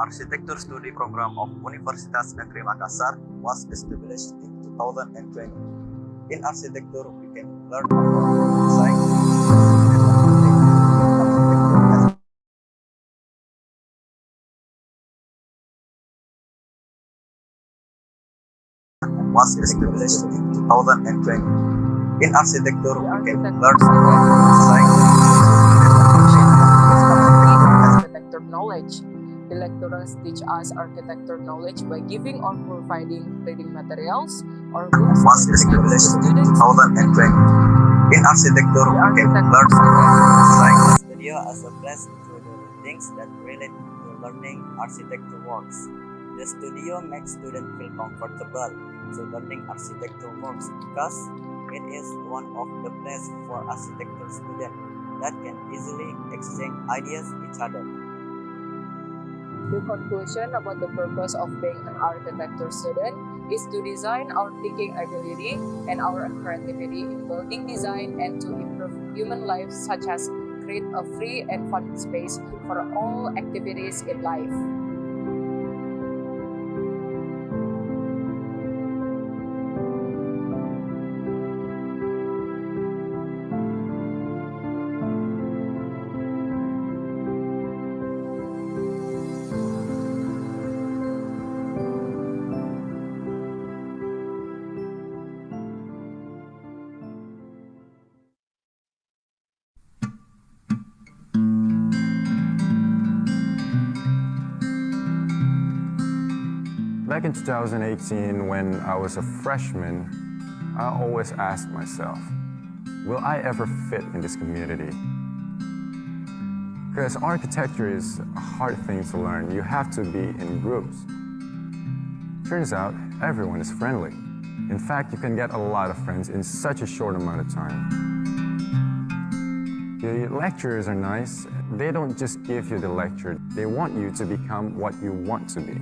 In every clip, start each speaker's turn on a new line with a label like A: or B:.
A: Architecture Study Program of Universitas Negeri Makassar was established in 2020. In architecture, we can learn about design, was established in 2020. In architecture, we can learn about design,
B: architecture knowledge. The lecturers teach us architecture knowledge by giving or providing reading materials or books
A: was established in 2020. In architecture, we can learn design. Studio as a place to do things that relate to learning architecture works. The studio makes students feel comfortable to learning architecture works because it is one of the places for architecture students that can easily exchange ideas with each other.
B: The conclusion about the purpose of being an architecture student is to design our thinking ability and our creativity in building design and to improve human life, such as create a free and fun space for all activities in life.
C: Back in 2018, when I was a freshman, I always asked myself, will I ever fit in this community? Because architecture is a hard thing to learn. You have to be in groups. Turns out, everyone is friendly. In fact, you can get a lot of friends in such a short amount of time. The lecturers are nice. They don't just give you the lecture. They want you to become what you want to be.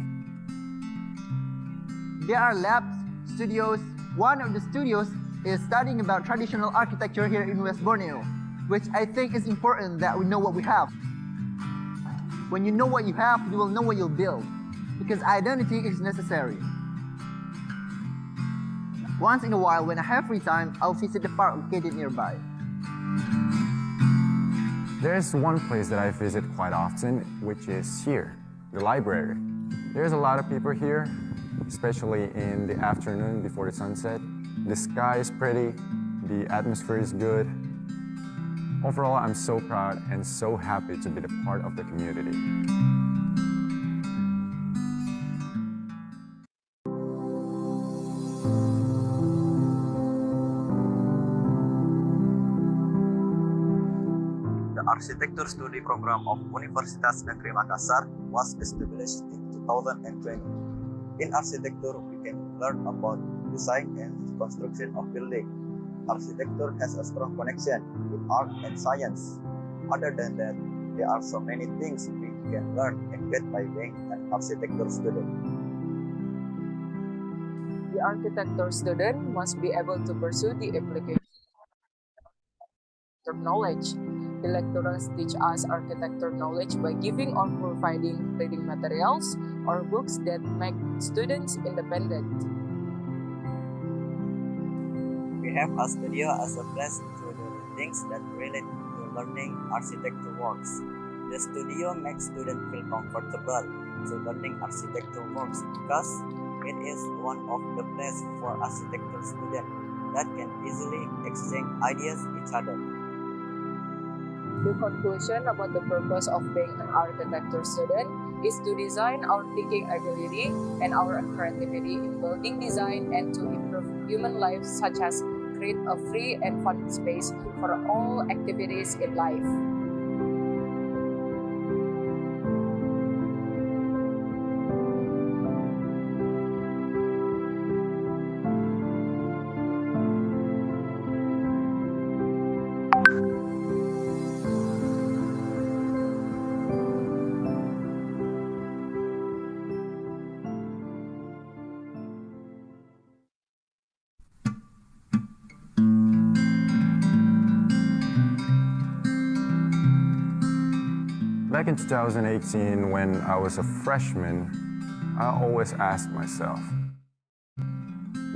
D: There are labs, studios. One of the studios is studying about traditional architecture here in West Borneo, which I think is important that we know what we have. When you know what you have, you will know what you'll build, because identity is necessary. Once in a while, when I have free time, I'll visit the park located nearby.
C: There's one place that I visit quite often, which is here, the library. There's a lot of people here, especially in the afternoon before the sunset. The sky is pretty, the atmosphere is good. Overall, I'm so proud and so happy to be the part of the community.
A: The Architecture Study Program of Universitas Negeri Makassar was established in 2020. In architecture, we can learn about design and construction of buildings. Architecture has a strong connection with art and science. Other than that, there are so many things we can learn and get by being an architecture student.
B: The architecture student must be able to pursue the application of knowledge. The lecturers teach us architecture knowledge by giving or providing reading materials or books that make students independent.
A: We have a studio as a place to do things that relate to learning architecture works. The studio makes students feel comfortable to learning architecture works because it is one of the places for architecture students that can easily exchange ideas with each other.
B: The conclusion about the purpose of being an architecture student is to design our thinking ability and our creativity in building design and to improve human life, such as create a free and fun space for all activities in life.
C: Back in 2018, when I was a freshman, I always asked myself,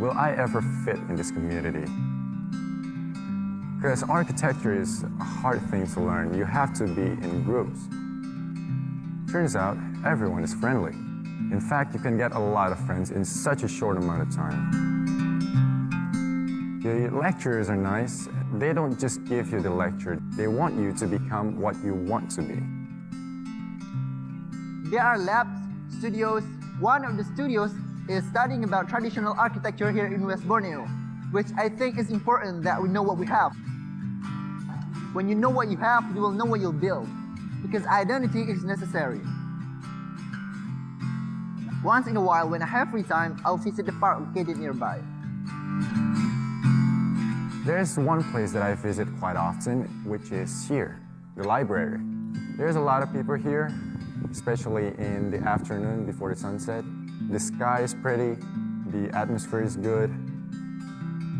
C: will I ever fit in this community? Because architecture is a hard thing to learn. You have to be in groups. Turns out, everyone is friendly. In fact, you can get a lot of friends in such a short amount of time. The lecturers are nice. They don't just give you the lecture. They want you to become what you want to be.
D: There are labs, studios. One of the studios is studying about traditional architecture here in West Borneo, which I think is important that we know what we have. When you know what you have, you will know what you'll build, because identity is necessary. Once in a while, when I have free time, I'll visit the park located nearby.
C: There's one place that I visit quite often, which is here, the library. There's a lot of people here, especially in the afternoon before the sunset. The sky is pretty, the atmosphere is good.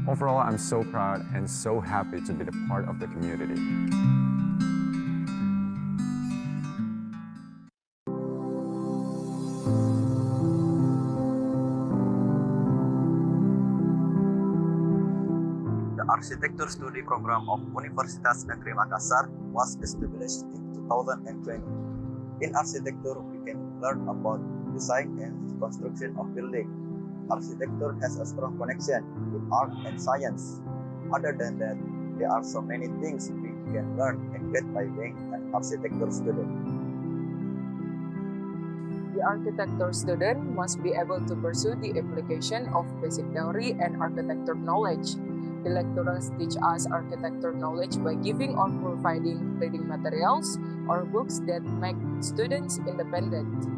C: Overall, I'm so proud and so happy to be the part of the community.
A: The Architecture Study Program of Universitas Negeri Makassar was established in 2020. In architecture, we can learn about design and construction of buildings. Architecture has a strong connection with art and science. Other than that, there are so many things we can learn and get by being an architecture student.
B: The architecture student must be able to pursue the application of basic theory and architecture knowledge. The lecturers teach us architecture knowledge by giving or providing reading materials or books that make students independent.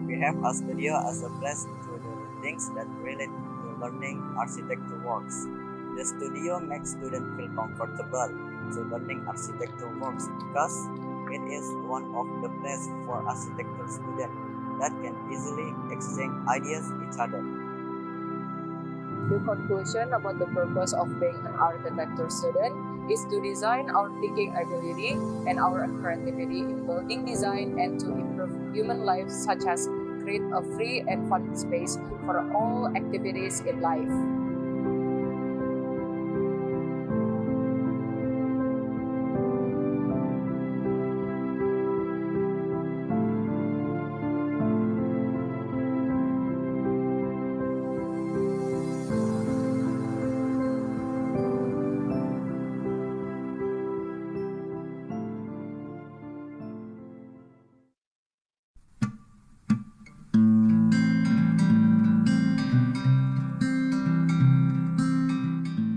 A: We have a studio as a place to do the things that relate to learning architecture works. The studio makes students feel comfortable to learning architecture works because it is one of the places for architecture students that can easily exchange ideas with each other.
B: The conclusion about the purpose of being an architecture student is to design our thinking ability and our creativity in building design and to improve human lives, such as create a free and fun space for all activities in life.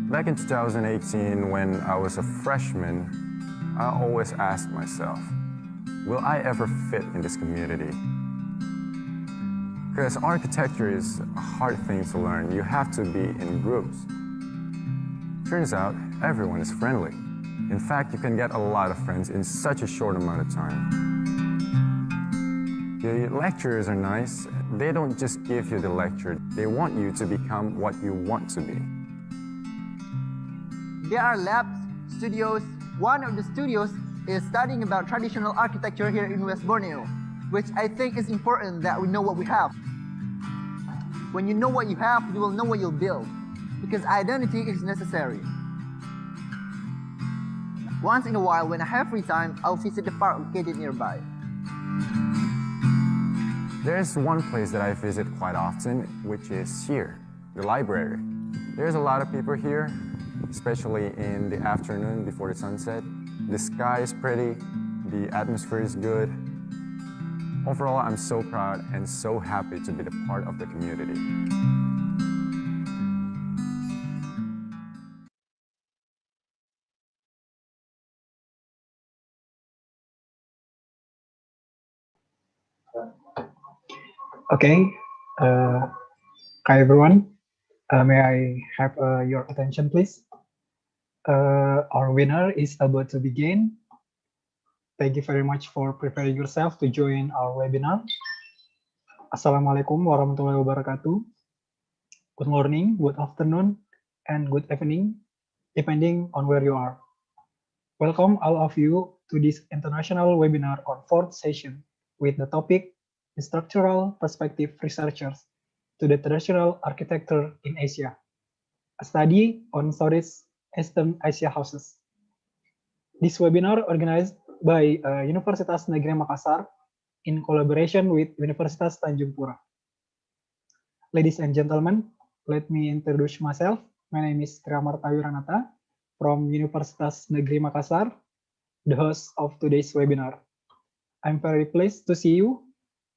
C: Back in 2018, when I was a freshman, I always asked myself, will I ever fit in this community? Because architecture is a hard thing to learn. You have to be in groups. Turns out, everyone is friendly. In fact, you can get a lot of friends in such a short amount of time. The lecturers are nice. They don't just give you the lecture. They want you to become what you want to be.
D: There are labs, studios. One of the studios is studying about traditional architecture here in West Borneo, which I think is important that we know what we have. When you know what you have, you will know what you'll build, because identity is necessary. Once in a while, when I have free time, I'll visit the park located nearby.
C: There's one place that I visit quite often, which is here, the library. There's a lot of people here, especially in the afternoon before the sunset. The sky is pretty, the atmosphere is good. Overall, I'm so proud and so happy to be the part of the community.
E: Okay. Hi everyone. May I have your attention, please? Our winner is about to begin. Thank you very much for preparing yourself to join our webinar. Assalamualaikum warahmatullahi wabarakatuh. Good morning, good afternoon, and good evening, depending on where you are. Welcome all of you to this international webinar on fourth session with the topic Structural Perspective Researchers to the Traditional Architecture in Asia, a study on Southeast Eastern Asia houses. This webinar organized by Universitas Negeri Makassar in collaboration with Universitas Tanjung Pura. Ladies and gentlemen, let me introduce myself. My name is Triamarta Wiranata from Universitas Negeri Makassar, the host of today's webinar. I'm very pleased to see you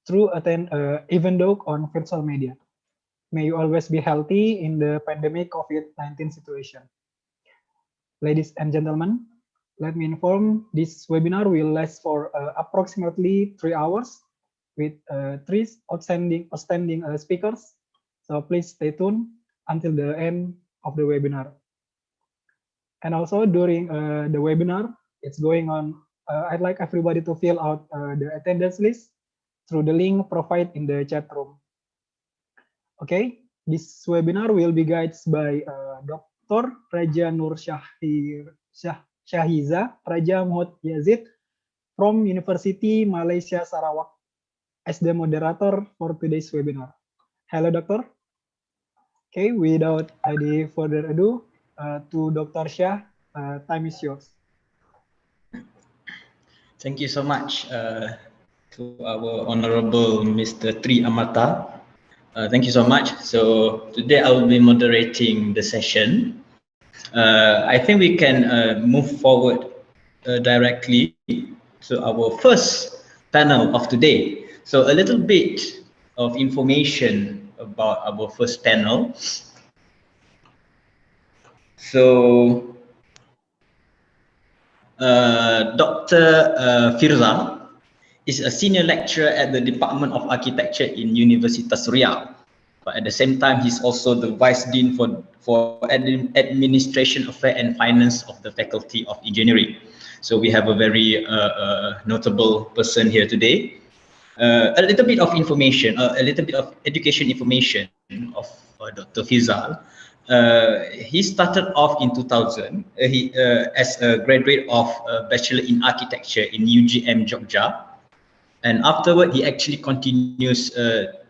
E: through attend even though on virtual media. May you always be healthy in the pandemic COVID-19 situation. Ladies and gentlemen, let me inform this webinar will last for approximately 3 hours with three outstanding speakers. So please stay tuned until the end of the webinar. And also during the webinar, it's going on. I'd like everybody to fill out the attendance list through the link provided in the chat room. Okay, this webinar will be guided by Dr. Raja Nur Shahiza Raja Muhammad Yazid from University Malaysia Sarawak as the moderator for today's webinar. Hello, Doctor. Okay, without any further ado, to Dr. Shah, time is yours.
F: Thank you so much to our Honorable Mr. Tri Amata. Thank you so much. So today I will be moderating the session. I think we can move forward directly to our first panel of today. So a little bit of information about our first panel. So Dr. Firza is a senior lecturer at the Department of Architecture in Universitas Riau. But at the same time, he's also the Vice Dean for Administration Affairs and Finance of the Faculty of Engineering. So we have a very notable person here today. A little bit of information, a little bit of education information of Dr. Fizal. He started off in 2000 as a graduate of Bachelor in Architecture in UGM Jogja. And afterward, he actually continues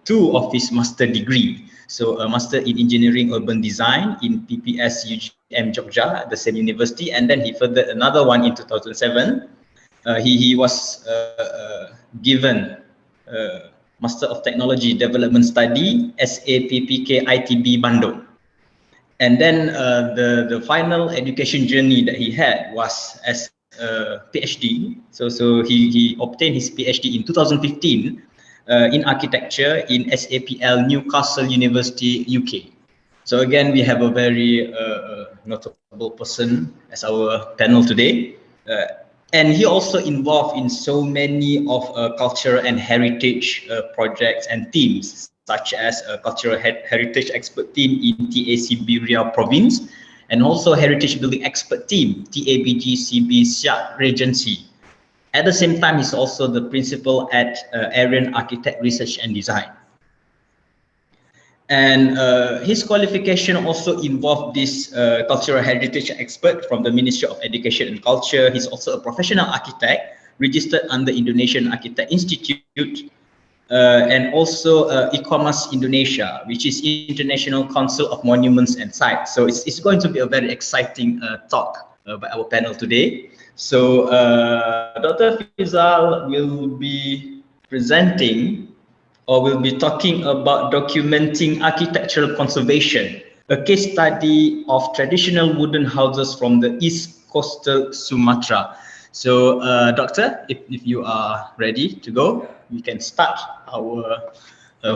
F: two of his master degree. So a master in engineering urban design in PPS UGM Jogja, the same university, and then he furthered another one in 2007. He was given Master of Technology Development Study SAPPK ITB Bandung. And then the final education journey that he had was as a PhD. So he obtained his PhD in 2015 in architecture in SAPL Newcastle University, UK. So again, we have a very notable person as our panel today. And he also involved in so many of cultural and heritage projects and teams, such as a cultural heritage expert team in TACB Riau Province, and also heritage building expert team, TABG CB Siak Regency. At the same time, he's also the principal at Arian Architect Research and Design. And his qualification also involved this cultural heritage expert from the Ministry of Education and Culture. He's also a professional architect registered under Indonesian Architect Institute, and also e-commerce Indonesia, which is International Council of Monuments and Sites. So it's going to be a very exciting talk by our panel today. So Dr. Fizal will be presenting, or we'll be talking about documenting architectural conservation, a case study of traditional wooden houses from the East Coastal Sumatra. So, Doctor, if you are ready to go, we can start our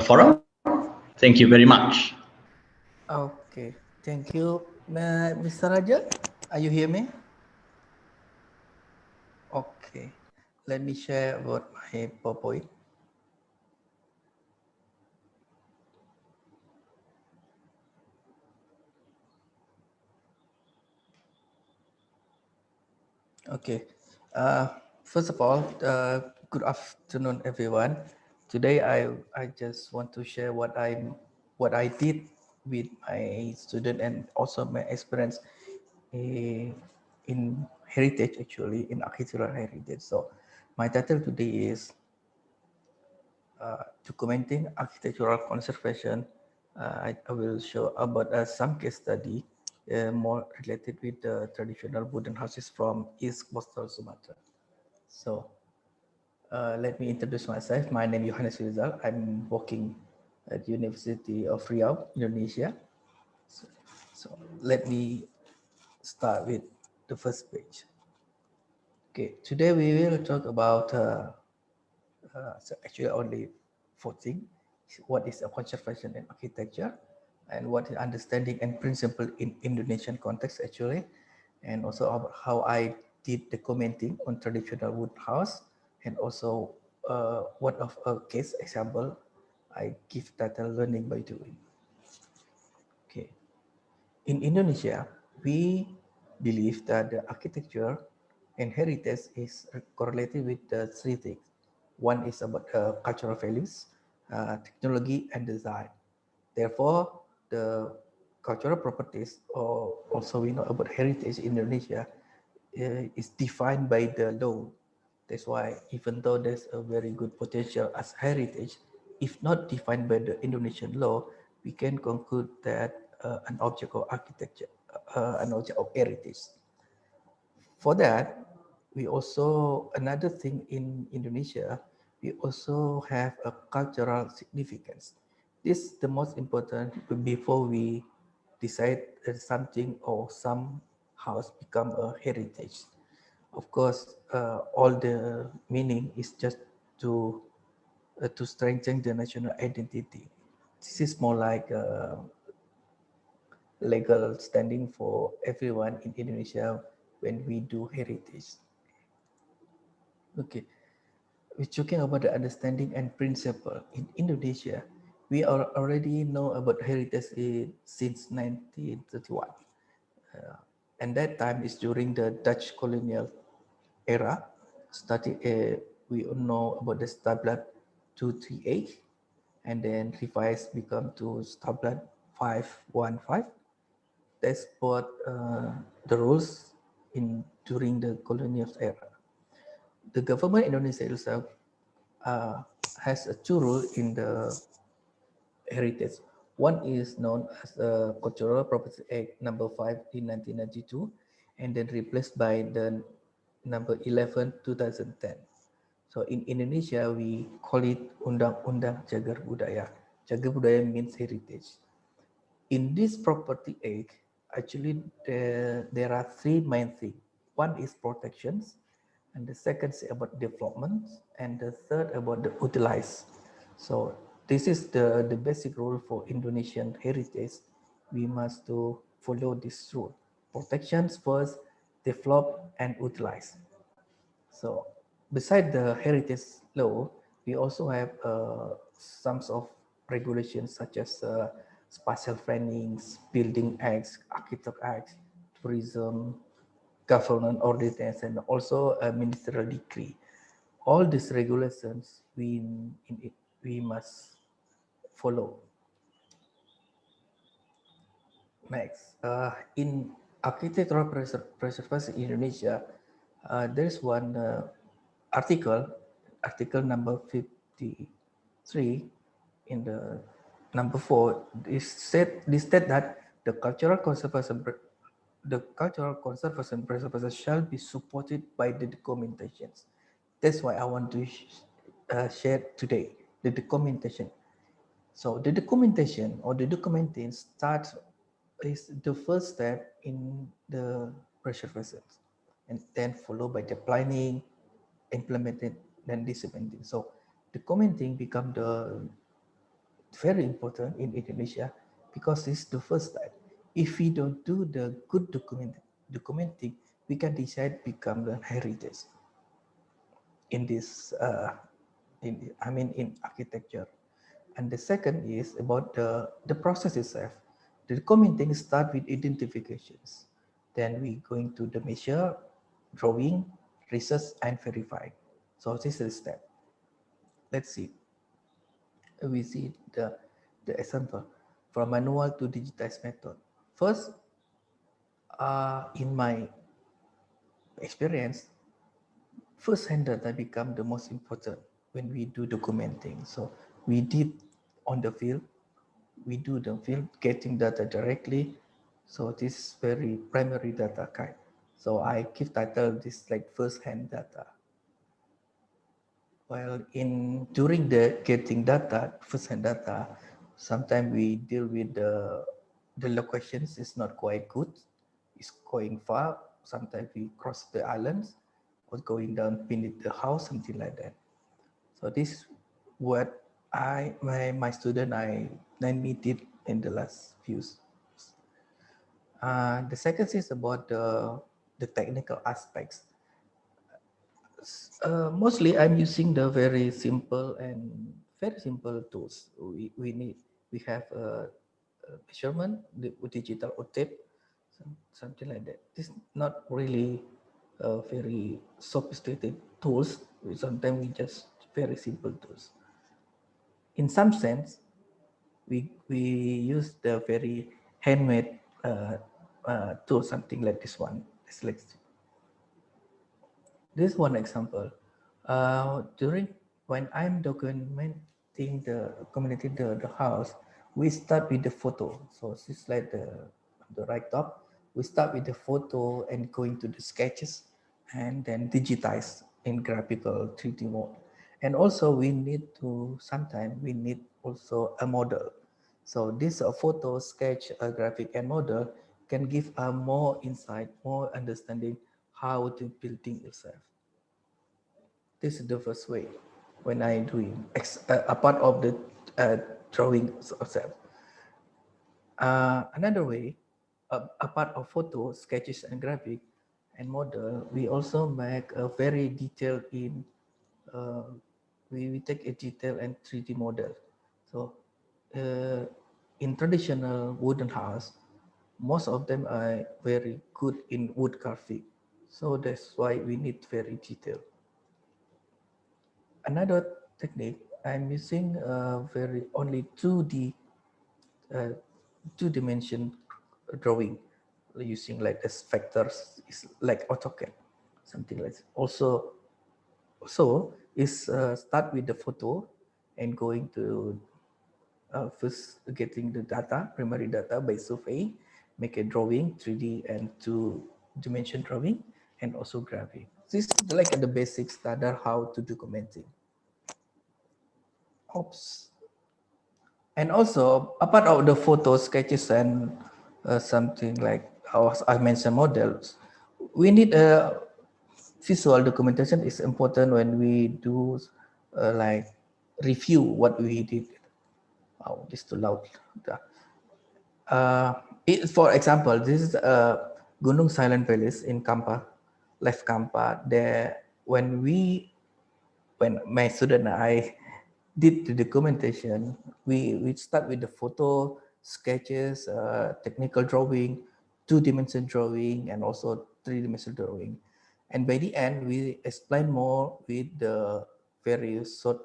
F: forum. Thank you very much.
G: Okay, thank you, Mr. Raja. Are you hear me? Okay, let me share about my PowerPoint. Okay, first of all, good afternoon, everyone. Today, I just want to share what I did with my student and also my experience in heritage actually in architectural heritage. So my title today is documenting architectural conservation. I will show about some case study more related with the traditional wooden houses from East Coastal Sumatra. So let me introduce myself. My name is Johannes Rizal. I'm working at University of Riau, Indonesia. So, so let me start with the first page. Okay, today we will talk about so actually only four things. What is a conservation in architecture, and what is understanding and principle in Indonesian context actually, and also about how I did the commenting on traditional wood house, and also what of a case example I give title learning by doing. Okay. In Indonesia, we believe that the architecture and heritage is correlated with the three things. One is about cultural values, technology, and design. Therefore, the cultural properties, or also we know about heritage in Indonesia, is defined by the law. That's why even though there's a very good potential as heritage, if not defined by the Indonesian law, we can conclude that an object of architecture, an object of heritage. For that, we also, another thing in Indonesia, we also have a cultural significance. This is the most important before we decide that something or some house become a heritage. Of course, all the meaning is just to strengthen the national identity. This is more like legal standing for everyone in Indonesia when we do heritage. Okay, we're talking about the understanding and principle. In Indonesia, we are already know about heritage since 1931. Uh, and that time is during the Dutch colonial era. Starting, we all know about the Stabblad 238, and then revised become to Stabblad 515. That's what the rules in during the colonial era. The government Indonesia itself uh, has a two rule in the heritage. One is known as the Cultural Property Act number 5 in 1992, and then replaced by the number 11 2010. So in Indonesia, we call it Undang-Undang Cagar Budaya. Cagar Budaya means heritage. In this property act, actually there are three main things. One is protections, and the second is about development, and the third about the utilize. So this is the basic rule for Indonesian heritage. We must to follow this rule. Protections first, develop and utilize. So beside the heritage law, we also have some of regulations such as spatial plannings, building acts, architect acts, tourism, government ordinance, and also a ministerial decree. All these regulations we must follow. Next, in architectural preservation in Indonesia, there is one article, article number 53 in the number 4, this said that the cultural conservation preservation shall be supported by the documentations. That's why I want to share today the documentation. So the documentation or the documenting starts is the first step in the pressure vessels, and then followed by the planning, implementing, then disseminating. So documenting become the very important in Indonesia because it's the first step. If we don't do the good documenting, we can decide become the heritage in this in architecture. And the second is about the process itself. The documenting start with identifications, then we going to the measure, drawing, research, and verify. So this is the step. Let's see. We see the example from manual to digitized method. First, in my experience, first-hand data become the most important when we do documenting. So we did on the field, we do the field getting data directly. So this is very primary data kind. So I give title this like first-hand data. While in during the getting data, first-hand data, sometimes we deal with the locations is not quite good. It's going far. Sometimes we cross the islands or going down beneath the house, something like that. So this what my student I did in the last few. The second is about the technical aspects. Mostly I'm using the very simple tools. We have a measurement, the digital or tape, something like that. This not really very sophisticated tools. Sometimes we just very simple tools. In some sense, we use the very handmade tool, something like this one. This one example. During when I'm documenting the house, we start with the photo. So it's like the right top. We start with the photo and going to the sketches and then digitize in graphical 3D mode. And also we need to sometimes we need also a model. So this photo, sketch, graphic, and model can give a more insight, more understanding how the building itself. This is the first way when I doing a part of the drawing itself. Another way, a part of photo, sketches, and graphic and model, we also make a very detailed in. Uh, we take a detail and 3D model. So in traditional wooden house, most of them are very good in wood carving. So that's why we need very detailed. Another technique I'm using very only 2D, uh, two-dimension drawing using like as vectors is like AutoCAD, something like that. Also is start with the photo and going to first getting the data, primary data by survey, make a drawing, 3D and two-dimension drawing, and also graphic. This is like the basic standard how to documenting. Oops. And also, apart of the photo sketches and something like how I mentioned models, we need a visual documentation is important when we do like review what we did. Oh, this too loud. For example, this is Gunung Silent Palace in Kampa, Left Kampa. There, when my student and I did the documentation, we start with the photo, sketches, technical drawing, two-dimensional drawing, and also three-dimensional drawing. And by the end, we explain more with the very short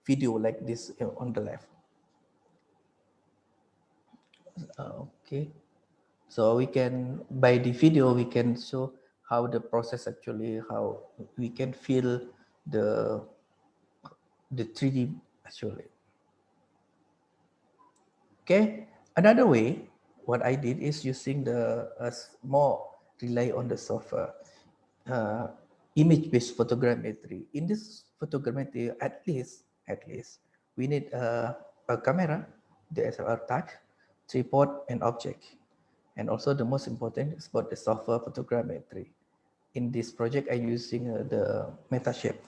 G: video like this on the left. Okay. So we can, by the video, we can show how the process actually, how we can feel the the 3D actually. Okay, another way what I did is using the more rely on the software uh, image-based photogrammetry. In this photogrammetry, at least we need a camera, the SLR touch, tripod, and object. And also the most important is about the software photogrammetry. In this project, I'm using the MetaShape.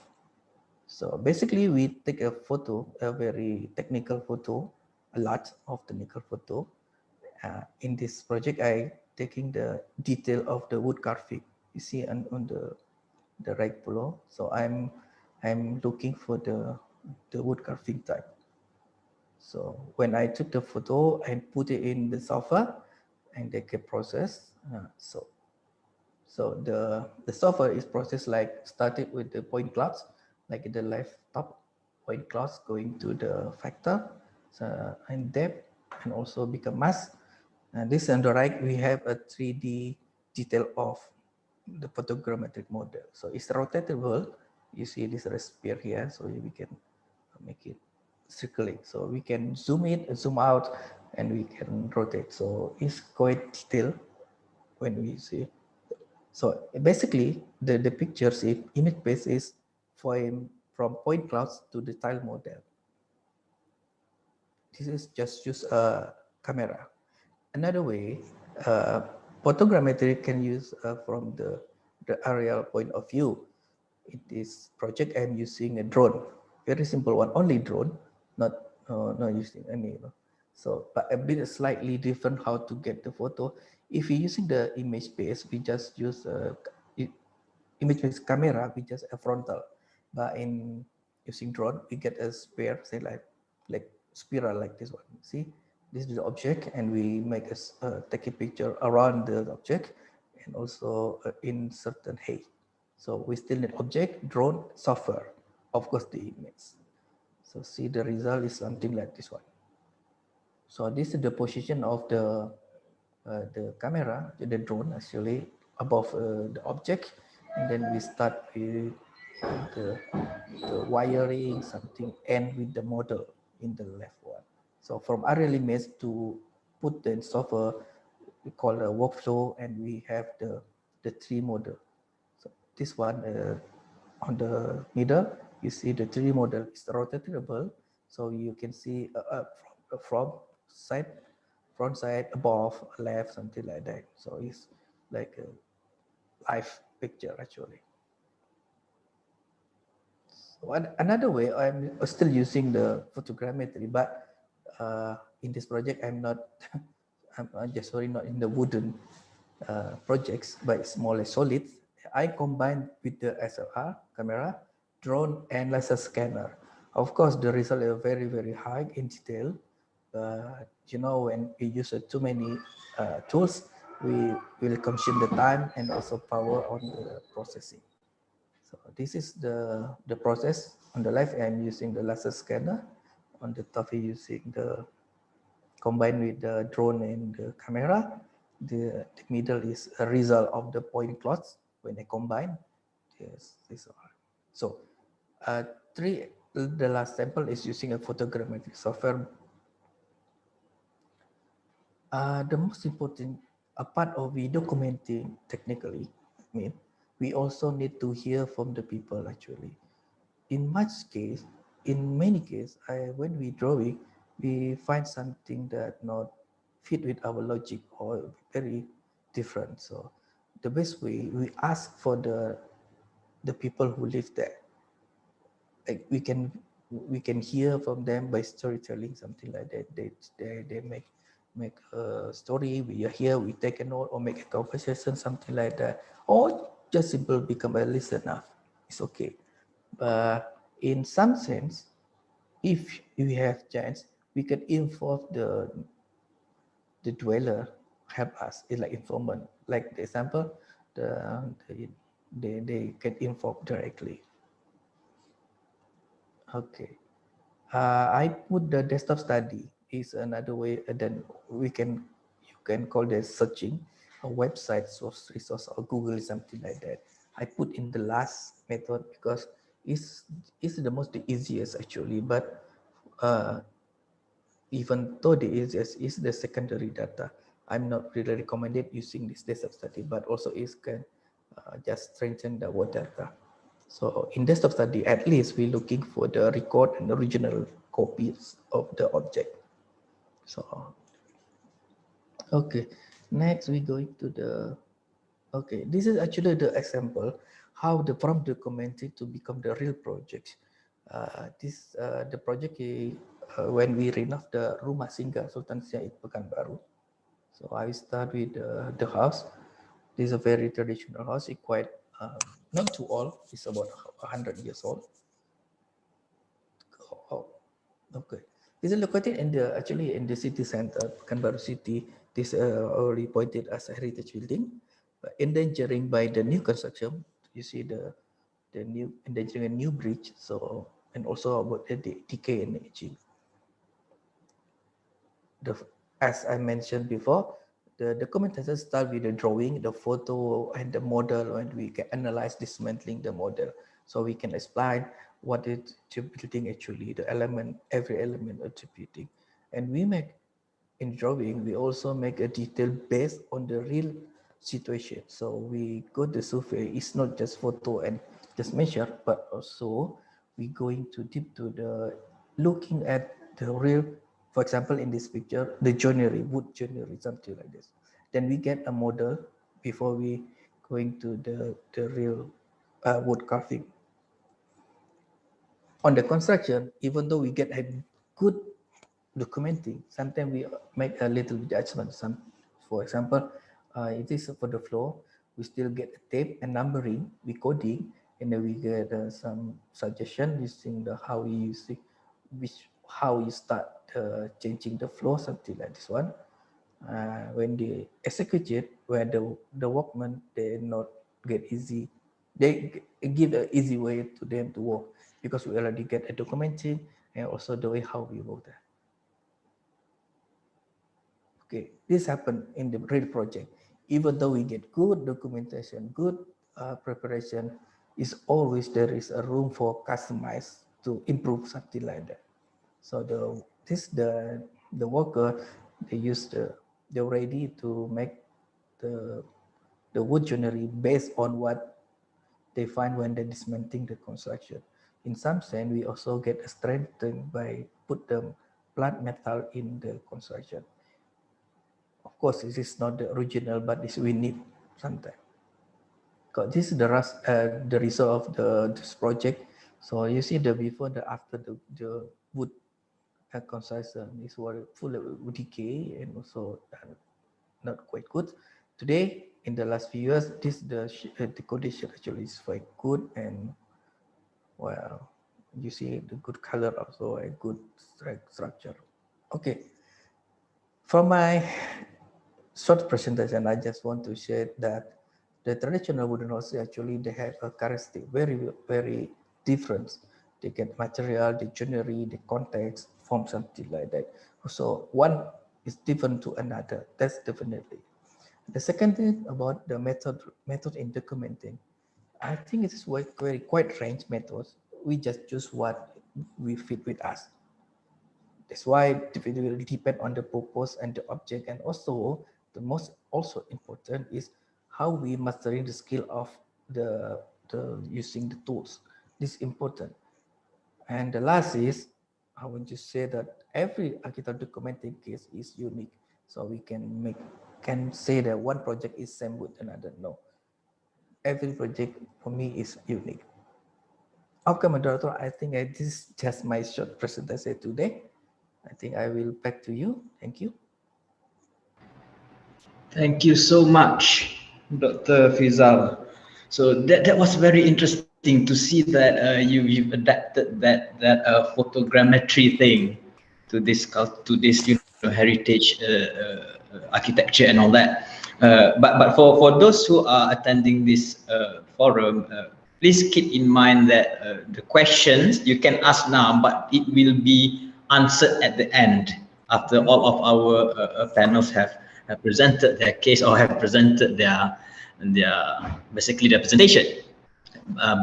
G: So basically, we take a photo, a very technical photo, a lot of technical photo. In this project, I taking the detail of the wood carving. You see on the right below. So I'm looking for the wood carving type. So when I took the photo and put it in the software, and they can process. So the software is processed like started with the point clouds, like the left top point clouds going to the factor and depth and also become mass. And this on the right, we have a 3D detail of the photogrammetric model. So it's rotatable. You see this sphere here, so we can make it circling. So we can zoom in, zoom out, and we can rotate. So it's quite detailed when we see. So basically, the pictures, if image base is from point clouds to the tile model. This is just use a camera. Another way, uh, photogrammetry can use from the aerial point of view. In this project, I'm using a drone, very simple one, only drone, not not using any. So, but a bit slightly different how to get the photo. If you're using the image base, we just use image based camera, we just a frontal. But in using drone, we get a sphere, say like spiral like this one. See, this is the object, and we make take a picture around the object, and also in certain height. So we still need object, drone, software, of course the image. So see the result is something like this one. So this is the position of the camera, the drone actually above the object, and then we start with the, the wiring, something, and with the model in the left one. So from aerial image to put the software, we call a workflow, and we have the three model. So this one on the middle, you see the 3D model is rotatable. So you can see from side, front side, above, left, something like that. So it's like a live picture actually. So another way, I'm still using the photogrammetry, but in this project, I'm not, I'm just sorry, not in the wooden projects, but it's more like solid. I combine with the SLR camera, drone, and laser scanner. Of course, the result is very, very high in detail. But you know, when we use too many tools, we will consume the time and also power on the processing. So this is the process. On the left, I'm using the laser scanner. On the top, I'm using the combined with the drone and the camera. The middle is a result of the point clouds when they combine. Yes, these are. So three, the last sample is using a photogrammetric software. The most important part of we documenting technically, I mean, we also need to hear from the people actually. In much case, in many cases, when we drawing, we find something that not fit with our logic or very different. So the best way we ask for the people who live there. Like we can hear from them by storytelling, something like that. They make a story. We are here, we take a note or make a conversation, something like that, or just simple become a listener. It's okay. But in some sense, if we have chance, we can inform the dweller, help us. It's like informant. Like the example, they can inform directly. Okay. I put the desktop study is another way. Then we can you can call this searching a website source resource or Google something like that. I put in the last method because it's the most easiest actually. But uh, even though the easiest is the secondary data, I'm not really recommended using this desktop study. But also it can just strengthen the word data. So in desktop study, at least we're looking for the record and original copies of the object. So, okay, next we going to the, okay, this is actually the example how the from documentary to become the real project. The project is, when we renov the rumah singgah Sultan Syed Pekanbaru. So I start with the house. This is a very traditional house. It's quite not too old. It's about 100 years old. Oh, okay. This is located in the actually in the city center, Pekanbaru City. This already pointed as a heritage building, but endangering by the new construction. You see the new endangering a new bridge. So and also about the decay and aging. The as I mentioned before, The documentation start with the drawing, the photo, and the model, and we can analyze dismantling the model. So we can explain what is attributing actually, the element, every element attributing. And we make, in drawing, we also make a detail based on the real situation. So we go to survey, it's not just photo and just measure, but also we going to deep to the looking at the real, for example, in this picture, the joinery, wood joinery, something like this. Then we get a model before we going to the real wood carving. On the construction, even though we get a good documenting, sometimes we make a little judgment. Some, for example, it is for the floor, we still get a tape and numbering, we coding, and then we get some suggestion using the how we use it, which how you start changing the floor, something like this one. When they execute it, where the workman they not get easy, they give an easy way to them to work because we already get a documenting and also the way how we work there. Okay, this happened in the real project. Even though we get good documentation, good preparation, is always there is a room for customize to improve something like that. So the worker they use they're ready to make the the wood joinery based on what they find when they're dismantling the construction. In some sense, we also get strengthened by put the plant metal in the construction. Of course, this is not the original, but this we need sometimes. Because this is the result of this project. So you see the before, the after the wood construction is full of decay and also not quite good. Today, in the last few years, the condition actually is quite good, and well, you see the good color also a good structure. Okay, from my short presentation, I just want to share that the traditional wooden house actually they have a characteristic very different. They get material, the joinery, the context, form something like that. So one is different to another. That's definitely. The second thing about the method in documenting, I think it is quite range methods. We just choose what we fit with us. That's why it will depend on the purpose and the object, and also the most also important is how we mastering the skill of the using the tools. This is important. And the last is I want to say that every architect documenting case is unique. So we can say that one project is same with another. No, every project for me is unique. Okay, moderator, I think this is just my short presentation today. I think I will back to you. Thank you.
F: Thank you so much, Dr. Fizal. So that was very interesting to see that you've adapted that photogrammetry thing to this heritage architecture and all that. But for those who are attending this forum, please keep in mind that the questions you can ask now, but it will be answered at the end after all of our panels have presented their case or have presented their basically their presentation.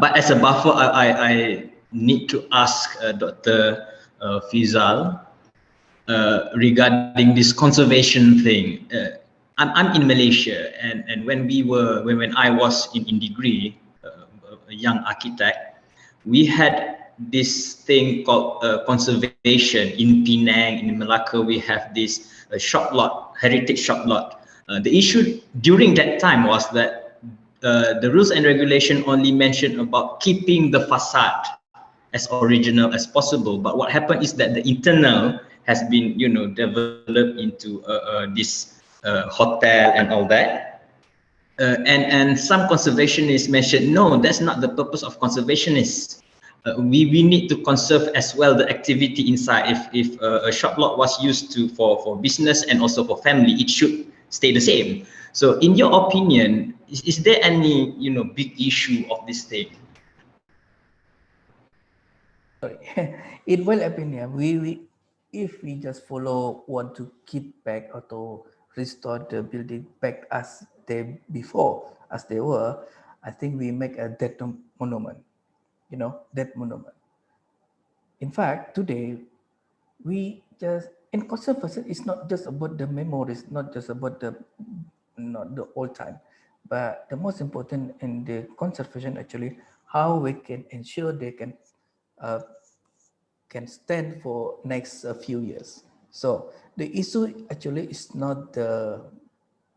F: But as a buffer, I need to ask Dr. Fizal regarding this conservation thing. I'm in Malaysia, and when I was in degree, a young architect, we had this thing called conservation in Penang. In Malacca, we have this shop lot, heritage shop lot. The issue during that time was that the rules and regulation only mentioned about keeping the facade as original as possible. But what happened is that the internal has been, developed into this hotel and all that. And some conservationists mentioned, no, that's not the purpose of conservationists. We need to conserve as well the activity inside. If a shop lot was used for business and also for family, it should stay the same. So in your opinion, is there any big issue of this thing?
G: Sorry, in my opinion, we if we just want to keep back or to restore the building back as they before, as they were, I think we make a dead monument, dead monument. In fact, today we just in conservation, it's not just about the memories, not just about the not the old time, but the most important in the conservation actually how we can ensure they uh, can stand for next few years. So the issue actually is not the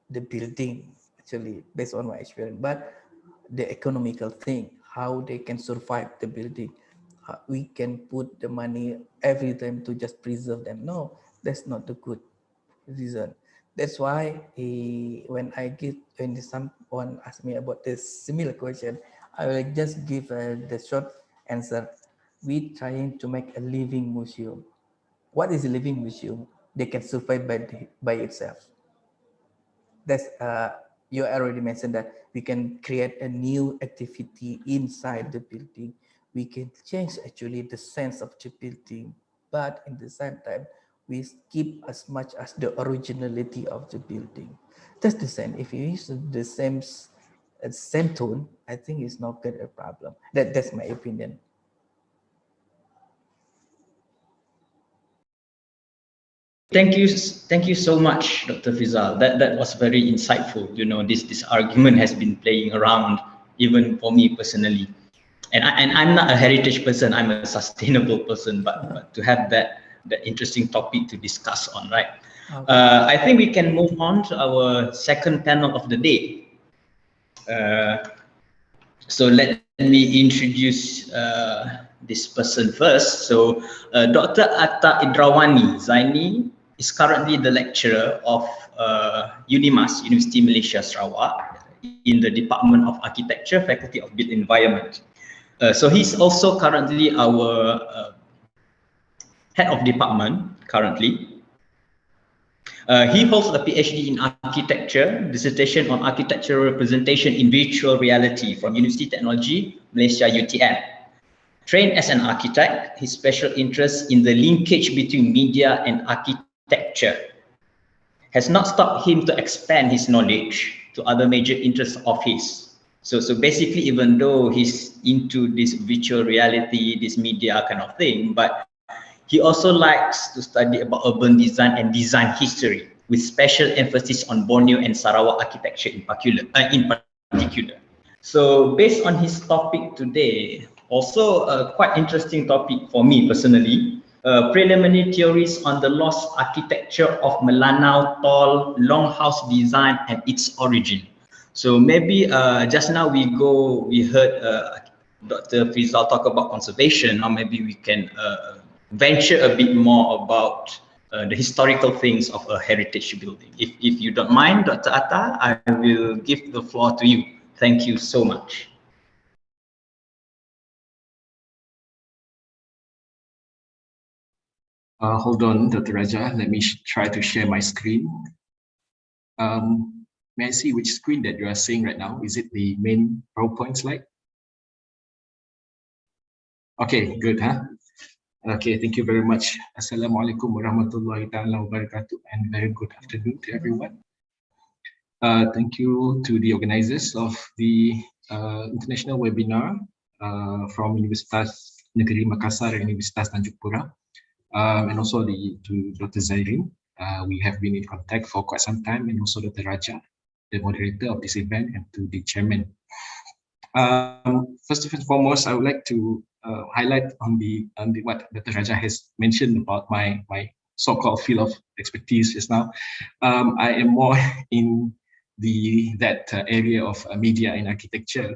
G: building actually based on my experience, but the economical thing, how they can survive the building. We can put the money every time to just preserve them. No, that's not the good reason. That's why when someone asks me about this similar question, I will just give the short answer. We trying to make a living museum. What is a living museum? They can survive by itself. That's you already mentioned that we can create a new activity inside the building. We can change actually the sense of the building, but in the same time we keep as much as the originality of the building. That's the same. If you use the same tone, I think it's not good a problem. That's my opinion.
F: Thank you so much, Dr. Fizal. That was very insightful. This argument has been playing around even for me personally, and I'm not a heritage person. I'm a sustainable person. But to have that interesting topic to discuss on, right?
G: Okay.
F: I think we can move on to our second panel of the day. So let me introduce this person first. So Dr. Atta Idrawani Zaini is currently the lecturer of UNIMAS, University Malaysia Sarawak, in the Department of Architecture, Faculty of Built Environment. So he's also currently our head of department currently. He holds a PhD in architecture, dissertation on architectural representation in virtual reality from University Technology, Malaysia UTM. Trained as an architect, his special interest in the linkage between media and architecture has not stopped him to expand his knowledge to other major interests of his. So basically, even though he's into this virtual reality, this media kind of thing, but he also likes to study about urban design and design history, with special emphasis on Borneo and Sarawak architecture in particular. So based on his topic today, also a quite interesting topic for me personally, preliminary theories on the lost architecture of Melanau tall longhouse design and its origin. So maybe just now we heard Dr. Fizal talk about conservation. Now maybe we can venture a bit more about the historical things of a heritage building. If you don't mind, Dr. Atta, I will give the floor to you. Thank you so much.
H: Hold on, Dr. Raja. Let me try to share my screen. May I see which screen that you are seeing right now? Is it the main PowerPoint slide? Okay, good, huh? Okay, thank you very much. Assalamualaikum warahmatullahi wabarakatuh, and very good afternoon to everyone. Thank you to the organizers of the international webinar from Universitas Negeri Makassar and Universitas Tanjung Pura, and also to Dr. Zairin. We have been in contact for quite some time, and also Dr. Raja, the moderator of this event, and to the chairman. First and foremost, I would like to highlight on the what Dr. Raja has mentioned about my so-called field of expertise just now. I am more in that area of media and architecture.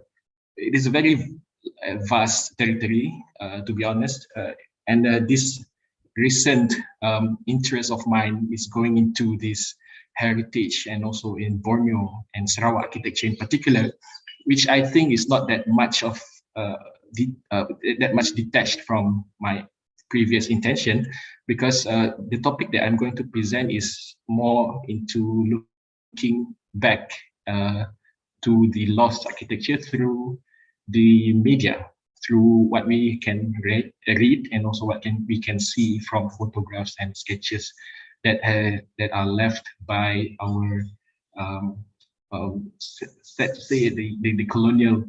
H: It is a very vast territory, to be honest, and this recent interest of mine is going into this heritage and also in Borneo and Sarawak architecture in particular, which I think is not that much of that much detached from my previous intention, because the topic that I'm going to present is more into looking back to the lost architecture through the media, through what we can read and also what we can see from photographs and sketches that are left by our let's say the colonial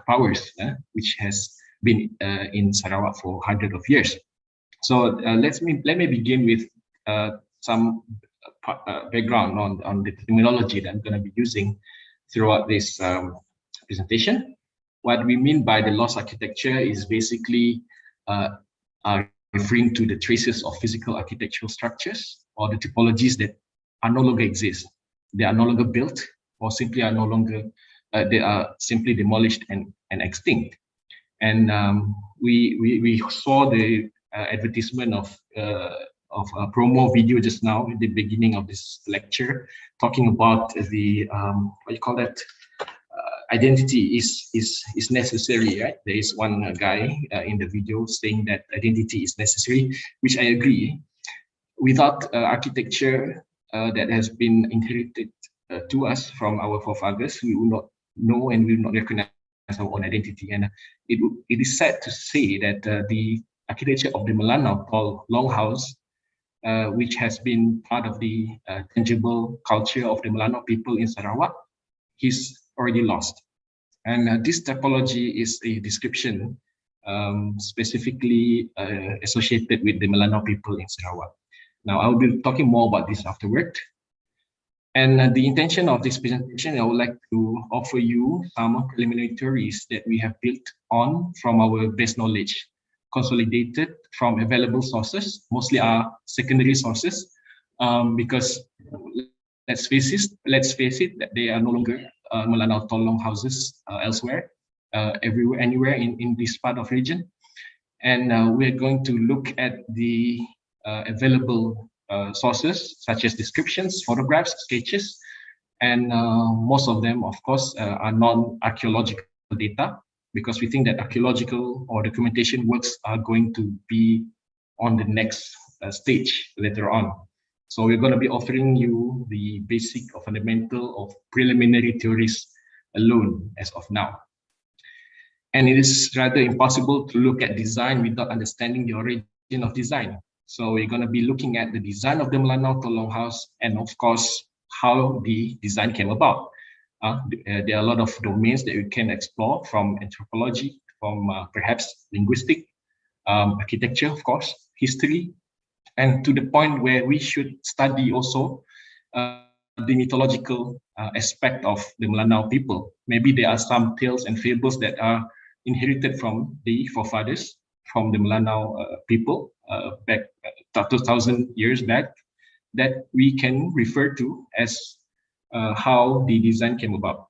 H: powers, which has been in Sarawak for hundreds of years. So let me begin with some background on the terminology that I'm going to be using throughout this presentation. What we mean by the lost architecture is basically referring to the traces of physical architectural structures or the typologies that are no longer exist. They are no longer built, or simply are no longer, they are simply demolished and extinct. And we saw the advertisement of a promo video just now at the beginning of this lecture, talking about the what you call that, identity is necessary, right? There is one guy in the video saying that identity is necessary, which I agree. Without architecture that has been inherited to us from our forefathers, we will not know and we will not recognize our own identity. And it is sad to say that the architecture of the Melanau called Longhouse, which has been part of the tangible culture of the Melanau people in Sarawak, is already lost. And this typology is a description specifically associated with the Melanau people in Sarawak. Now, I will be talking more about this afterward. And the intention of this presentation, I would like to offer you some preliminary theories that we have built on from our base knowledge, consolidated from available sources, mostly our secondary sources, because let's face it, that they are no longer Melanau Tolong houses elsewhere, everywhere, anywhere in this part of region. And we're going to look at the available sources, such as descriptions, photographs, sketches, and most of them, of course, are non-archaeological data, because we think that archaeological or documentation works are going to be on the next stage later on. So we're going to be offering you the basic or fundamental of preliminary theories alone as of now. And it is rather impossible to look at design without understanding the origin of design. So we're going to be looking at the design of the Melanau Tolong House and, of course, how the design came about. There are a lot of domains that we can explore, from anthropology, from perhaps linguistic, architecture, of course, history, and to the point where we should study also the mythological aspect of the Melanau people. Maybe there are some tales and fables that are inherited from the forefathers, from the Melanau people back 2,000 years back, that we can refer to as how the design came about.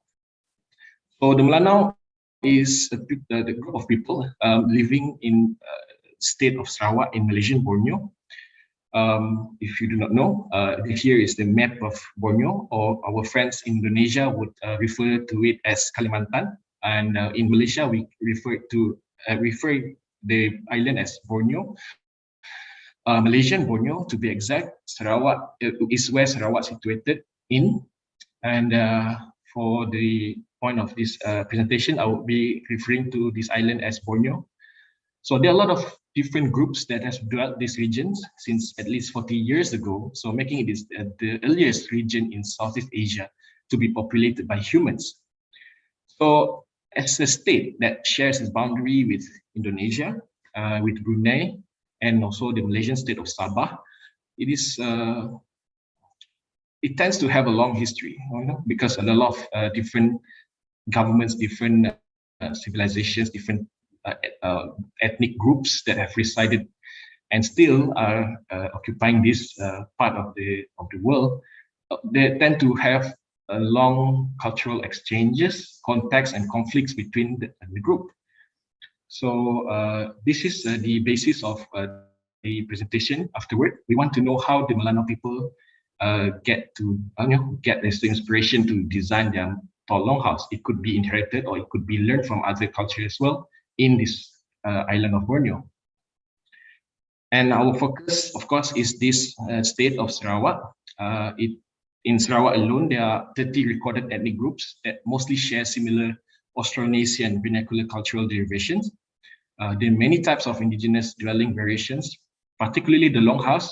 H: So the Melanau is the group of people living in state of Sarawak in Malaysian Borneo. If you do not know, here is the map of Borneo, or our friends in Indonesia would refer to it as Kalimantan, and in Malaysia we refer the island as Borneo. Malaysian Borneo, to be exact, Sarawak is where Sarawak situated in, and for the point of this presentation, I will be referring to this island as Borneo. So there are a lot of different groups that has dwelt these regions since at least 40 years ago, so making it is the earliest region in Southeast Asia to be populated by humans. So as a state that shares its boundary with Indonesia, with Brunei, and also the Malaysian state of Sabah, it tends to have a long history, because a lot of different governments, different civilizations, different ethnic groups that have resided and still are occupying this part of the world. They tend to have long cultural exchanges, contacts, and conflicts between the group. So this is the basis of the presentation. Afterward, we want to know how the Melanau people get this inspiration to design their Tolong house. It could be inherited, or it could be learned from other cultures as well in this island of Borneo. And our focus, of course, is this state of Sarawak. In Sarawak alone, there are 30 recorded ethnic groups that mostly share similar Austronesian vernacular cultural derivations. There are many types of indigenous dwelling variations, particularly the Longhouse,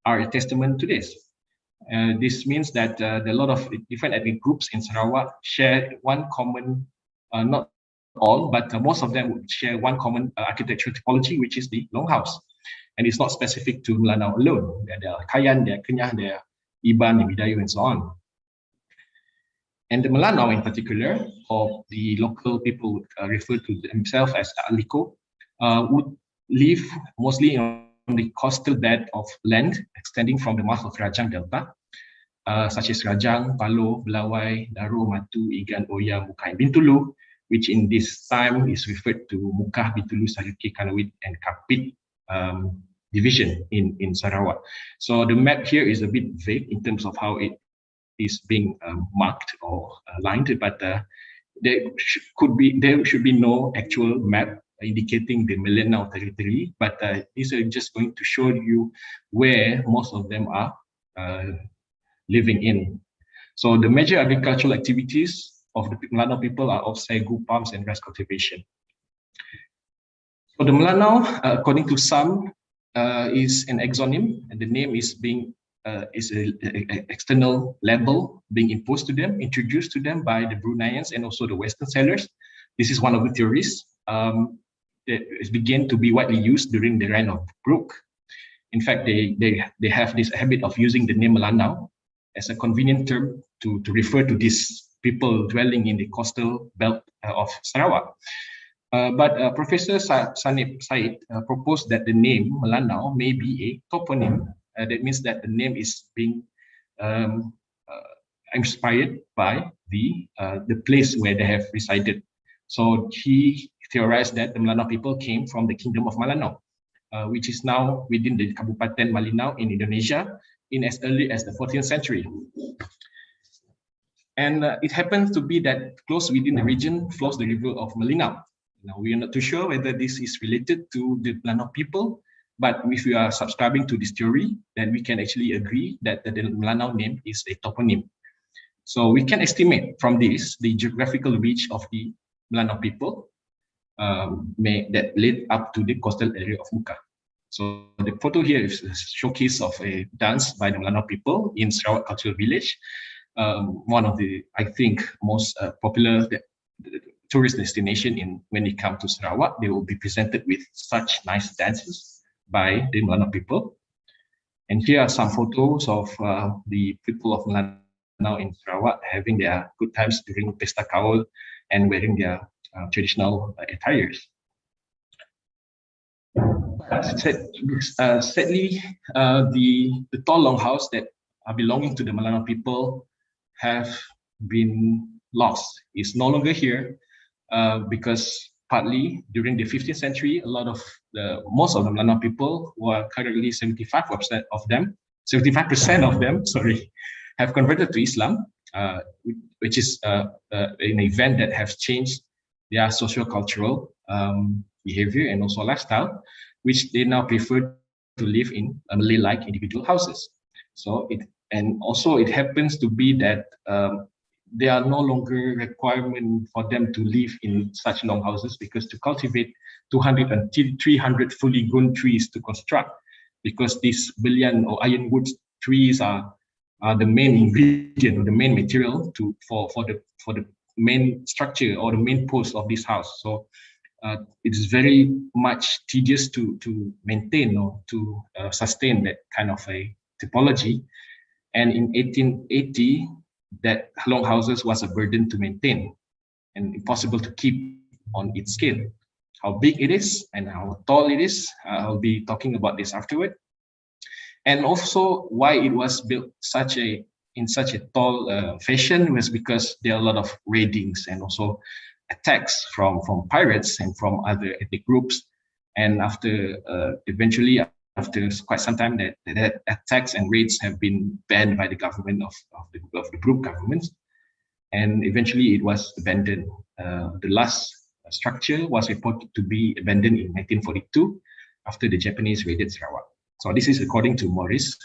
H: are a testament to this. This means that a lot of different ethnic groups in Sarawak share one common, not all, but most of them would share one common architectural typology, which is the longhouse. And it's not specific to Melanau alone. There are Kayan, there are Kenyah, there are Iban, Ibidayu, and so on. And the Melanau in particular, or the local people would refer to themselves as Aliko, would live mostly on the coastal bed of land extending from the mouth of Rajang Delta, such as Rajang, Palo, Belawai, Daro, Matu, Igan, Oya, Muka, and Bintulu, which in this time is referred to Muka, Bintulu, Sariki, Kanawit, and Kapit division in Sarawak. So the map here is a bit vague in terms of how it is being marked or lined, but there should be no actual map indicating the Melanau territory, but these are just going to show you where most of them are living in. So the major agricultural activities of the Melanau people are of sagu, palms, and rice cultivation. So the Melanau, according to some, is an exonym, and the name is being is an external label being imposed to them, introduced to them by the Bruneians and also the Western settlers. This is one of the theories that began to be widely used during the reign of Brooke. In fact, they have this habit of using the name Melanau as a convenient term to refer to these people dwelling in the coastal belt of Sarawak. But Professor Sanib Said proposed that the name Melanau may be a toponym. That means that the name is being inspired by the place where they have resided. So he theorized that the Melanau people came from the Kingdom of Melanau, which is now within the Kabupaten Malinau in Indonesia, in as early as the 14th century. And it happens to be that close within the region flows the river of Malinau. Now, we are not too sure whether this is related to the Melanau people, but if we are subscribing to this theory, then we can actually agree that the Melanau name is a toponym. So we can estimate from this the geographical reach of the Melanau people that led up to the coastal area of Muka. So the photo here is a showcase of a dance by the Melanau people in Sarawak Cultural Village, one of the, I think, most popular tourist destination when it comes to Sarawak. They will be presented with such nice dances by the Melanau people. And here are some photos of the people of Melanau in Sarawak having their good times during Pesta Kaul and wearing their traditional attires. Sadly, the tall longhouse that are belonging to the Melanau people have been lost. It's no longer here because partly during the 15th century, most of the Melanau people, who are currently 75% of them, have converted to Islam, which is an event that has changed their socio-cultural behavior and also lifestyle, which they now prefer to live in Malay-like individual houses. So it happens to be that there are no longer requirement for them to live in such long houses, because to cultivate 200 and 300 fully grown trees to construct, because these billion or ironwood trees are the main ingredient or the main material for the main structure or the main post of this house. So it is very much tedious to maintain or to sustain that kind of a typology. And in 1880, that longhouses was a burden to maintain and impossible to keep on its scale. How big it is and how tall it is, I'll be talking about this afterward. And also why it was built in such a tall fashion was because there are a lot of raidings and also attacks from pirates and from other ethnic groups. And eventually after quite some time, that attacks and raids have been banned by the government of the Brooke government, and eventually it was abandoned. The last structure was reported to be abandoned in 1942 after the Japanese raided Sarawak. So this is according to Morris.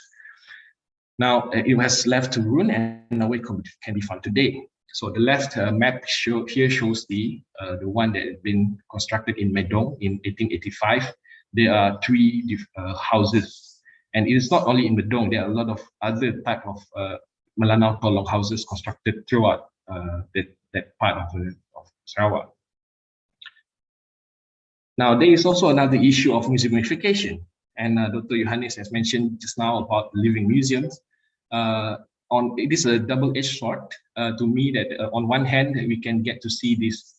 H: Now it has left to ruin, and no way can be found today. So the left map here shows the one that had been constructed in Medong in 1885. There are three houses And it is not only in Bedong, there are a lot of other type of Melanau tall longhouses constructed throughout that part of Sarawak. Now, there is also another issue of museumification. And Dr. Yohanes has mentioned just now about living museums. It is a double-edged sword to me that on one hand, we can get to see this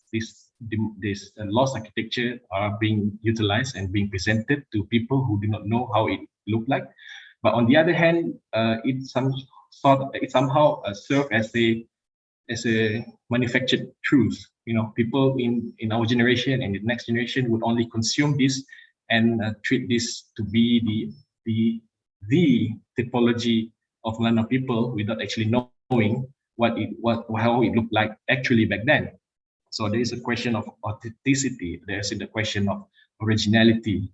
H: lost architecture are being utilized and being presented to people who do not know how it looked like. But on the other hand, it somehow serve as a manufactured truth. You know, people in our generation and the next generation would only consume this and treat this to be the typology of Melanau people without actually knowing how it looked like actually back then. So there is a question of authenticity. There's a question of originality.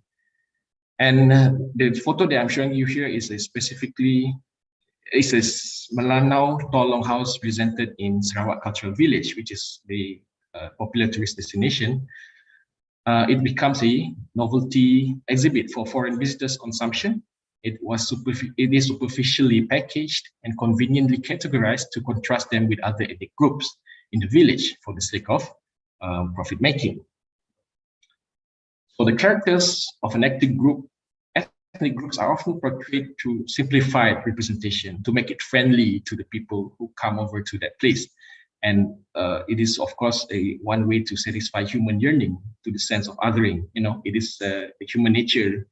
H: And the photo that I'm showing you here is a Melanau tall longhouse presented in Sarawak Cultural Village, which is the popular tourist destination. It becomes a novelty exhibit for foreign visitors' consumption. It is superficially packaged and conveniently categorized to contrast them with other ethnic groups in the village for the sake of profit making. So the characters of an ethnic groups are often portrayed through simplified representation to make it friendly to the people who come over to that place. And it is, of course, one way to satisfy human yearning to the sense of othering. You know, it is human nature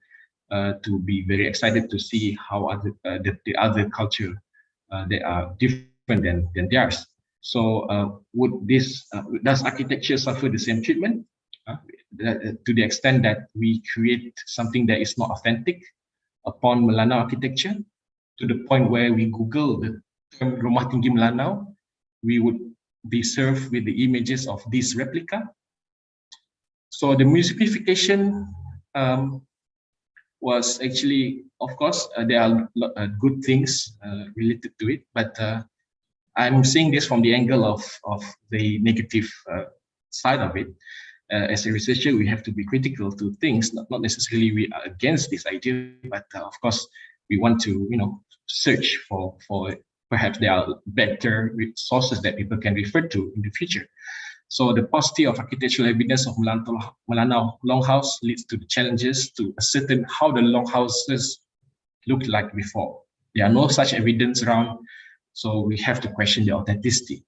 H: to be very excited to see how the other culture they are different than theirs. So does architecture suffer the same treatment? To the extent that we create something that is not authentic upon Melanau architecture, to the point where we Google the term Rumah Tinggi Melanau, we would be served with the images of this replica. So the museumification was actually, of course, there are good things related to it, but I'm seeing this from the angle of the negative side of it. As a researcher, we have to be critical to things. Not necessarily we are against this idea, but of course, we want to search for perhaps there are better sources that people can refer to in the future. So the paucity of architectural evidence of Melanau longhouse leads to the challenges to ascertain how the longhouses looked like before. There are no such evidence around, so we have to question the authenticity.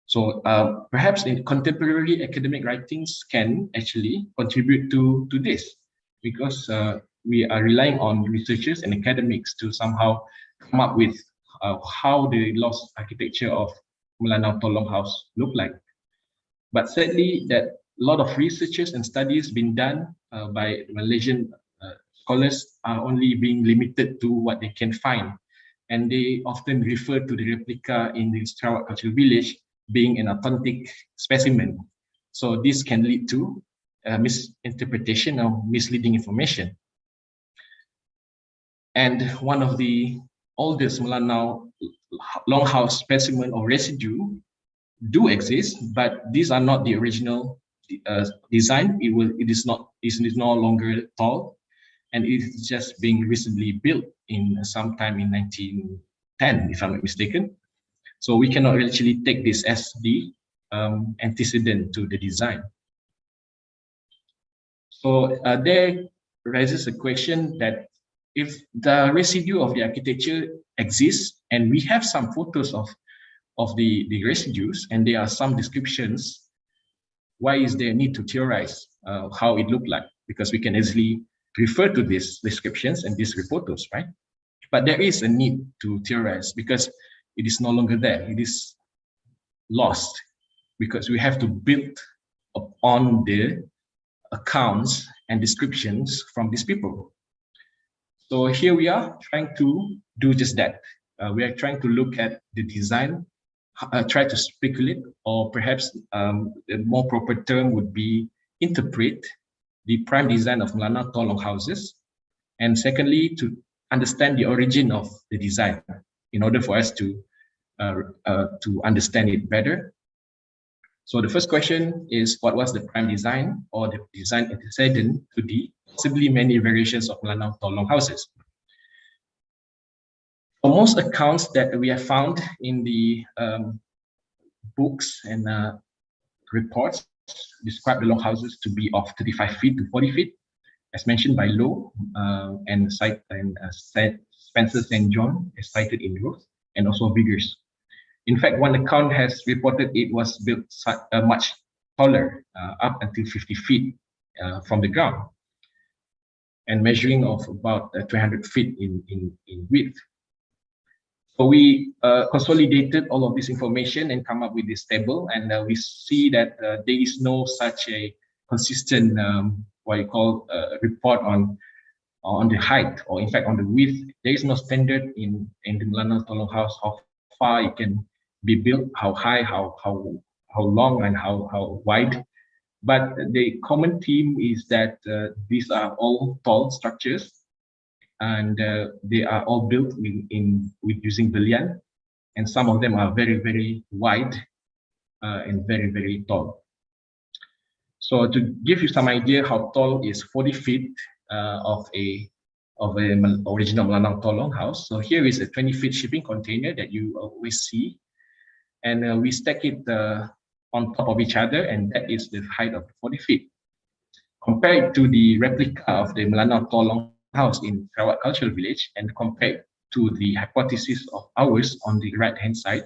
H: So perhaps in contemporary academic writings can actually contribute to this, because we are relying on researchers and academics to somehow come up with how the lost architecture of Melanau tall longhouse look like. But sadly, that a lot of researches and studies being done by Malaysian scholars are only being limited to what they can find. And they often refer to the replica in the Sarawak Cultural Village being an authentic specimen. So this can lead to misinterpretation or misleading information. And one of the oldest Melanau longhouse specimen or residue do exist, but these are not the original design. It is no longer tall, and it is just being recently built in sometime in 1910, if I'm not mistaken. So we cannot actually take this as the antecedent to the design. So there raises a question that if the residue of the architecture exists, and we have some photos of the residues, and there are some descriptions, why is there a need to theorize how it looked like? Because we can easily refer to these descriptions and these photos, right? But there is a need to theorize because it is no longer there. It is lost because we have to build upon the accounts and descriptions from these people. So here we are trying to do just that. We are trying to look at the design, try to speculate, or perhaps a more proper term would be interpret the prime design of Melanau tall longhouses. And secondly, to understand the origin of the design in order for us to understand it better. So the first question is, what was the prime design or the design antecedent to the possibly many variations of Melanau tall longhouses? For most accounts that we have found in the books and reports describe the longhouses to be of 35 feet to 40 feet, as mentioned by Lowe and Spencer St. John, as cited in Rose, and also Vigors. In fact, one account has reported it was built much taller, up until 50 feet from the ground, and measuring of about 300 feet in width. So we consolidated all of this information and come up with this table, and we see that there is no such a consistent what you call report on the height, or in fact on the width. There is no standard in the Melanau tall longhous how far it can be built, how high, how long, and how wide. But the common theme is that these are all tall structures, and they are all built with using Belian, and some of them are very, very wide and very, very tall. So to give you some idea how tall is 40 feet of an original Melanau tall longhouse. So here is a 20 feet shipping container that you always see, and we stack it on top of each other, and that is the height of 40 feet. Compared to the replica of the Melanau tall longhouse in Sarawak Cultural Village, and compared to the hypothesis of ours on the right-hand side,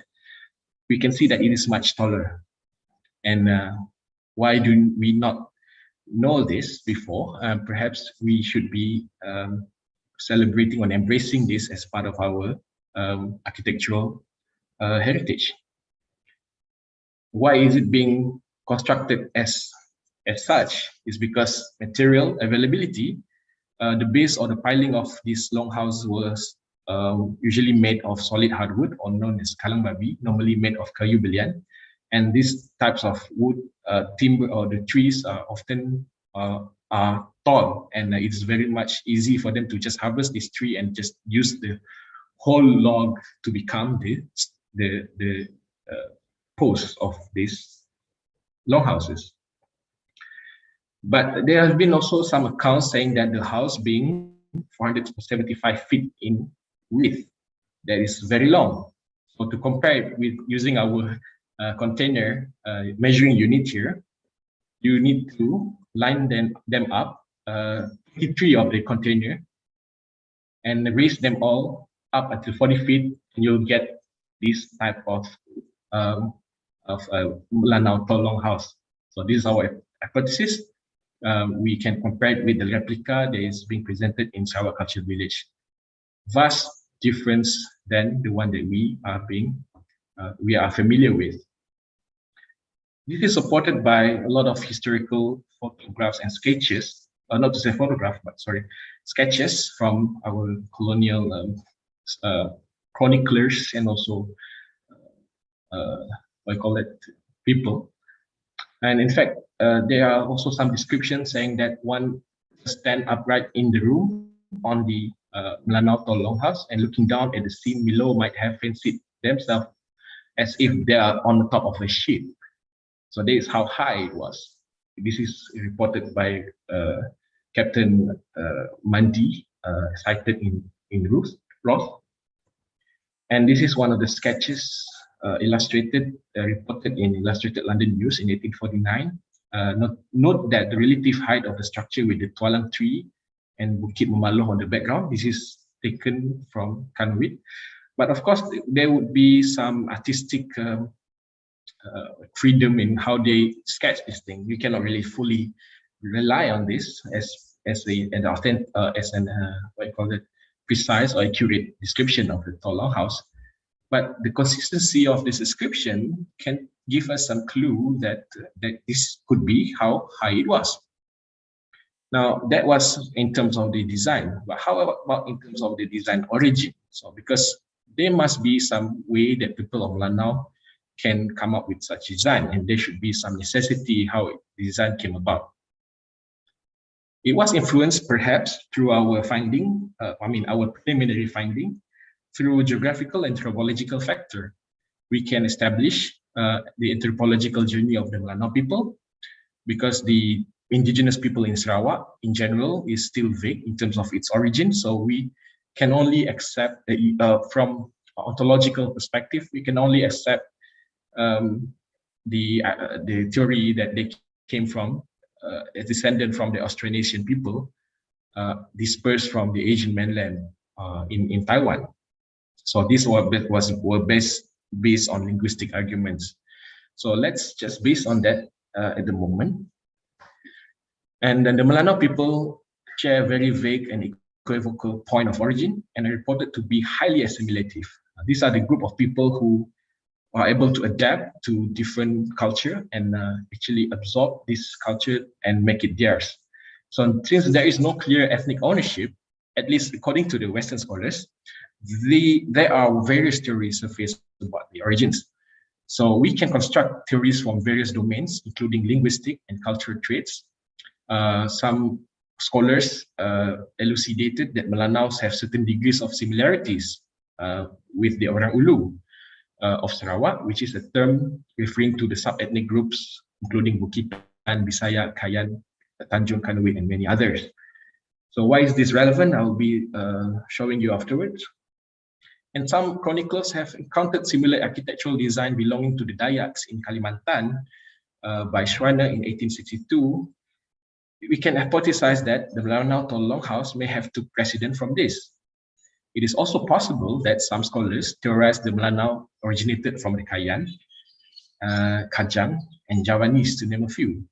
H: we can see that it is much taller. And why do we not know this before? Perhaps we should be celebrating or embracing this as part of our architectural heritage. Why is it being constructed as such? Is because material availability. The base or the piling of this longhouse was usually made of solid hardwood, or known as kalang babi, normally made of kayu belian. And these types of wood, timber, or the trees are often are tall, and it's very much easy for them to just harvest this tree and just use the whole log to become the posts of these longhouses. But there have been also some accounts saying that the house being 475 feet in width, that is very long. So to compare it with using our container measuring unit here, you need to line them up, 23 of the container, and raise them all up until 40 feet, and you'll get this type of Melanau tall longhouse. So this is our hypothesis. We can compare it with the replica that is being presented in Sarawak Cultural Village. Vast difference than the one that we are familiar with. This is supported by a lot of historical photographs and sketches, not to say photograph, but sorry, sketches from our colonial chroniclers, and also what I call it, people. And in fact, there are also some descriptions saying that one stand upright in the room on the Melanau tall longhouse, and looking down at the scene below might have fancied themselves as if they are on the top of a ship. So this is how high it was. This is reported by Captain Mandi, cited in Roth. And this is one of the sketches reported in Illustrated London News in 1849. Note that the relative height of the structure with the tualang tree and Bukit Memaloh on the background, this is taken from Kanwit. But of course, there would be some artistic freedom in how they sketch this thing. We cannot really fully rely on this as precise or accurate description of the tall longhouse. But the consistency of this description can give us some clue that this could be how high it was. Now, that was in terms of the design, but how about in terms of the design origin? So, because there must be some way that people of Melanau can come up with such design, and there should be some necessity how the design came about. It was influenced perhaps through our finding, our preliminary finding, through geographical and topological factor. We can establish the anthropological journey of the Melanau people, because the indigenous people in Sarawak in general is still vague in terms of its origin. So we can only accept, from ontological perspective, we can only accept the theory that they came from, a descendant from the Austronesian people, dispersed from the Asian mainland in Taiwan. So these were based on linguistic arguments. So let's just based on that at the moment. And then the Melanau people share a very vague and equivocal point of origin and are reported to be highly assimilative. These are the group of people who are able to adapt to different culture and actually absorb this culture and make it theirs. So since there is no clear ethnic ownership, at least according to the Western scholars, there are various theories surfaced about the origins. So we can construct theories from various domains, including linguistic and cultural traits. Some scholars elucidated that Melanaus have certain degrees of similarities with the Orang Ulu of Sarawak, which is a term referring to the sub-ethnic groups, including Bukitan, Bisaya, Kayan, Tanjung Kanui, and many others. So why is this relevant? I'll be showing you afterwards. And some chroniclers have encountered similar architectural design belonging to the Dayaks in Kalimantan by Schreiner in 1862. We can hypothesize that the Melanau Tol Longhouse may have took precedent from this. It is also possible that some scholars theorize the Melanau originated from the Kayan, Kajang, and Javanese, to name a few.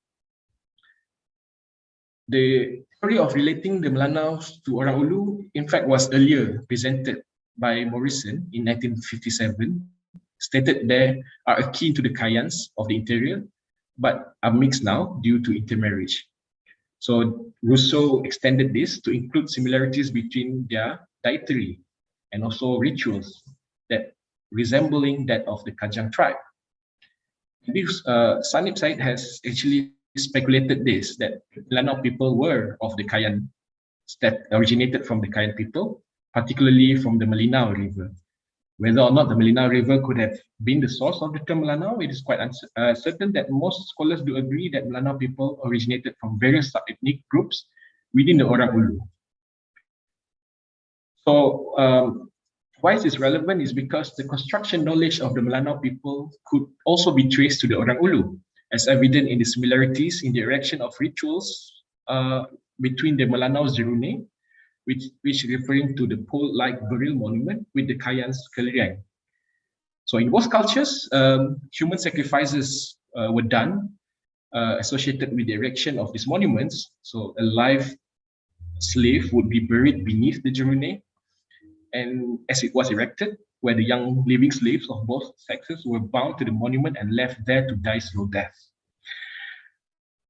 H: The theory of relating the Melanaus to Orang Ulu, in fact, was earlier presented by Morrison in 1957, stated they are akin to the Kayans of the interior, but are mixed now due to intermarriage. So Rousseau extended this to include similarities between their dietary and also rituals that resembling that of the Kajang tribe. This Sanib Said has actually speculated this, that Melanau people were of the Kayan, that originated from the Kayan people, particularly from the Melinau River. Whether or not the Melinau River could have been the source of the term Melanau, it is quite certain that most scholars do agree that Melanau people originated from various sub-ethnic groups within the Orang Ulu. So why is this relevant is because the construction knowledge of the Melanau people could also be traced to the Orang Ulu, as evident in the similarities in the erection of rituals between the Melanau's Jerune, which referring to the pole-like burial monument, with the Kayan's Keliriang. So in both cultures, human sacrifices were done associated with the erection of these monuments. So a live slave would be buried beneath the Jerune, and as it was erected, where the young living slaves of both sexes were bound to the monument and left there to die slow deaths.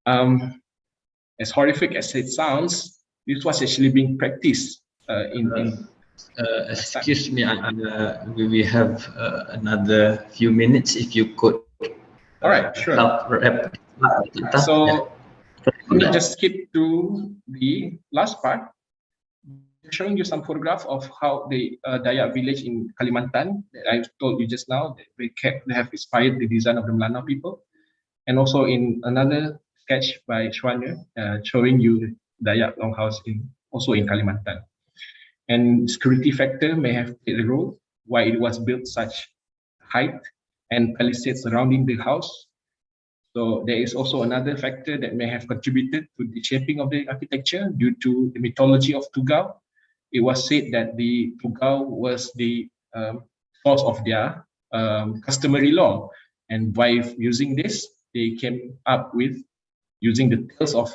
H: As horrific as it sounds, this was actually being practiced
F: excuse me, we have another few minutes. If you could
H: all right, sure.
F: help wrap it up.
H: So let me just skip to the last part, showing you some photographs of how the Dayak village in Kalimantan that I told you just now, that they have inspired the design of the Melanau people. And also in another sketch by Schwaner, showing you Dayak longhouse also in Kalimantan. And security factor may have played a role why it was built such height and palisades surrounding the house. So there is also another factor that may have contributed to the shaping of the architecture due to the mythology of Tugau. It was said that the Tugau was the source of their customary law, and by using this, they came up with using the tales of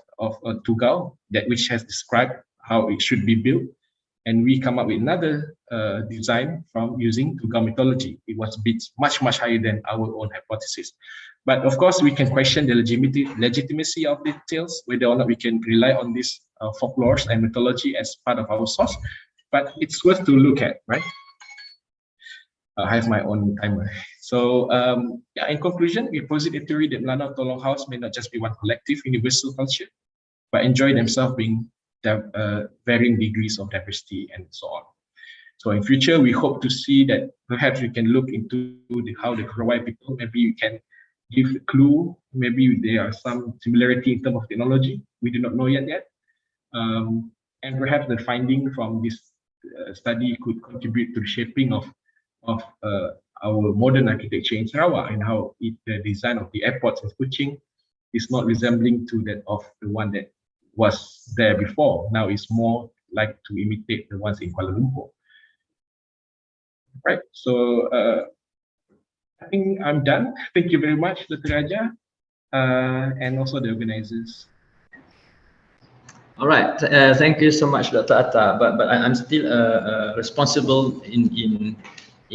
H: Tugau, that which has described how it should be built, and we come up with another design from using Tugau mythology. It was much higher than our own hypothesis. But of course, we can question the legitimacy of the tales, whether or not we can rely on this folklore and mythology as part of our source. But it's worth to look at, right? I have my own timer. So yeah, in conclusion, we posit a theory that Melanau Tol Longhouse may not just be one collective universal culture, but enjoy themselves being varying degrees of diversity and so on. So in future, we hope to see that perhaps we can look into how the Korowai people, maybe you can give a clue, maybe there are some similarity in terms of technology. We do not know yet. And perhaps the finding from this study could contribute to the shaping of our modern architecture in Sarawak and how the design of the airports in Kuching is not resembling to that of the one that was there before. Now it's more like to imitate the ones in Kuala Lumpur. Right, so I think I'm done. Thank you very much, Dr. Raja, and also the organizers.
F: All right, thank you so much, Dr. Atta. But I'm still responsible in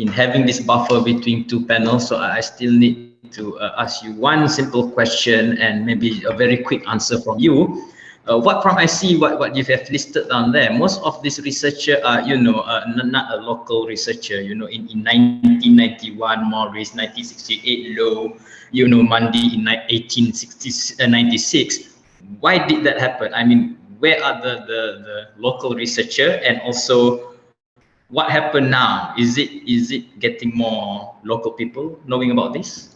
F: having this buffer between two panels, so I still need to ask you one simple question and maybe a very quick answer from you. What from I see what you have listed down there, most of these researchers are, not a local researcher. In 1991, Morris, 1968, Low, Mandi in 1896. Why did that happen? I mean, where are the local researcher, and also what happened now? Is it getting more local people knowing about this?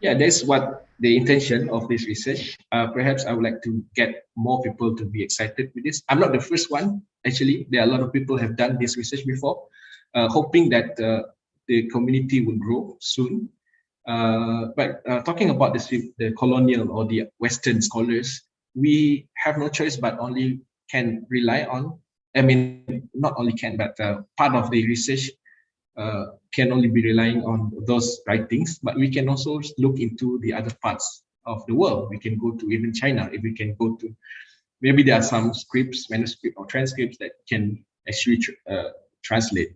H: Yeah, that's what the intention of this research. Perhaps I would like to get more people to be excited with this. I'm not the first one, actually. There are a lot of people have done this research before, hoping that the community will grow soon. But talking about the colonial or the Western scholars, we have no choice but only can rely on, I mean, not only can, but part of the research can only be relying on those writings, but we can also look into the other parts of the world. We can go to even China, if we can go to, maybe there are some scripts, manuscript or transcripts that can actually translate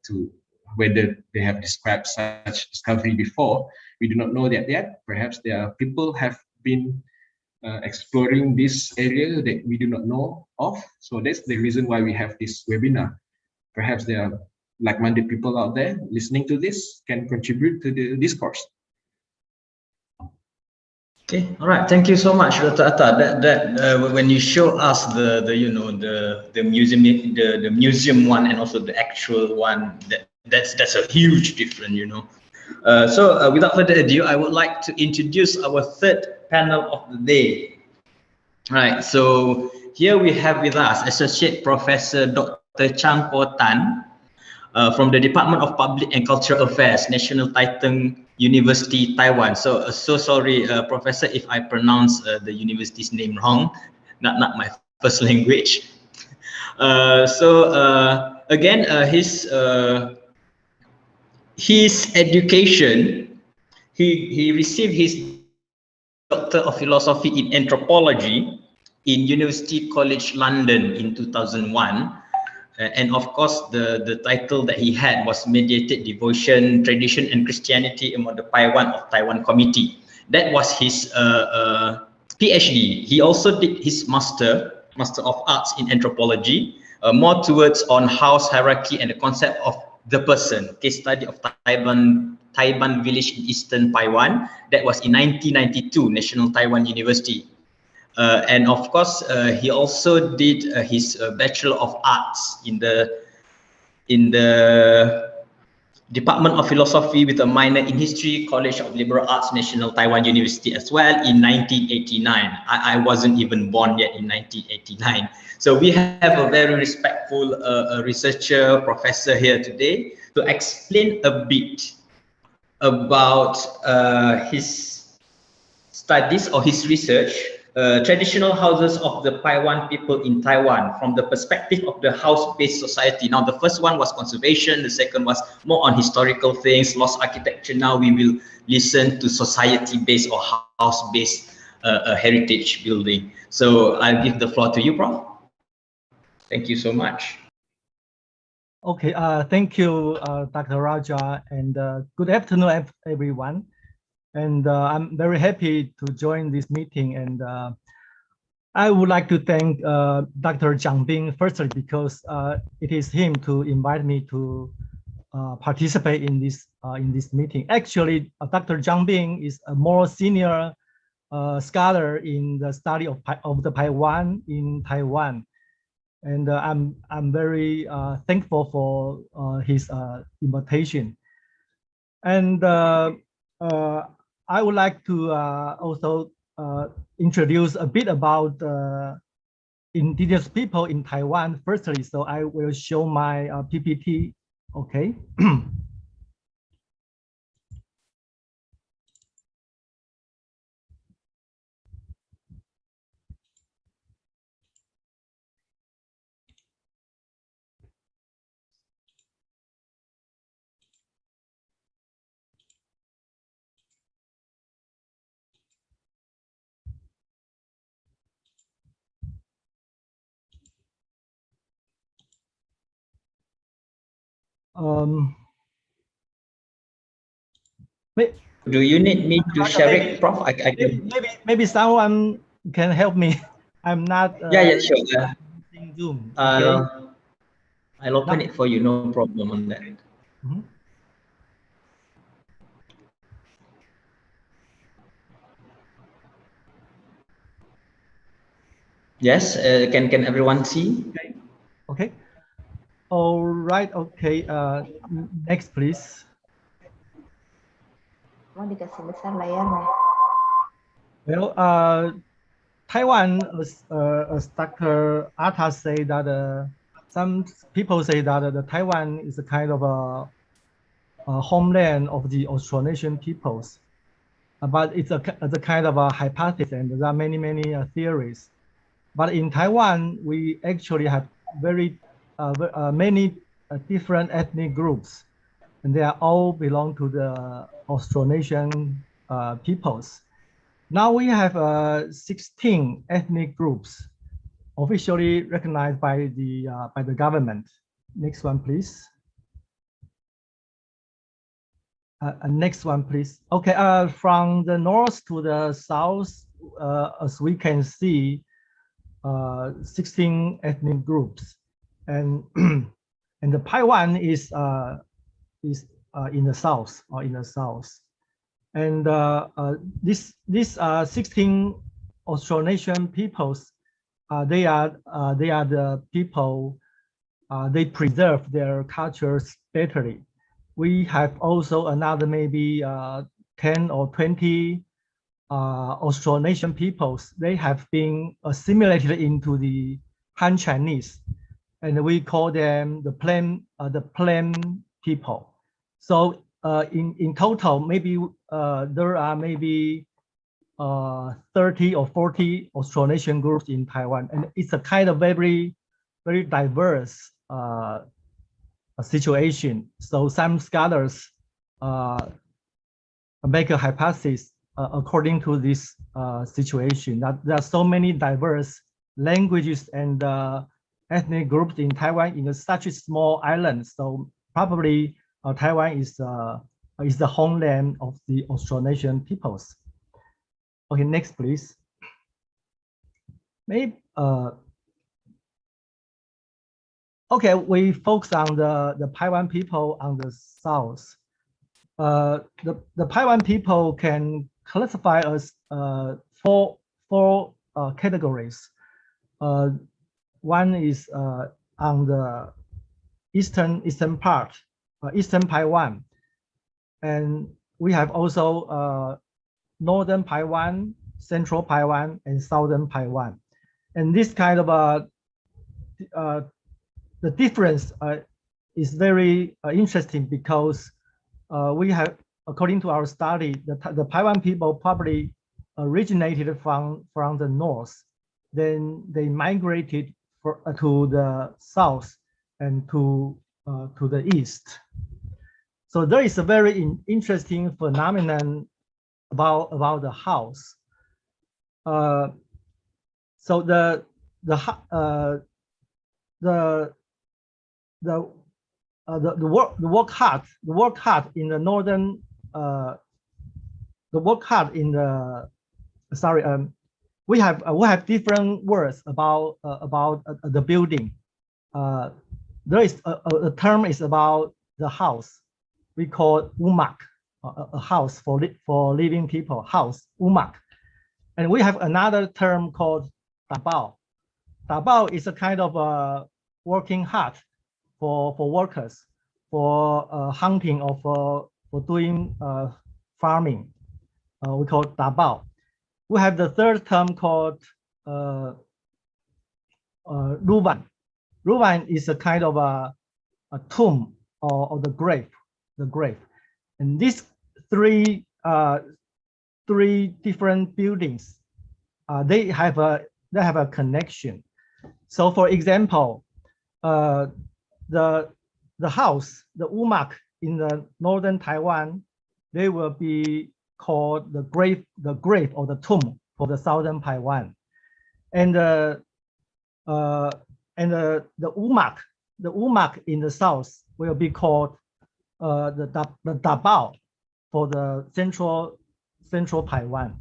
H: to whether they have described such discovery before. We do not know that yet. Perhaps there are people have been exploring this area that we do not know of. So that's the reason why we have this webinar. Perhaps there are like-minded people out there listening to this can contribute to the discourse.
F: Okay, all right. Thank you so much, Dr. Atta. When you show us the museum, the museum one and also the actual one, that's a huge difference, So without further ado, I would like to introduce our third panel of the day. All right. So here we have with us Associate Professor Dr. Chang Po Tan, from the Department of Public and Cultural Affairs, National Taitung University, Taiwan. So sorry, Professor, if I pronounce the university's name wrong. Not my first language. Again, his education, he received his Doctor of Philosophy in Anthropology in University College London in 2001. And of course, the title that he had was Mediated Devotion, Tradition and Christianity among the Paiwan of Taiwan Committee. That was his PhD. He also did his Master of Arts in Anthropology, more towards on house hierarchy and the concept of the person, case study of Taiwan village in Eastern Taiwan. That was in 1992, National Taiwan University. And of course, he also did his Bachelor of Arts in the Department of Philosophy with a minor in History, College of Liberal Arts, National Taiwan University as well in 1989. I wasn't even born yet in 1989. So we have a very respectful researcher, professor here today to explain a bit about his studies or his research, traditional houses of the Paiwan people in Taiwan from the perspective of the house-based society. Now, the first one was conservation. The second was more on historical things, lost architecture. Now we will listen to society-based or house-based heritage building. So I'll give the floor to you, Prof. Thank you so much.
I: Okay, thank you, Dr. Raja, and good afternoon, everyone. And I'm very happy to join this meeting. And I would like to thank Dr. Zhang Bing firstly, because it is him to invite me to participate in this meeting. Actually, Dr. Zhang Bing is a more senior scholar in the study of the Paiwan in Taiwan. and I'm very thankful for his invitation. And I would like to also introduce a bit about indigenous people in Taiwan firstly. So I will show my PPT. Okay. Um,
F: Do you need me to share it, Prof? I can.
I: Maybe someone can help me. I'm not.
F: Yeah, sure.
I: Using Zoom. Okay.
F: I'll open it for you. No problem on that.
I: Mm-hmm.
F: Yes. Can everyone see?
I: Okay. All right. Okay. Next, please.
J: Mau dikasih besar layarnya.
I: Well, Taiwan, as Dr. Atta say that some people say that the Taiwan is a kind of a homeland of the Austronesian peoples, but it's a kind of a hypothesis, and there are many theories. But in Taiwan, we actually have very many different ethnic groups, and they are all belong to the Austronesian peoples. Now we have 16 ethnic groups officially recognized by the government. Next one, please. Next one, please. Okay, from the north to the south, as we can see, 16 ethnic groups, and and the Taiwan is in the south or in the south. And these 16 Austronesian peoples, they are the people, they preserve their cultures betterly. We have also another maybe 10 or 20 Austronesian peoples. They have been assimilated into the Han Chinese, and we call them the plain people. So in total, maybe there are maybe 30 or 40 Austronesian groups in Taiwan, and it's a kind of very diverse situation. So some scholars make a hypothesis according to this situation, that there are so many diverse languages and ethnic groups in Taiwan in such a small island. So probably Taiwan is the homeland of the Austronesian peoples. Okay, next, please. Maybe okay, we focus on the Taiwan people on the south. The Taiwan people can classify as four categories. One is on the eastern part, eastern Taiwan, and we have also northern Taiwan, central Taiwan, and southern Taiwan. And this kind of the difference is very interesting because we have, according to our study, the Taiwan people probably originated from the north. Then they migrated to the south and to the east. So there is a very interesting phenomenon about the house. So the work hard in the northern we have different words about the building. There is a term is about the house. We call umak, a house for living people, house umak. And we have another term called tabao. Dabao is a kind of a working hut for workers, for hunting or for doing farming. We call dabao. We have the third term called ruban. Ruban is a kind of a tomb or the grave, And these three different buildings, they have a connection. So, for example, the house, the umak in the northern Taiwan, they will be called the grave or the tomb for the southern Taiwan, and the umak in the south will be called the dabao for the central Taiwan.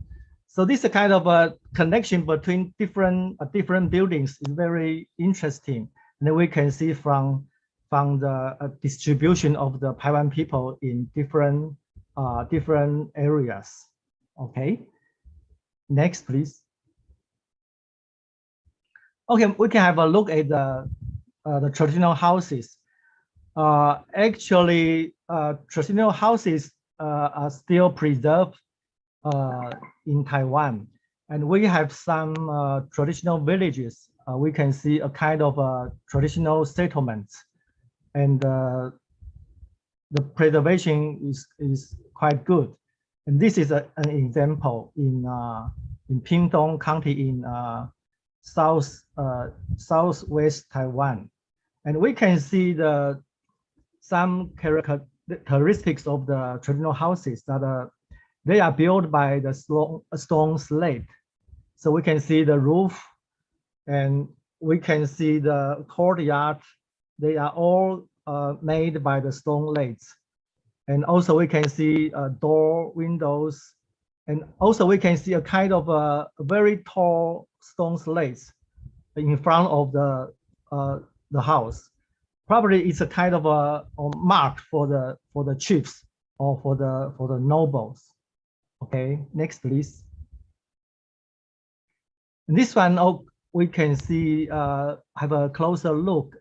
I: So this is a kind of a connection between different buildings is very interesting, and we can see from the distribution of the Taiwan people in different areas. Okay, next please. Okay, we can have a look at the traditional houses. Actually, traditional houses are still preserved in Taiwan, and we have some traditional villages. We can see a kind of traditional settlements, and the preservation is quite good. And this is an example in Pingtung County in southwest Taiwan, and we can see some characteristics of the traditional houses that they are built by the stone slate. So we can see the roof, and we can see the courtyard. They are all made by the stone slates. And also we can see door, windows, and also we can see a kind of a very tall stone slates in front of the house. Probably it's a kind of a mark for the chiefs or for the nobles. Okay, next please. And this one, we can see, have a closer look.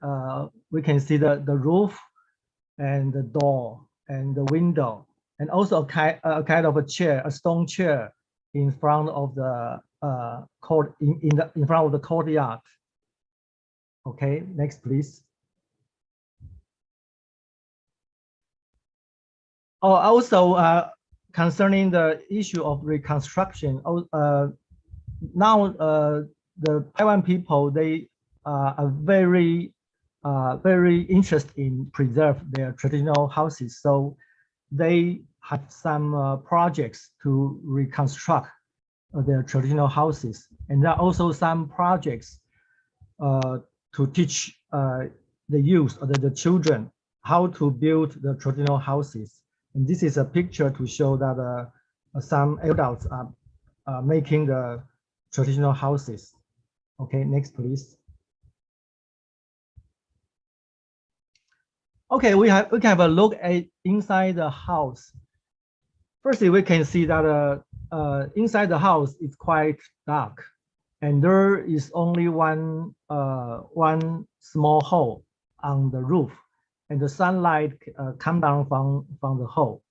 I: We can see the roof and the door and the window, and also a kind of a chair, a stone chair in front of the in front of the courtyard. Okay, next please. Oh, also concerning the issue of reconstruction, now the Taiwan people, they are very interested in preserve their traditional houses. So they have some projects to reconstruct their traditional houses. And there are also some projects to teach the youth or the children how to build the traditional houses. And this is a picture to show that some adults are making the traditional houses. Okay, next please. Okay, we can have a look at inside the house. Firstly, we can see that inside the house is quite dark, and there is only one small hole on the roof, and the sunlight come down from the hole.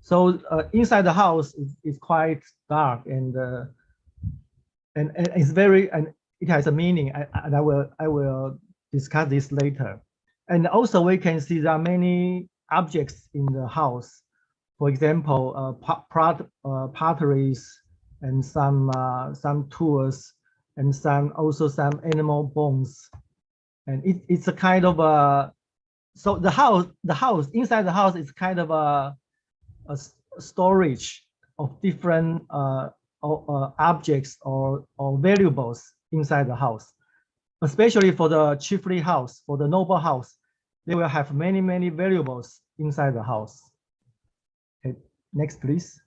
I: So inside the house is quite dark, and it's very, and it has a meaning, and I will discuss this later. And also we can see there are many objects in the house. For example, potteries and some tools, and also some animal bones. And it's a kind of a, so the house inside the house is kind of a storage of different objects or valuables inside the house. Especially for the chiefly house, for the noble house, they will have many valuables inside the house. Okay, next please.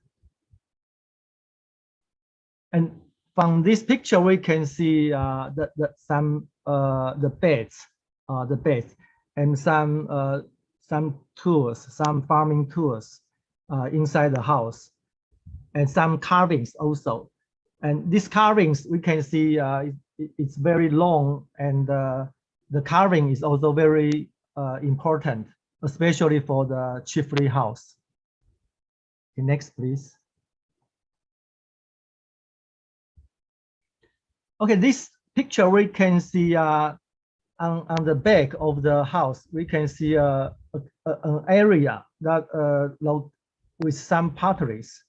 I: And from this picture, we can see the beds, and some tools, some farming tools inside the house, and some carvings also. And these carvings, we can see it's very long, and the carving is also very important, especially for the chiefly house. Okay, next, please. Okay, this picture we can see on the back of the house, we can see an area that with some potteries.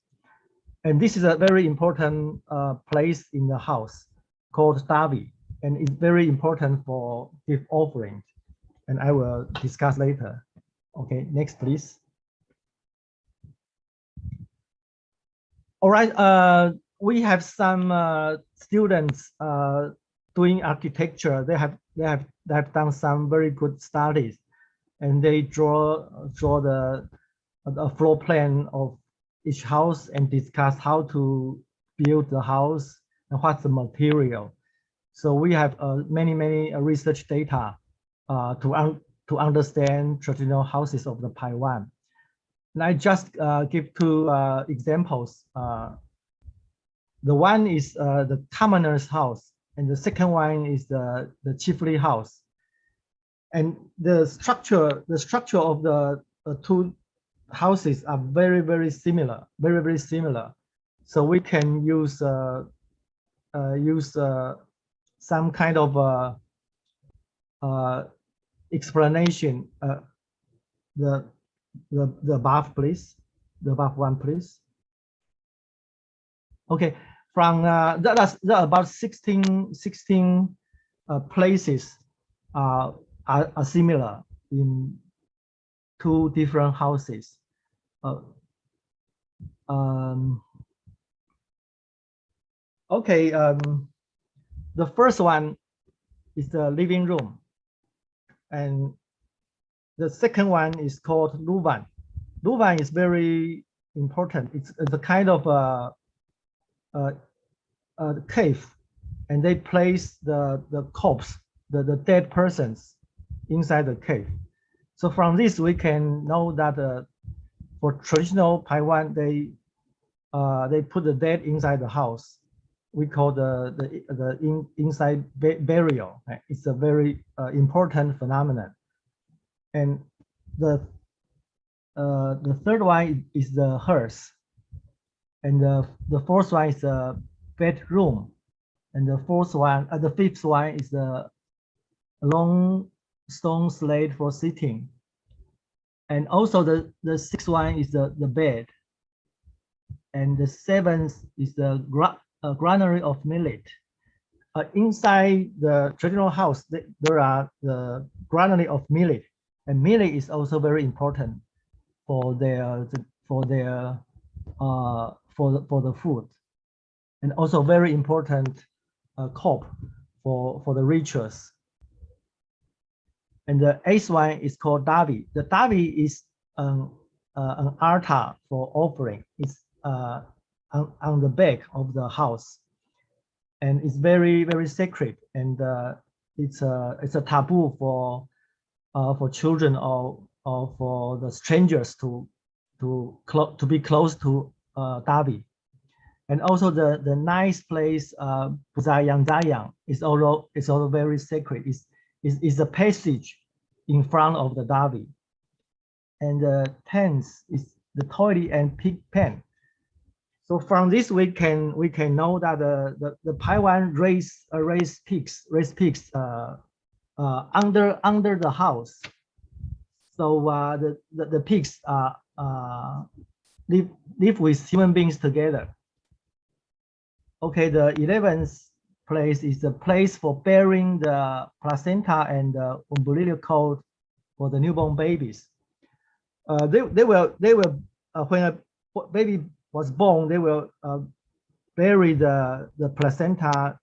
I: And this is a very important place in the house called Davi, and it's very important for gift offering. And I will discuss later. Okay, next, please. All right, we have some students doing architecture. They have done some very good studies, and they draw the floor plan of each house and discuss how to build the house and what's the material. So we have many research data to understand traditional houses of the Taiwan. And I just give two examples. The one is the commoner's house, and the second one is the chiefly house. And the structure of the two houses are very similar, very similar. So we can use some kind of explanation. The above, please. The above one, please. Okay, from that's about 16 places are similar in two different houses. Okay, the first one is the living room, and the second one is called Luvan. Luvan is very important. It's a kind of a cave, and they place the corpse, the dead persons inside the cave. So from this we can know that for traditional Taiwan, they put the dead inside the house. We call the inside burial. It's a very important phenomenon. And the third one is the hearse, and the fourth one is the bedroom, and the fifth one is the long stone slate for sitting, and also the sixth one is the bed, and the seventh is the granary of millet. Inside the traditional house, there are the granary of millet, and millet is also very important for the food, and also very important crop for the rituals. And the eighth one is called Davi. The Davi is an altar for offering. It's on the back of the house, and it's very sacred, and it's a taboo for children or for the strangers to be close to Davi. And also the nice place Buzayang Zayang is also very sacred. Is a passage in front of the Davi. And the 10th is the toilet and pig pen. So from this we can know that the Taiwan raise pigs under the house. So the pigs live with human beings together. Okay, the 11th place is the place for burying the placenta and the umbilical cord for the newborn babies. They will when a baby was born, they will bury the placenta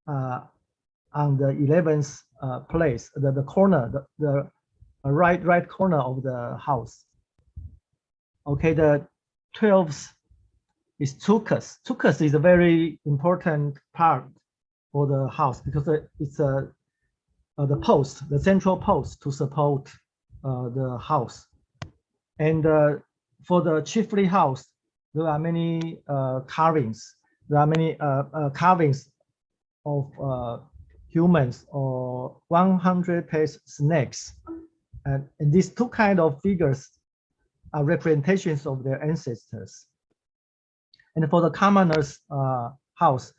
I: on the 11th place, the corner, the right corner of the house. Okay, the 12th is tukas. Tukas is a very important part for the house because it's the post, the central post to support the house. And for the chiefly house, there are many carvings. There are many carvings humans or 100 pairs snakes. And these two kind of figures are representations of their ancestors. And for the commoner's house,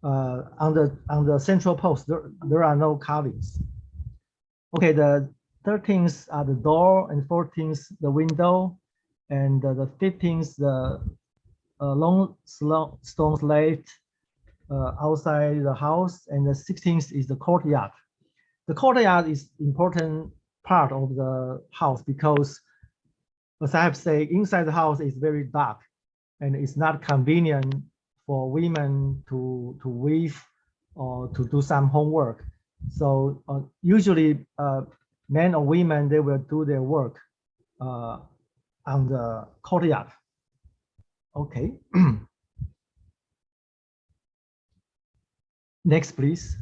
I: on the central post, there are no carvings. Okay, the 13th are the door, and 14th the window, and the 15th the long stone slate outside the house, and the 16th is the courtyard. The courtyard is important part of the house because, as I have said, inside the house is very dark, and it's not convenient for women to weave or to do some homework. So usually men or women, they will do their work on the courtyard. Okay. Next, please.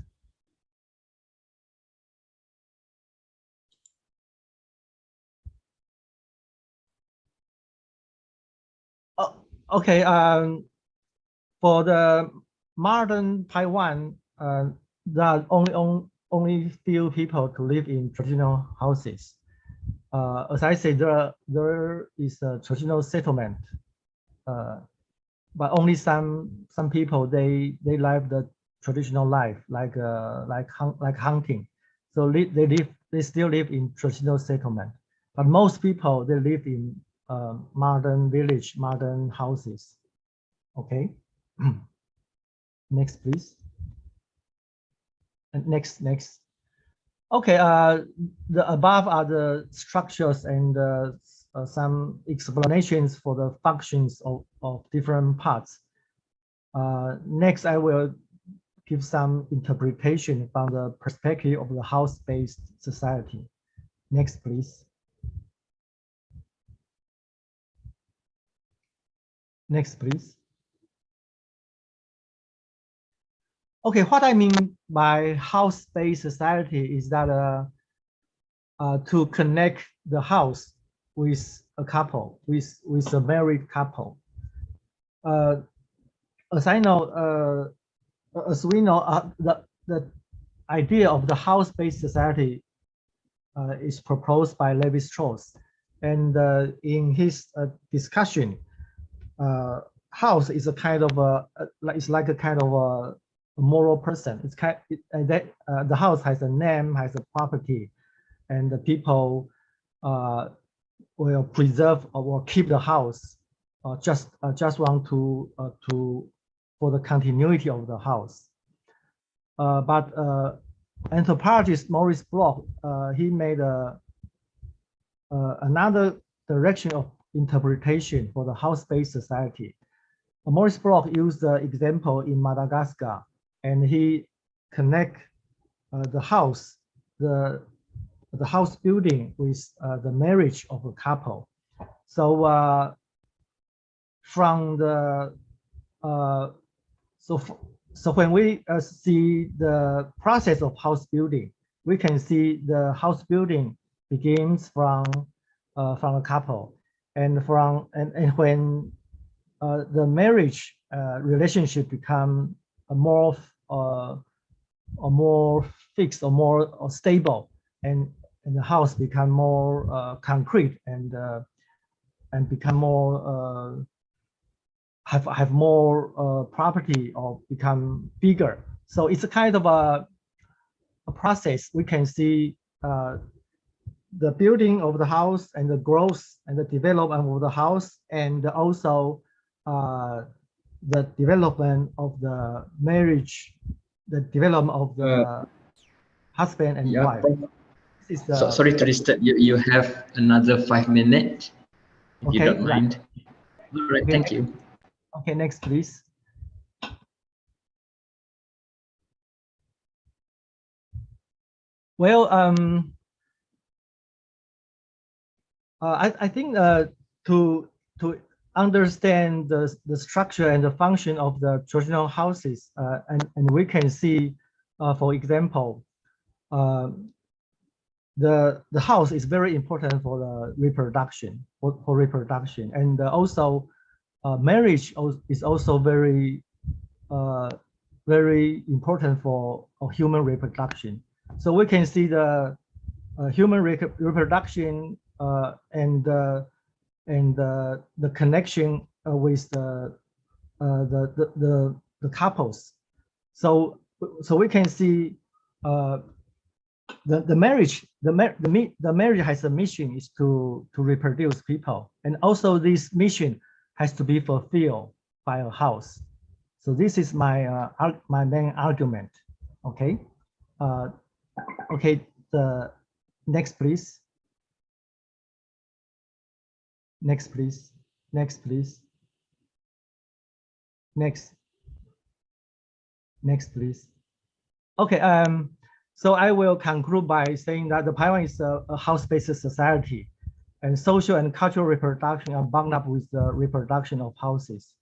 I: Oh, okay. For the modern Taiwan, there are only few people to live in traditional houses. As I said, there is a traditional settlement, but only some people they live the traditional life like hunting. So they still live in traditional settlement, but most people they live in modern village, modern houses. Okay. Next, please. And next. Okay, the above are the structures and some explanations for the functions of different parts. Next, I will give some interpretation from the perspective of the house-based society. Next, please. Next, please. Okay, what I mean by house-based society is that to connect the house with a couple, with a married couple. As I know, as we know, the idea of the house-based society is proposed by Levi-Strauss, and in his discussion, house is a kind of it's like a kind of a moral person. It's the house has a name, has a property, and the people will preserve or keep the house. Just want to for the continuity of the house. But anthropologist Maurice Bloch he made another direction of interpretation for the house-based society. Maurice Bloch used the example in Madagascar, and he connect the house, the house building with the marriage of a couple. So from the so when we see the process of house building, we can see the house building begins from a couple, and when the marriage relationship become a more fixed or more stable, and the house become more concrete and become more have more property or become bigger. So it's a kind of a process. We can see the building of the house and the growth and the development of the house, and also the development of the marriage, the development of the husband and wife.
F: Sorry to disturb you. You have another 5 minutes, if you don't mind. All right, thank you.
I: Okay, next, please. Well, I think to understand the structure and the function of the traditional houses, and we can see, for example, the house is very important for the reproduction, for reproduction, and also marriage is also very very important for human reproduction. So we can see the human reproduction and the connection with the couples. So we can see the marriage has a mission is to reproduce people, and also this mission has to be fulfilled by a house. So this is my my main argument. Okay, okay. The next, please. Next, please. Next, please. Next. Next, please. Okay. So I will conclude by saying that the Taiwan is a house-based society, and social and cultural reproduction are bound up with the reproduction of houses.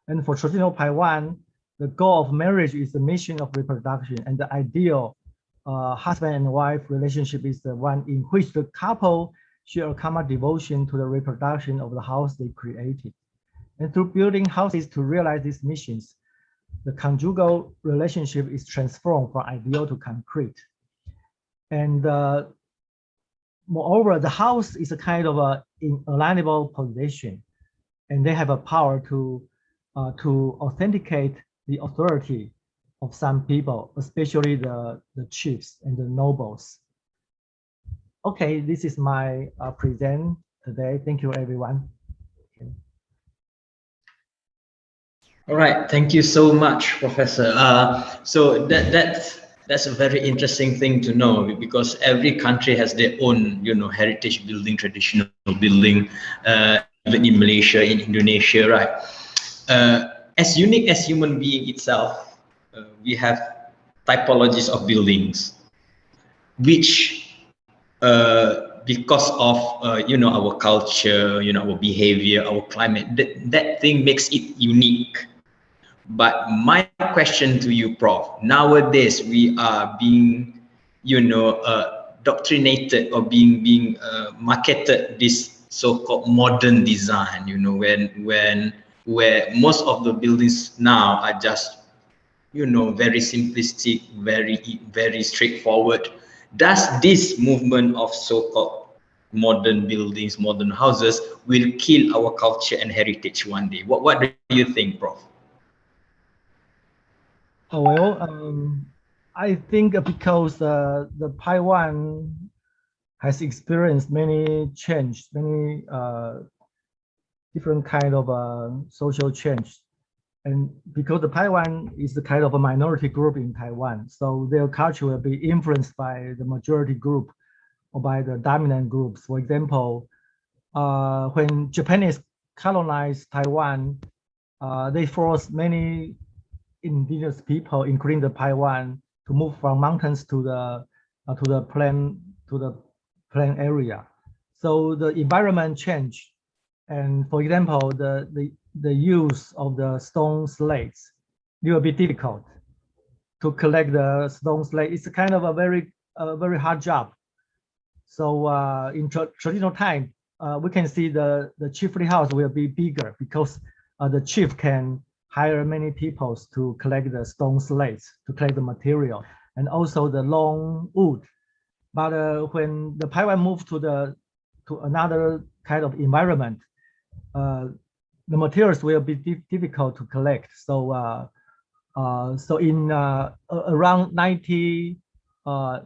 I: And for traditional Taiwan, the goal of marriage is the mission of reproduction, and the ideal husband and wife relationship is the one in which the couple share a common devotion to the reproduction of the house they created. And through building houses to realize these missions, the conjugal relationship is transformed from ideal to concrete. And moreover, the house is a kind of a inalienable possession, and they have a power to authenticate the authority of some people, especially the chiefs and the nobles. Okay, this is my present today. Thank you, everyone. Okay.
F: All right, thank you so much, Professor. So that's a very interesting thing to know, because every country has their own, heritage building, traditional building, even in Malaysia, in Indonesia, right? As unique as human being itself, we have typologies of buildings, which because of our culture, our behavior, our climate, that thing makes it unique. But my question to you, Prof, nowadays we are being, doctrinated or being marketed this so-called modern design, where most of the buildings now are just, very simplistic, very straightforward. Does this movement of so-called modern buildings, modern houses, will kill our culture and heritage one day? What do you think, Prof?
I: Well, I think because the Taiwan has experienced many change, many different kind of social change, and because the Taiwan is the kind of a minority group in Taiwan, so their culture will be influenced by the majority group or by the dominant groups. For example, when Japanese colonized Taiwan, they forced many indigenous people, including the Taiwan, to move from mountains to the plain area. So the environment changed, and for example, the use of the stone slates, it will be difficult to collect the stone slate. It's a kind of a very hard job. So in traditional time, we can see the chiefly house will be bigger because the chief can hire many people to collect the stone slates, to collect the material, and also the long wood. But when the Taiwan moved to another kind of environment, the materials will be difficult to collect. So so in around 1920s or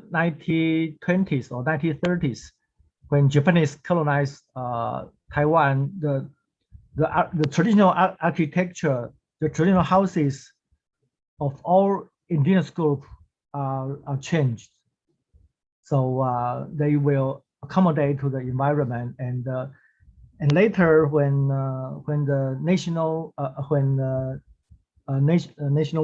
I: 1930s, when Japanese colonized Taiwan, the traditional architecture, the traditional houses of all indigenous groups are changed. So they will accommodate to the environment, and later when the national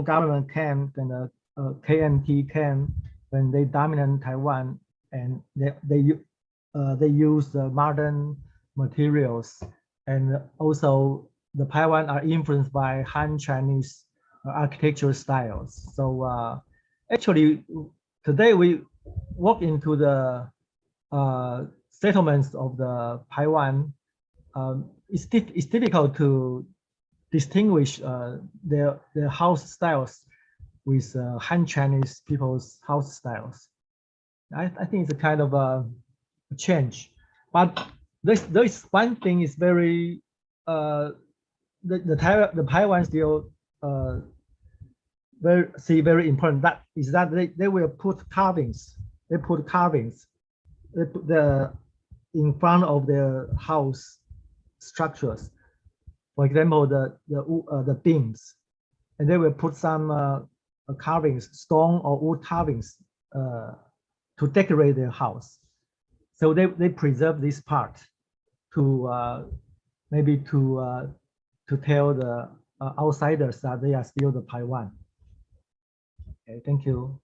I: government came, and the KMT came, when they dominate Taiwan, and they use the modern materials, and also the Taiwan are influenced by Han Chinese architectural styles. So actually, today we walk into the settlements of the Taiwan. It's difficult to distinguish their house styles with Han Chinese people's house styles. I think it's a kind of a change, but there is one thing is very the Taiwan still very important. That is that they will put carvings. They put carvings. They put in front of their house structures. For example, the beams, and they will put some carvings, stone or wood carvings, to decorate their house. So they preserve this part to maybe to tell the outsiders that they are still the Taiwan. Okay, thank you.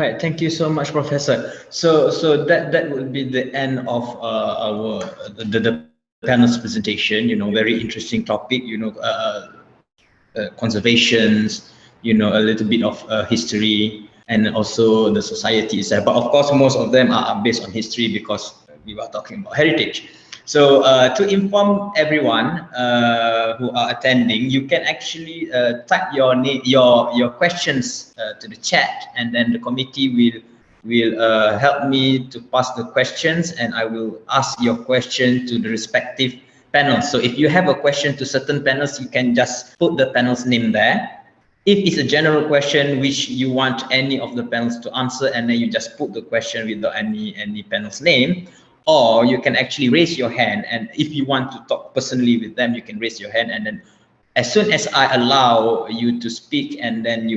F: Right, thank you so much, Professor. So that would be the end of our the panel's presentation. You know, very interesting topic. You know, conservations. You know, a little bit of history and also the society itself. But of course, most of them are based on history because we were talking about heritage. So to inform everyone who are attending, you can actually type your name, your questions to the chat, and then the committee will help me to pass the questions, and I will ask your question to the respective panels. So if you have a question to certain panels, you can just put the panel's name there. If it's a general question which you want any of the panels to answer, and then you just put the question without any panel's name. Or you can actually raise your hand, and if you want to talk personally with them, you can raise your hand, and then as soon as I allow you to speak, and then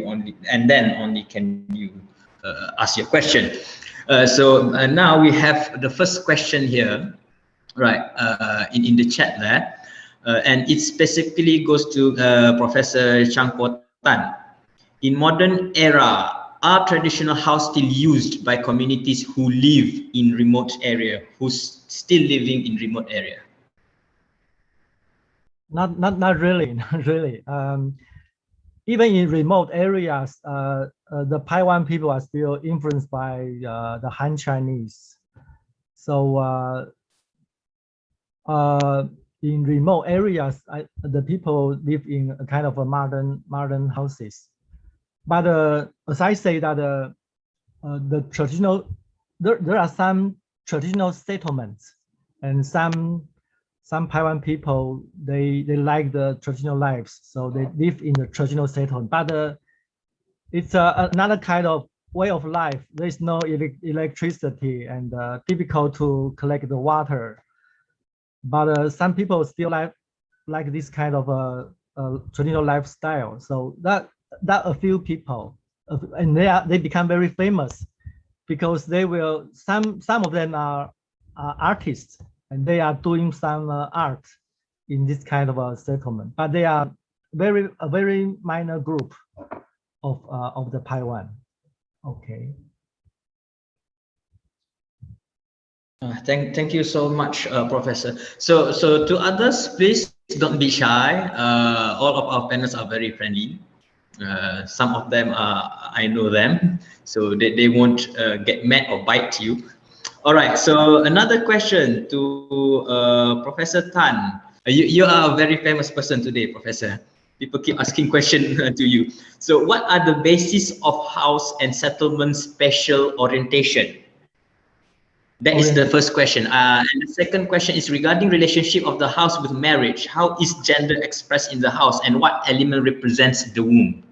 F: only can you ask your question. So now we have the first question here, right, in the chat there, and it specifically goes to Professor Chang Po Tan. In modern era, are traditional house still used by communities who live in remote area, who's still living in remote area?
I: Not really, not really. Even in remote areas, the Taiwan people are still influenced by the Han Chinese. So in remote areas, the people live in a kind of a modern houses. But as I say that the traditional, there are some traditional settlements, and some Taiwan people they like the traditional lives, so they live in the traditional settlement. But it's another kind of way of life. There is no electricity and difficult to collect the water. But some people still like this kind of traditional lifestyle. So that a few people, and they become very famous because they will some of them are artists, and they are doing some art in this kind of a settlement. But they are a very minor group of the Taiwan. Okay.
F: Thank you so much, Professor. So to others, please don't be shy. All of our panelists are very friendly. Some of them I know them, so they won't get mad or bite you. All right, so another question to Professor Tan. You are a very famous person today, Professor. People keep asking questions to you. So what are the basis of house and settlement special orientation? That is the first question. And the second question is regarding relationship of the house with marriage. How is gender expressed in the house, and what element represents the womb?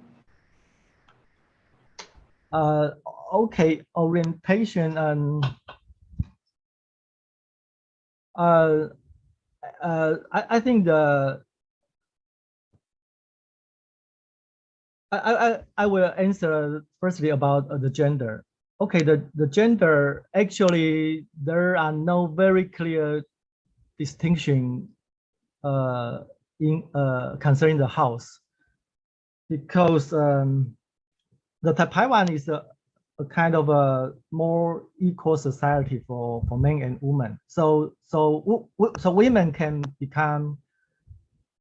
I: Okay, orientation and I think I will answer firstly about the gender. Okay, the gender, actually there are no very clear distinction in concerning the house, because the Taiwan is a kind of a more equal society for men and women. So women can become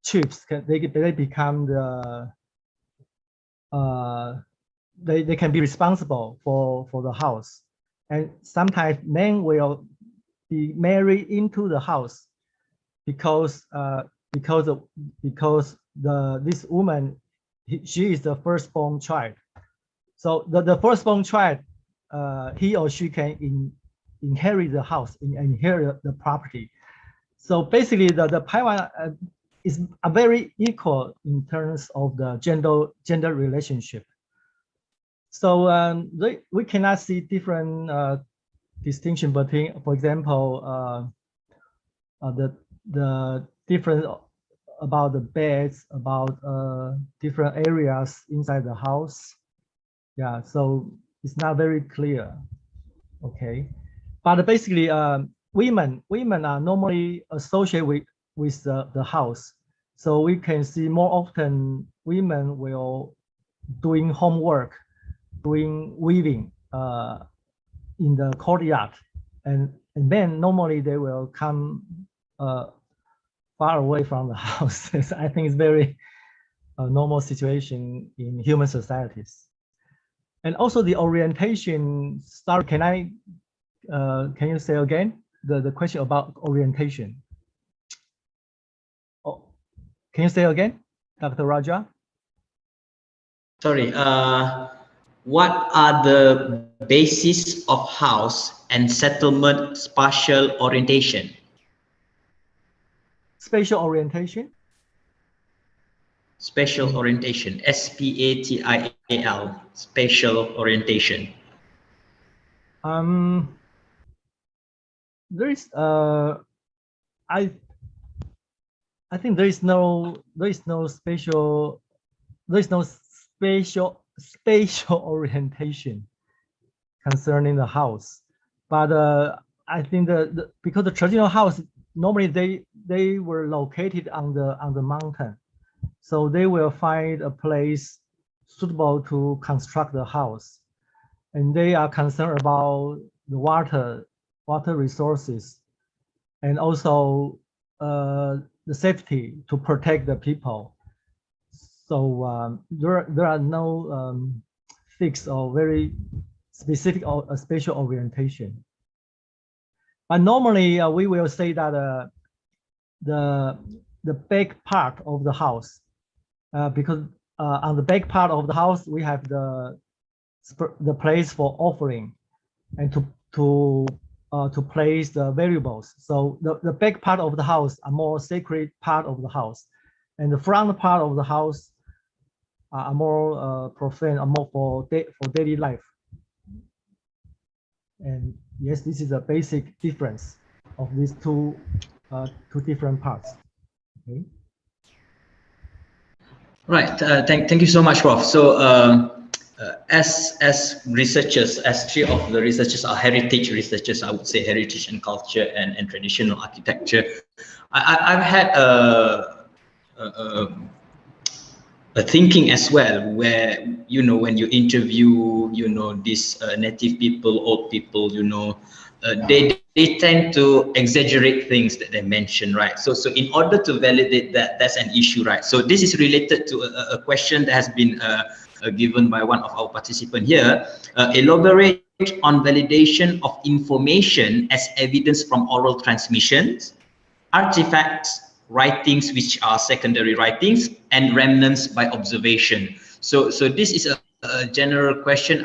I: chiefs. They become the they can be responsible for the house, and sometimes men will be married into the house because this woman she is the firstborn child. So the firstborn child, he or she can inherit the house, inherit the property. So basically, the Taiwan is a very equal in terms of the gender relationship. So we cannot see different distinction between, for example, the difference about the beds, about different areas inside the house. Yeah, so it's not very clear. Okay, but basically, women are normally associated with the house. So we can see more often women will doing homework, doing weaving in the courtyard, and men normally they will come far away from the house. I think it's very normal situation in human societies. And also the orientation. Sorry, can you say again the question about orientation? Oh, can you say again, Dr. Raja?
F: Sorry, what are the basis of house and settlement spatial orientation?
I: Spatial orientation?
F: Spatial orientation, S-P-A-T-I-A-L, spatial orientation.
I: There is I think there is no spatial orientation concerning the house, but I think because the traditional house normally they were located on the mountain, so they will find a place suitable to construct the house, and they are concerned about the water resources, and also the safety to protect the people. So there are no fixed or very specific or spatial orientation. But normally we will say that the back part of the house, because on the back part of the house we have the place for offering and to place the variables. So the back part of the house are more sacred part of the house, and the front part of the house are more profane, are more for daily life. And yes, this is a basic difference of these two different parts. Okay.
F: Right. Thank you so much, Prof. So as researchers, as three of the researchers are heritage researchers, I would say heritage and culture and traditional architecture. I've had a thinking as well, where when you interview these native people, old people, they tend to exaggerate things that they mention, right? So in order to validate that, that's an issue, right? So this is related to a question that has been given by one of our participants here. Elaborate on validation of information as evidence from oral transmissions, artifacts, writings which are secondary writings, and remnants by observation. So this is a general question.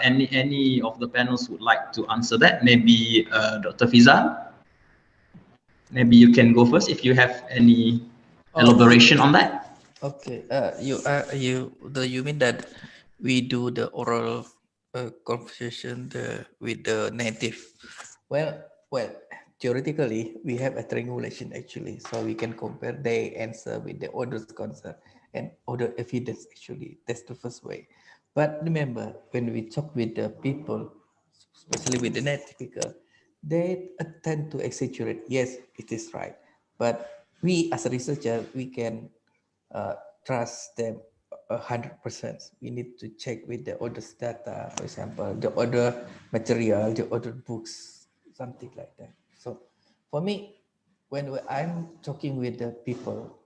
F: Any of the panels would like to answer that? Maybe Dr. Fiza, maybe you can go first if you have any elaboration on that.
G: Okay. You mean that we do the oral conversation with the native? Well, theoretically, we have a triangulation actually, so we can compare their answer with the other's answer and other evidence actually. That's the first way. But remember, when we talk with the people, especially with the native speaker, they tend to exaggerate. Yes, it is right. But we as a researcher, we can trust them 100%. We need to check with the other data, for example, the other material, the other books, something like that. So for me, when I'm talking with the people,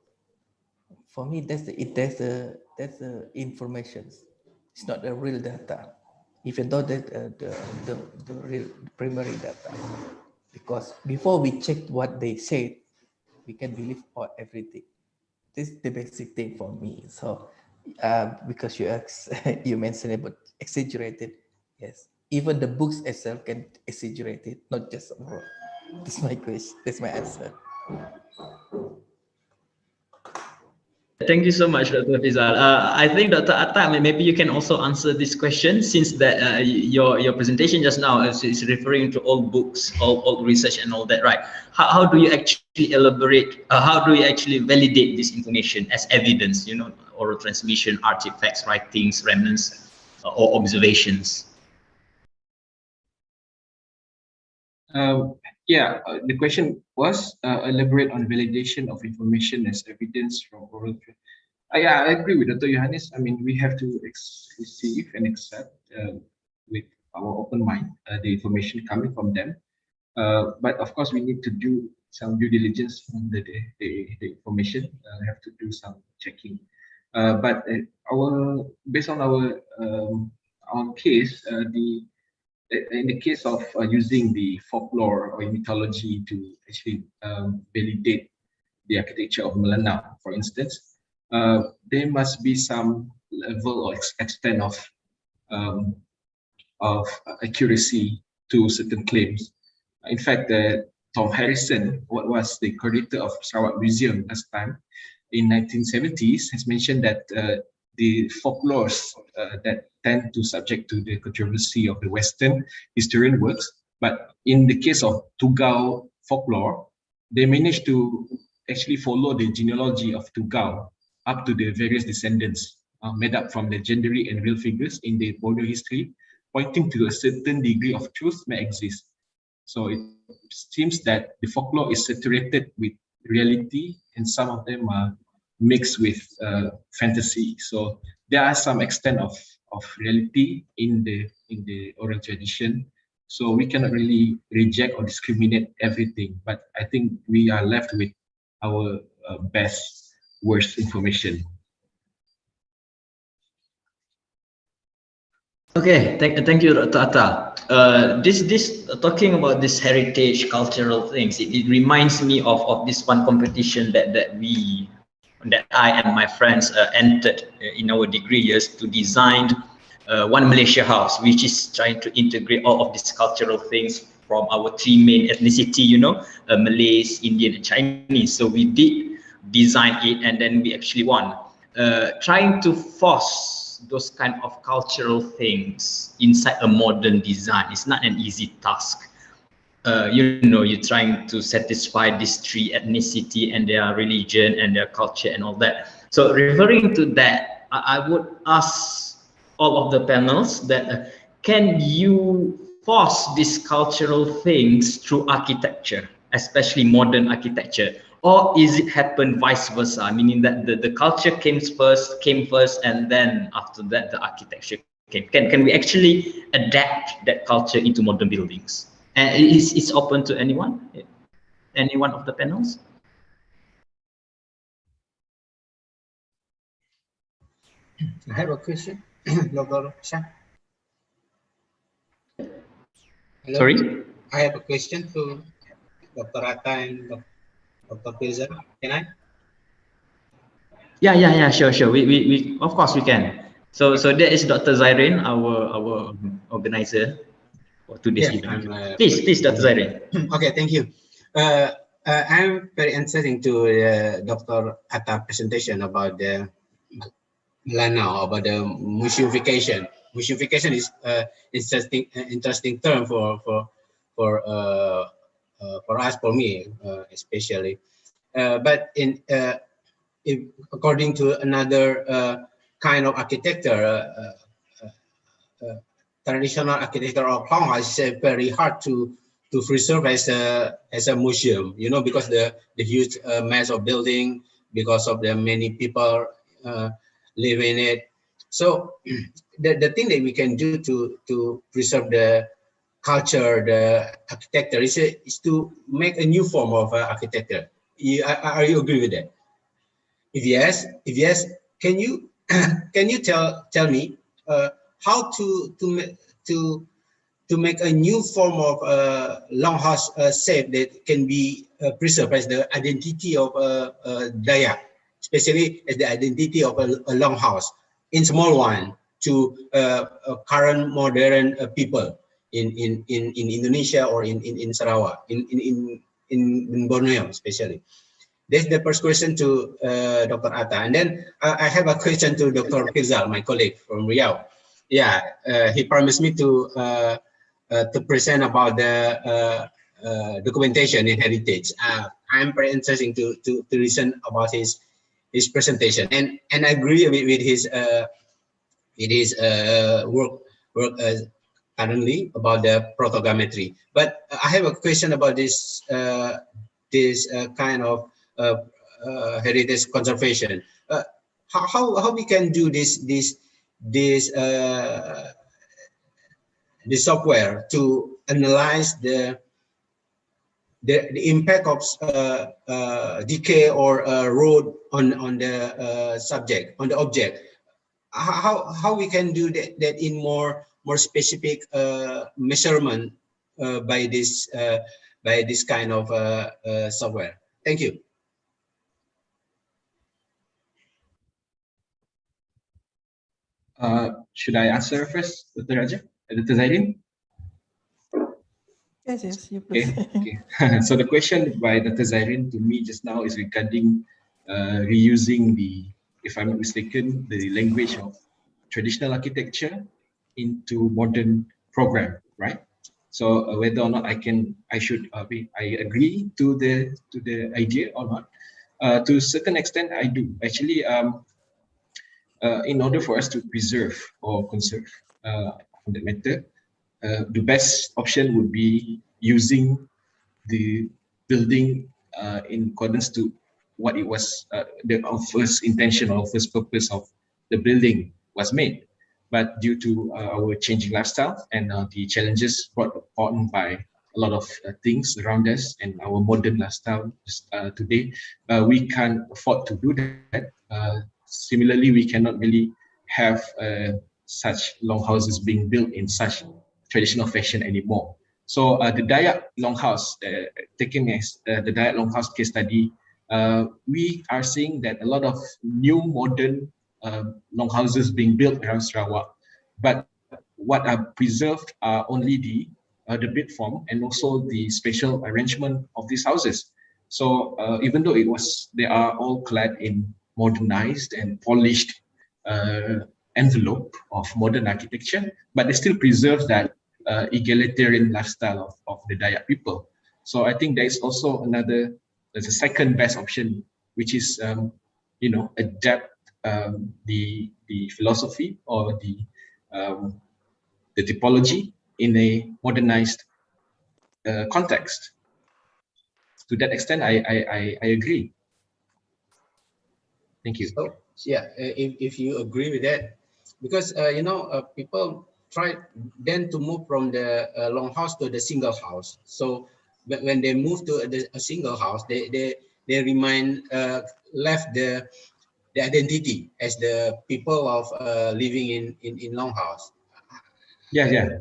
G: for me that's the information. It's not the real data, even though that the real primary data. Because before we check what they said, we can believe everything. This is the basic thing for me. So Because you mentioned about exaggerated. Yes, even the books itself can exaggerate it, not just overall. That's my question. That's my answer.
F: Thank you so much, Dr. Fizal. I think Dr. Atta, maybe you can also answer this question, since that your presentation just now is referring to all books, all research and all that, right? How do you actually elaborate? How do you actually validate this information as evidence? You know, oral transmission, artifacts, writings, remnants, or observations.
H: The question was elaborate on validation of information as evidence from oral. Yeah, I agree with Dr. Johannes. I mean, we have to receive and accept with our open mind the information coming from them. But of course, we need to do some due diligence on the information. We have to do some checking. But based on our case, in the case of using the folklore or mythology to actually validate the architecture of Melanau, for instance, there must be some level or extent um, of accuracy to certain claims. In fact, Tom Harrison, what was the curator of Sarawak Museum last time in 1970s, has mentioned that the folklores that tend to subject to the controversy of the Western historian works, but in the case of Tugau folklore, they managed to actually follow the genealogy of Tugau up to the various descendants made up from legendary and real figures in the Borneo history, pointing to a certain degree of truth may exist. So it seems that the folklore is saturated with reality, and some of them are mixed with fantasy. So there are some extent of reality in the oral tradition. So we cannot really reject or discriminate everything. But I think we are left with our best, worst information.
F: Okay, thank you, Dr. Atta. This talking about this heritage cultural things, it reminds me of this one competition that I and my friends entered in our degree years to design one Malaysia house, which is trying to integrate all of these cultural things from our three main ethnicity, you know, Malays, Indian, and Chinese. So we did design it, and then we actually won. Trying to force those kind of cultural things inside a modern design is not an easy task. You know, you're trying to satisfy these three ethnicity and their religion and their culture and all that. So referring to that, I would ask all of the panels that can you force these cultural things through architecture, especially modern architecture, or is it happen vice versa, meaning that the culture came first, and then after that the architecture came? Can we actually adapt that culture into modern buildings? And it's open to anyone, any one of the panels.
K: I have a question, Dr. Shah. Hello?
F: Sorry?
K: I have a question to Dr. Atta and Dr. Fizal. Can I?
F: Yeah, sure. We of course we can. So that is Dr. Zairin, our organizer for today's event. Please, Dr. Zairin.
K: Okay, thank you. I'm very interested to Dr. Atta presentation about the Lanao, about the museumification. Museumification is interesting term for us, for me especially. But if, according to another kind of architecture, traditional architecture of Hong Kong is very hard to preserve as a museum, you know, because the huge mass of building, because of the many people live in it. So the thing that we can do to preserve the culture, the architecture, is to make a new form of architecture. Are you agree with that? If yes, can you tell me how to make a new form of longhouse shape that can be preserved as the identity of Dayak especially as the identity of a longhouse in small one to current modern people in Indonesia or in Sarawak, in Borneo especially. That's the first question to Dr. Atta. And then I have a question to Dr. Firzal, my colleague from Riau. Yeah, he promised me to present about the documentation in heritage. I'm very interested to listen about his presentation, and I agree with his work currently about the protogrammetry. But I have a question about this kind of heritage conservation. How we can do this the software to analyze the impact of decay or road on the subject, on the object. How we can do that in more specific measurement by this kind of software. Thank you.
H: Should I answer first, Dr. Raja? Dr. Zairin?
G: Yes, you please.
H: Okay. So the question by Dr. Zairin to me just now is regarding reusing the, if I'm not mistaken, the language of traditional architecture into modern program, right? So whether or not I agree to the idea or not. To a certain extent, I do. Actually, in order for us to preserve or conserve on that matter, the best option would be using the building in accordance to what it was, the first intention or first purpose of the building was made. But due to our changing lifestyle and the challenges brought on by a lot of things around us and our modern lifestyle today, we can't afford to do that. Similarly, we cannot really have such long houses being built in such traditional fashion anymore. So the Dayak Longhouse, taking as the Dayak Longhouse case study, we are seeing that a lot of new modern longhouses being built around Sarawak, but what are preserved are only the bit form and also the spatial arrangement of these houses. So even though they are all clad in modernized and polished envelope of modern architecture, but they still preserve that egalitarian lifestyle of the Dayak people. So I think there is also there's a second best option, which is, adapt the philosophy or the typology in a modernized context. To that extent, I agree. Thank you.
K: So yeah, if you agree with that, because people try then to move from the long house to the single house. So when they move to a single house, they remain left the identity as the people of living in long house.
H: Yeah.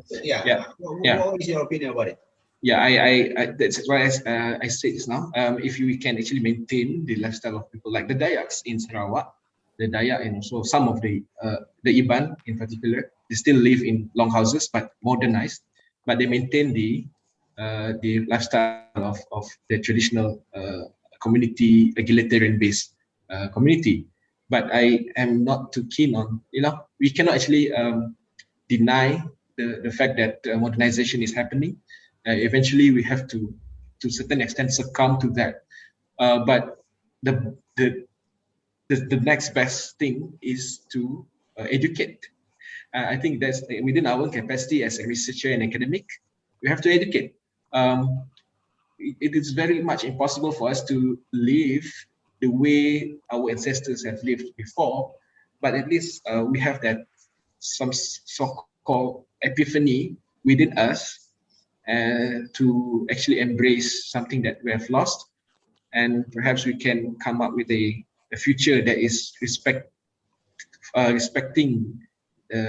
K: What is your opinion about it?
H: Yeah, I that's why I say this now. If we can actually maintain the lifestyle of people like the Dayaks in Sarawak, the Dayak and also some of the Iban in particular, they still live in long houses but modernized, but they maintain the lifestyle of the traditional community egalitarian based community. But I am not too keen on, we cannot actually deny the fact that modernization is happening. Eventually, we have to a certain extent, succumb to that. But the next best thing is to educate. I think that's within our capacity as a researcher and academic, we have to educate. It is very much impossible for us to live the way our ancestors have lived before, but at least we have that some so-called epiphany within us to actually embrace something that we have lost, and perhaps we can come up with a future that is respecting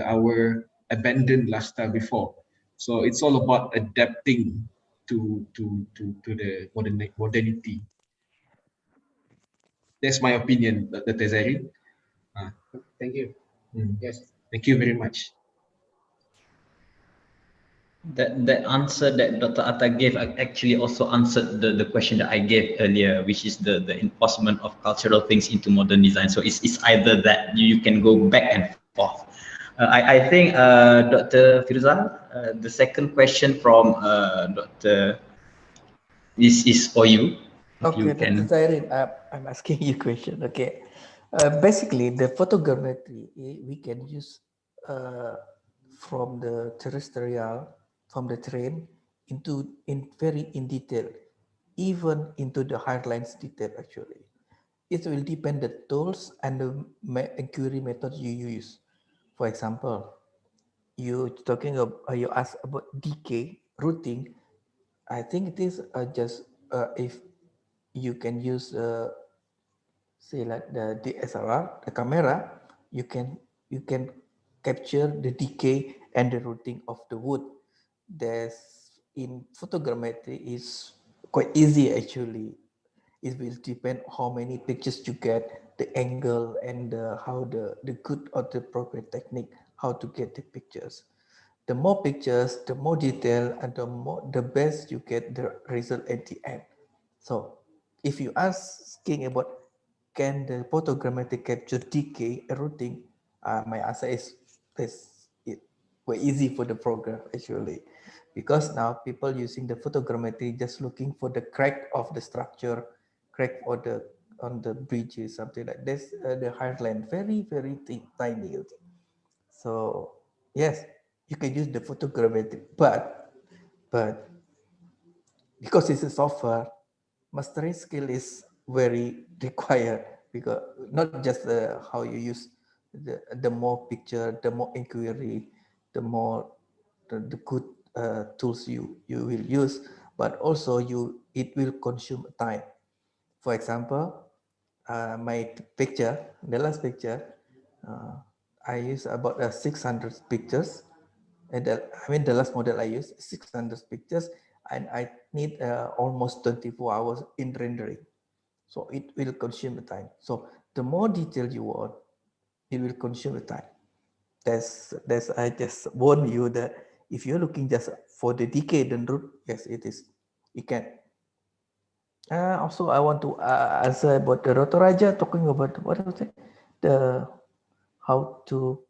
H: our abandoned lifestyle before. So it's all about adapting to the modernity. That's my opinion, Dr. Zahri.
K: Thank you. Yes.
H: Thank you very much.
F: That answer that Dr. Atta gave actually also answered the question that I gave earlier, which is the enforcement of cultural things into modern design. So it's either that you can go back and forth. I think Dr. Firzal, the second question from Dr. is for you. If
G: Okay,
F: you
G: Dr.
F: can.
G: Zairin, I'm asking you a question. Okay, basically the photogrammetry we can use from the terrestrial, from the terrain in detail, even into the hardlines detail. Actually, it will depend the tools and the inquiry method you use. For example, you ask about decay routing. I think it is just if you can use say like the DSLR, the camera, you can capture the decay and the routing of the wood. There's in photogrammetry is quite easy actually. It will depend how many pictures you get, the angle and how the good or the proper technique, how to get the pictures. The more pictures, the more detail and the best you get the result at the end. So if you asking about can the photogrammetry capture decay, eroding, my answer is it quite easy for the program actually, because now people using the photogrammetry just looking for the crack of the structure, crack or the on the bridges, something like this, the heartland, very tiny. So yes, you can use the photogrammetry, but because it's a software, mastering skill is very required, because not just how you use the more picture, the more inquiry, the more the good tools you will use, but also it will consume time. For example, my picture, the last picture, I use about 600 pictures. And I mean, the last model I use 600 pictures, and I need almost 24 hours in rendering. So it will consume the time. So the more detail you want, it will consume the time. That's I just warn you that if you're looking just for the decade and root, yes, it is. You can. Also, I want to answer about the Rotoraja, talking about what was it? The how to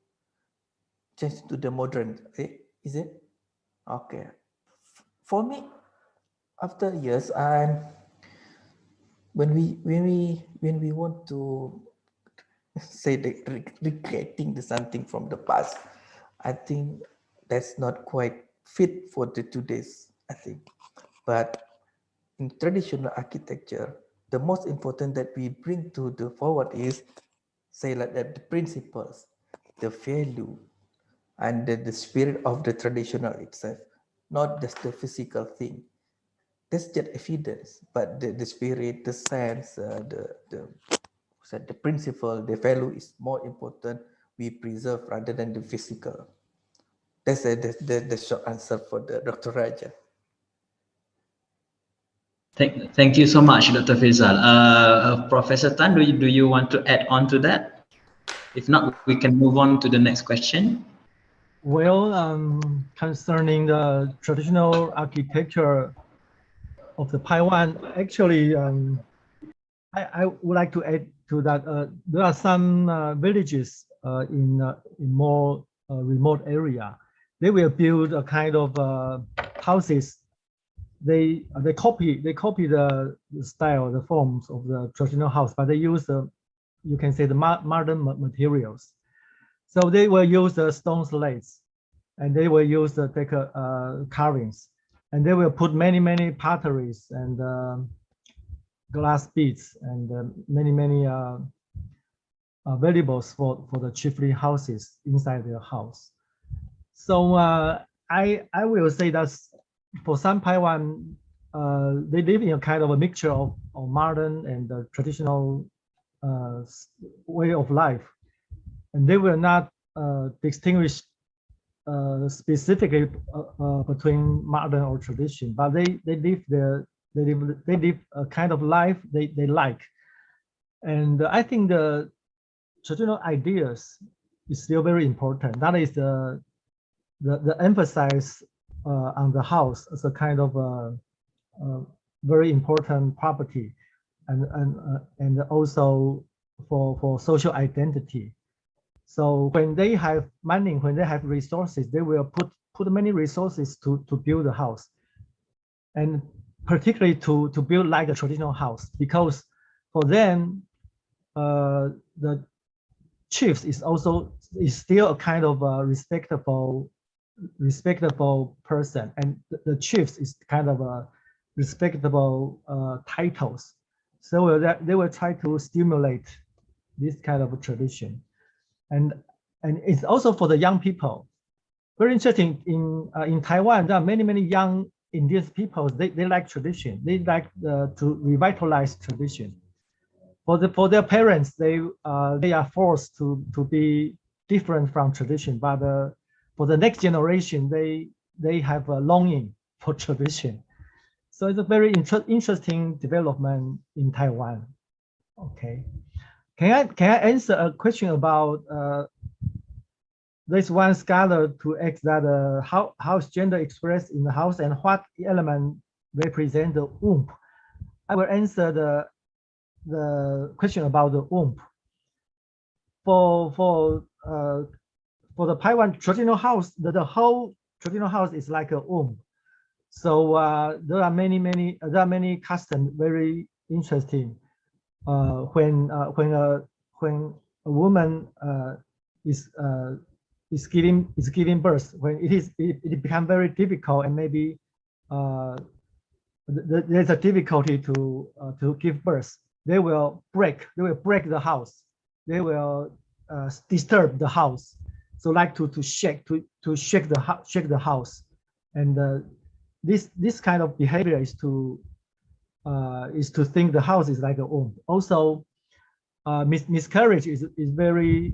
G: change to the modern. Is it? Okay. For me, after years, and when we want to say recreating the something from the past, I think that's not quite fit for the today's. I think, but in traditional architecture, the most important that we bring to the forward is say like that the principles, the value, and the spirit of the traditional itself, not just the physical thing. That's just evidence, but the spirit, the sense, the principle, the value is more important. We preserve rather than the physical. That's the short answer for the Dr. Raja.
F: Thank you so much, Dr. Faisal. Professor Tan, do you want to add on to that? If not, we can move on to the next question.
I: Well, concerning the traditional architecture of the Taiwan, actually, I would like to add to that. There are some villages in more remote area. They will build a kind of houses. They copy the style, the forms of the traditional house, but they use the, you can say, the modern materials. So they will use the stone slates, and they will use the carvings, and they will put many potteries and glass beads and many valuables for the chiefly houses inside their house. So I will say that for some Taiwan, they live in a kind of a mixture of modern and traditional way of life, and they will not distinguish specifically between modern or tradition, but they live a kind of life they like. And I think the traditional ideas is still very important. That is the emphasis on the house as a kind of very important property, and also for social identity. So when they have money, when they have resources, they will put many resources to build a house, and particularly to build like a traditional house, because for them the chiefs is still a kind of a respectable person, and the chiefs is kind of a respectable titles. So they will try to stimulate this kind of tradition, and it's also for the young people. Very interesting, in Taiwan, there are many young indigenous people. They like tradition. They like to revitalize tradition. For their parents, they are forced to be different from tradition. But for the next generation, they have a longing for tradition. So it's a very interesting development in Taiwan. Okay, can I answer a question about this one scholar to ask that how is gender expressed in the house and what element represent the womb? I will answer the question about the womb. For the Taiwan traditional house, the whole traditional house is like a womb. So there are many customs very interesting. When a woman is giving birth, when it becomes very difficult, and maybe there's a difficulty to give birth. They will break the house. They will disturb the house. So like to shake the house, and this kind of behavior is to think the house is like a womb. Also, miscarriage is very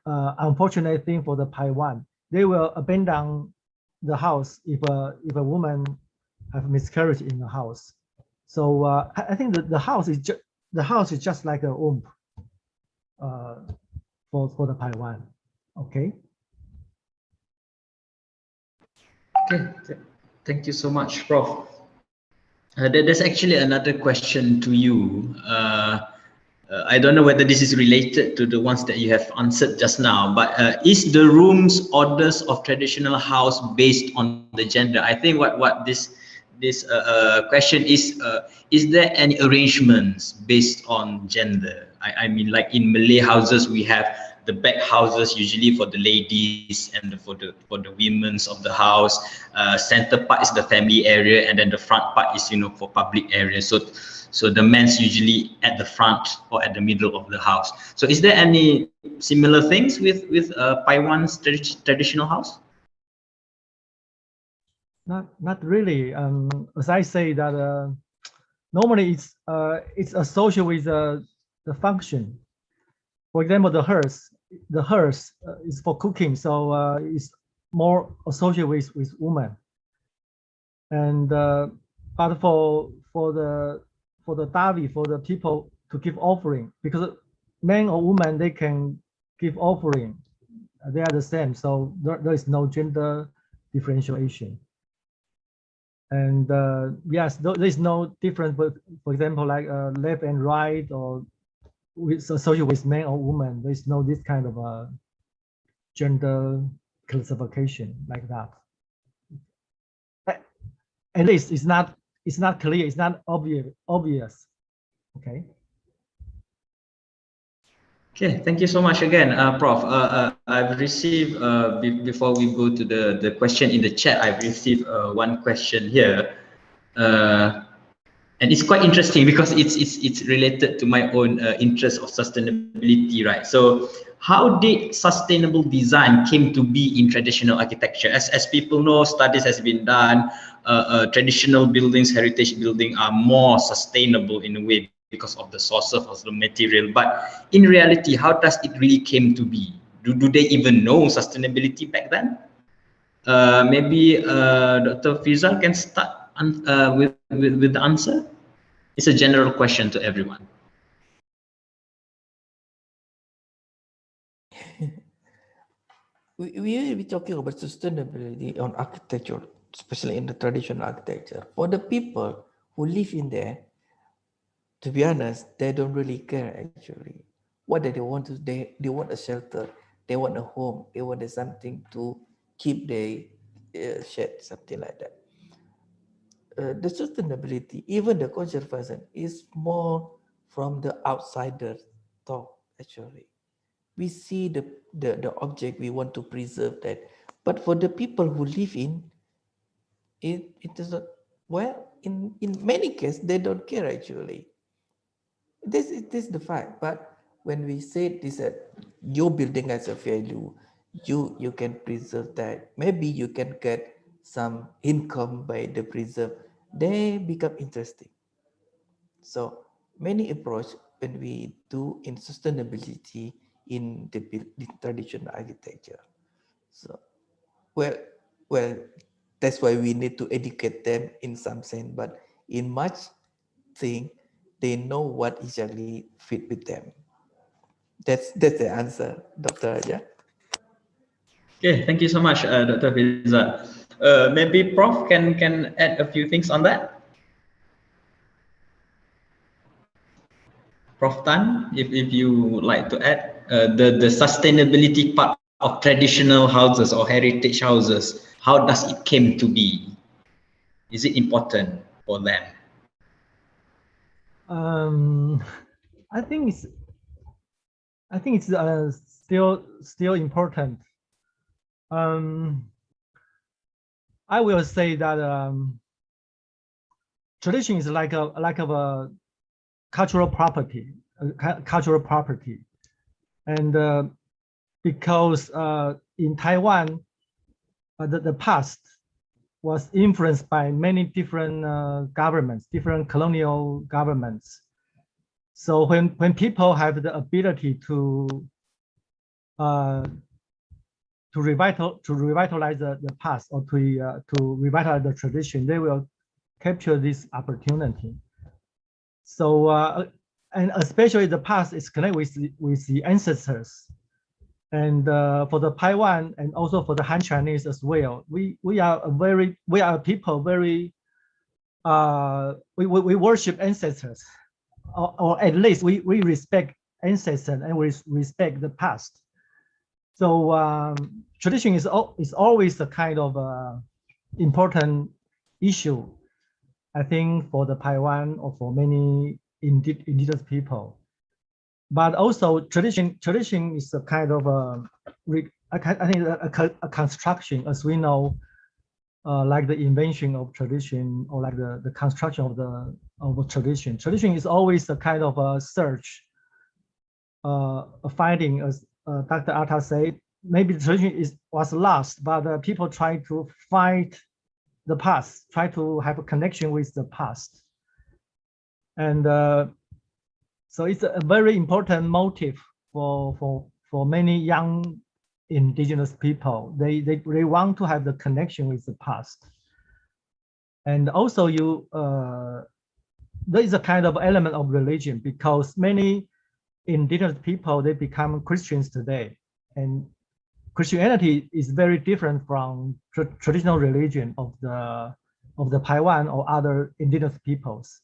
I: unfortunate thing for the Taiwan. They will abandon the house if a woman have miscarriage in the house. So I think that the house is just like a womb for the Taiwan. Okay.
F: Okay, thank you so much, Prof. There's actually another question to you. I don't know whether this is related to the ones that you have answered just now, but is the room's orders of traditional house based on the gender? I think what this question is there any arrangements based on gender? I mean, like in Malay houses, we have the back houses usually for the ladies and for the women's of the house. Center part is the family area, and then the front part is for public area. So the men's usually at the front or at the middle of the house. So is there any similar things with Taiwan's traditional house?
I: Not really. As I say that normally it's associated with the function. For example, the hearth is for cooking, so it's more associated with women. And but for the davi, for the people to give offering, because men or women, they can give offering, they are the same. So there is no gender differentiation. And yes, there is no difference. But for example, like left and right, or associated with men or women, there is no this kind of gender classification like that. At least it's not clear, it's not obvious. Okay.
F: Okay, thank you so much again, Prof. I've received, before we go to the question in the chat, I've received one question here. And it's quite interesting because it's related to my own interest of sustainability, right? So how did sustainable design came to be in traditional architecture? As people know, studies has been done, traditional buildings, heritage buildings are more sustainable in a way because of the source of the material. But in reality, how does it really came to be? Do they even know sustainability back then? Maybe Dr. Fiza can start with the answer. It's a general question to everyone.
G: we will be talking about sustainability on architecture, especially in the traditional architecture. For the people who live in there, to be honest, they don't really care actually. What do they want to, they want a shelter, they want a home, they want something to keep their shed, something like that. The sustainability, even the conservation, is more from the outsider thought actually. We see the object, we want to preserve that. But for the people who live in it, it is not, well, in many cases, they don't care actually. This is the fact. But when we say this, your building has a value, you can preserve that. Maybe you can get some income by the preserve. They become interesting. So many approach when we do in sustainability in the traditional architecture. So well, well, that's why we need to educate them in some sense. But in much thing, they know what exactly fit with them. That's the answer, Dr. Raja.
F: Okay, thank you so much, Dr. Fiza. Maybe Prof can add a few things on that. Prof Tan, if you would like to add the sustainability part of traditional houses or heritage houses, how does it came to be? Is it important for them?
I: Um, I think it's still important. I will say that tradition is like a cultural property, and because in Taiwan, the past was influenced by many different governments, different colonial governments. So when people have the ability to revitalize the past, or to revitalize the tradition, they will capture this opportunity. So and especially the past is connected with the ancestors. And for the Taiwan and also for the Han Chinese as well, we are people very we worship ancestors, or at least we respect ancestors and we respect the past. So tradition is always a kind of important issue, I think, for the Taiwan or for many indigenous people. But also tradition is a kind of a construction, as we know, like the invention of tradition, or like the construction of a tradition. Tradition is always a kind of a search, a finding, as Dr. Atta said. Maybe the tradition was lost, but people try to find the past, try to have a connection with the past. And so it's a very important motive for many young indigenous people. They want to have the connection with the past. And also there is a kind of element of religion, because many indigenous people, they become Christians today. And Christianity is very different from traditional religion of the Taiwan or other indigenous peoples.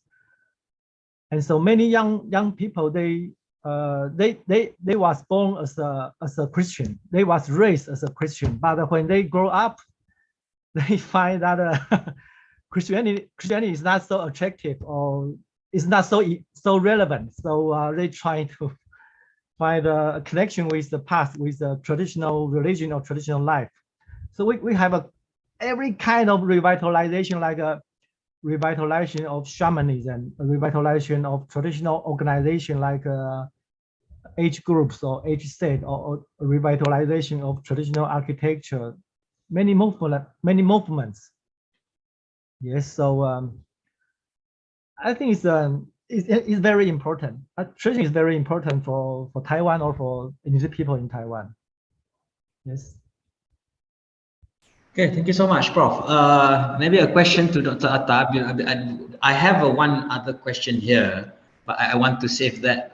I: And so many young people, they was born as a Christian. They was raised as a Christian, but when they grow up, they find that Christianity is not so attractive, or is not so relevant. So they try to find a connection with the past, with the traditional religion or traditional life. So we have every kind of revitalization, like a revitalization of shamanism, a revitalization of traditional organization, like age groups or age state, or revitalization of traditional architecture. Many movements. Yes, so I think it's very important. Tradition is very important for Taiwan, or for indigenous people in Taiwan. Yes.
F: Okay, thank you so much, Prof. Maybe a question to Dr. Atta. I have one other question here, but I want to save that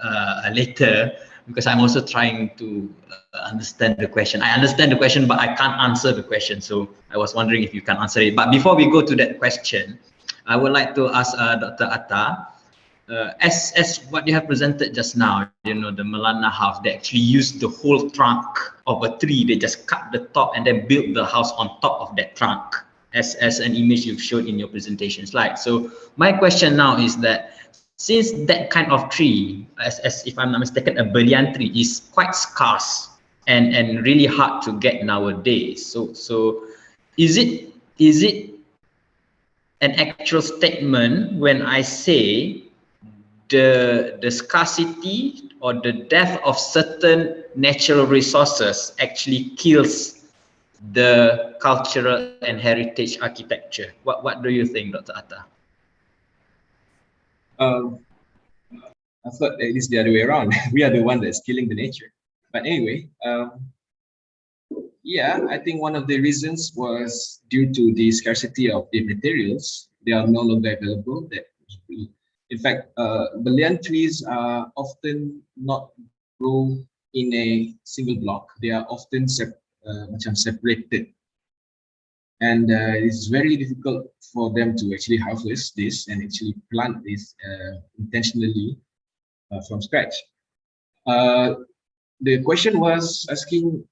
F: later. because I'm also trying to understand the question. I understand the question, but I can't answer the question. So I was wondering if you can answer it. But before we go to that question, I would like to ask Dr. Atta, as what you have presented just now, you know, the Malana house, they actually used the whole trunk of a tree. They just cut the top and then built the house on top of that trunk, as an image you've showed in your presentation slide. So my question now is that, since that kind of tree, as if I'm not mistaken, a banyan tree is quite scarce and really hard to get nowadays. So is it an actual statement when I say the scarcity or the death of certain natural resources actually kills the cultural and heritage architecture? What do you think, Dr. Atta?
H: I thought it is the other way around. We are the one that's killing the nature. But anyway, yeah, I think one of the reasons was due to the scarcity of the materials. They are no longer available. In fact, banyan trees are often not grow in a single block. They are often separated, and it's very difficult for them to actually harvest this and actually plant this intentionally from scratch. The question was asking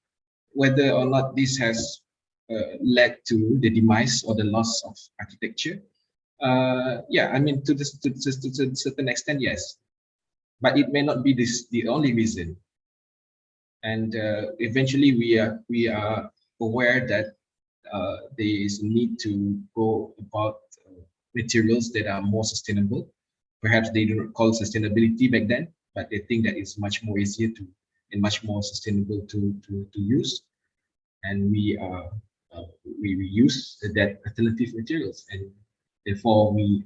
H: whether or not this has led to the demise or the loss of architecture. Yeah, I mean, to a certain extent, yes, but it may not be the only reason. And eventually, we are aware that there is a need to go about materials that are more sustainable. Perhaps they do not call sustainability back then, but they think that it's much more easier to and much more sustainable to use. And we use that alternative materials, and therefore we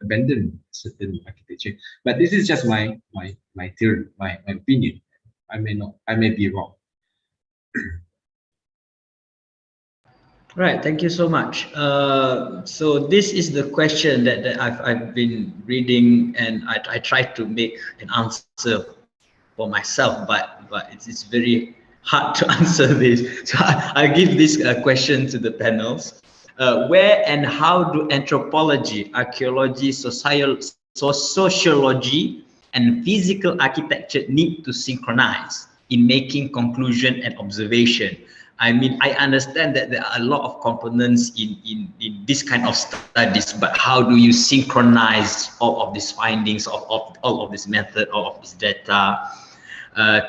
H: abandon certain architecture. But this is just my theory, my opinion. I may be wrong.
F: Right, thank you so much. So this is the question that I've been reading, and I tried to make an answer for myself, but it's very hard to answer this. So I give this question to the panels. Where and how do anthropology, archaeology, sociology, and physical architecture need to synchronize in making conclusion and observation? I mean, I understand that there are a lot of components in this kind of studies, but how do you synchronize all of these findings, of all of this method, all of this data,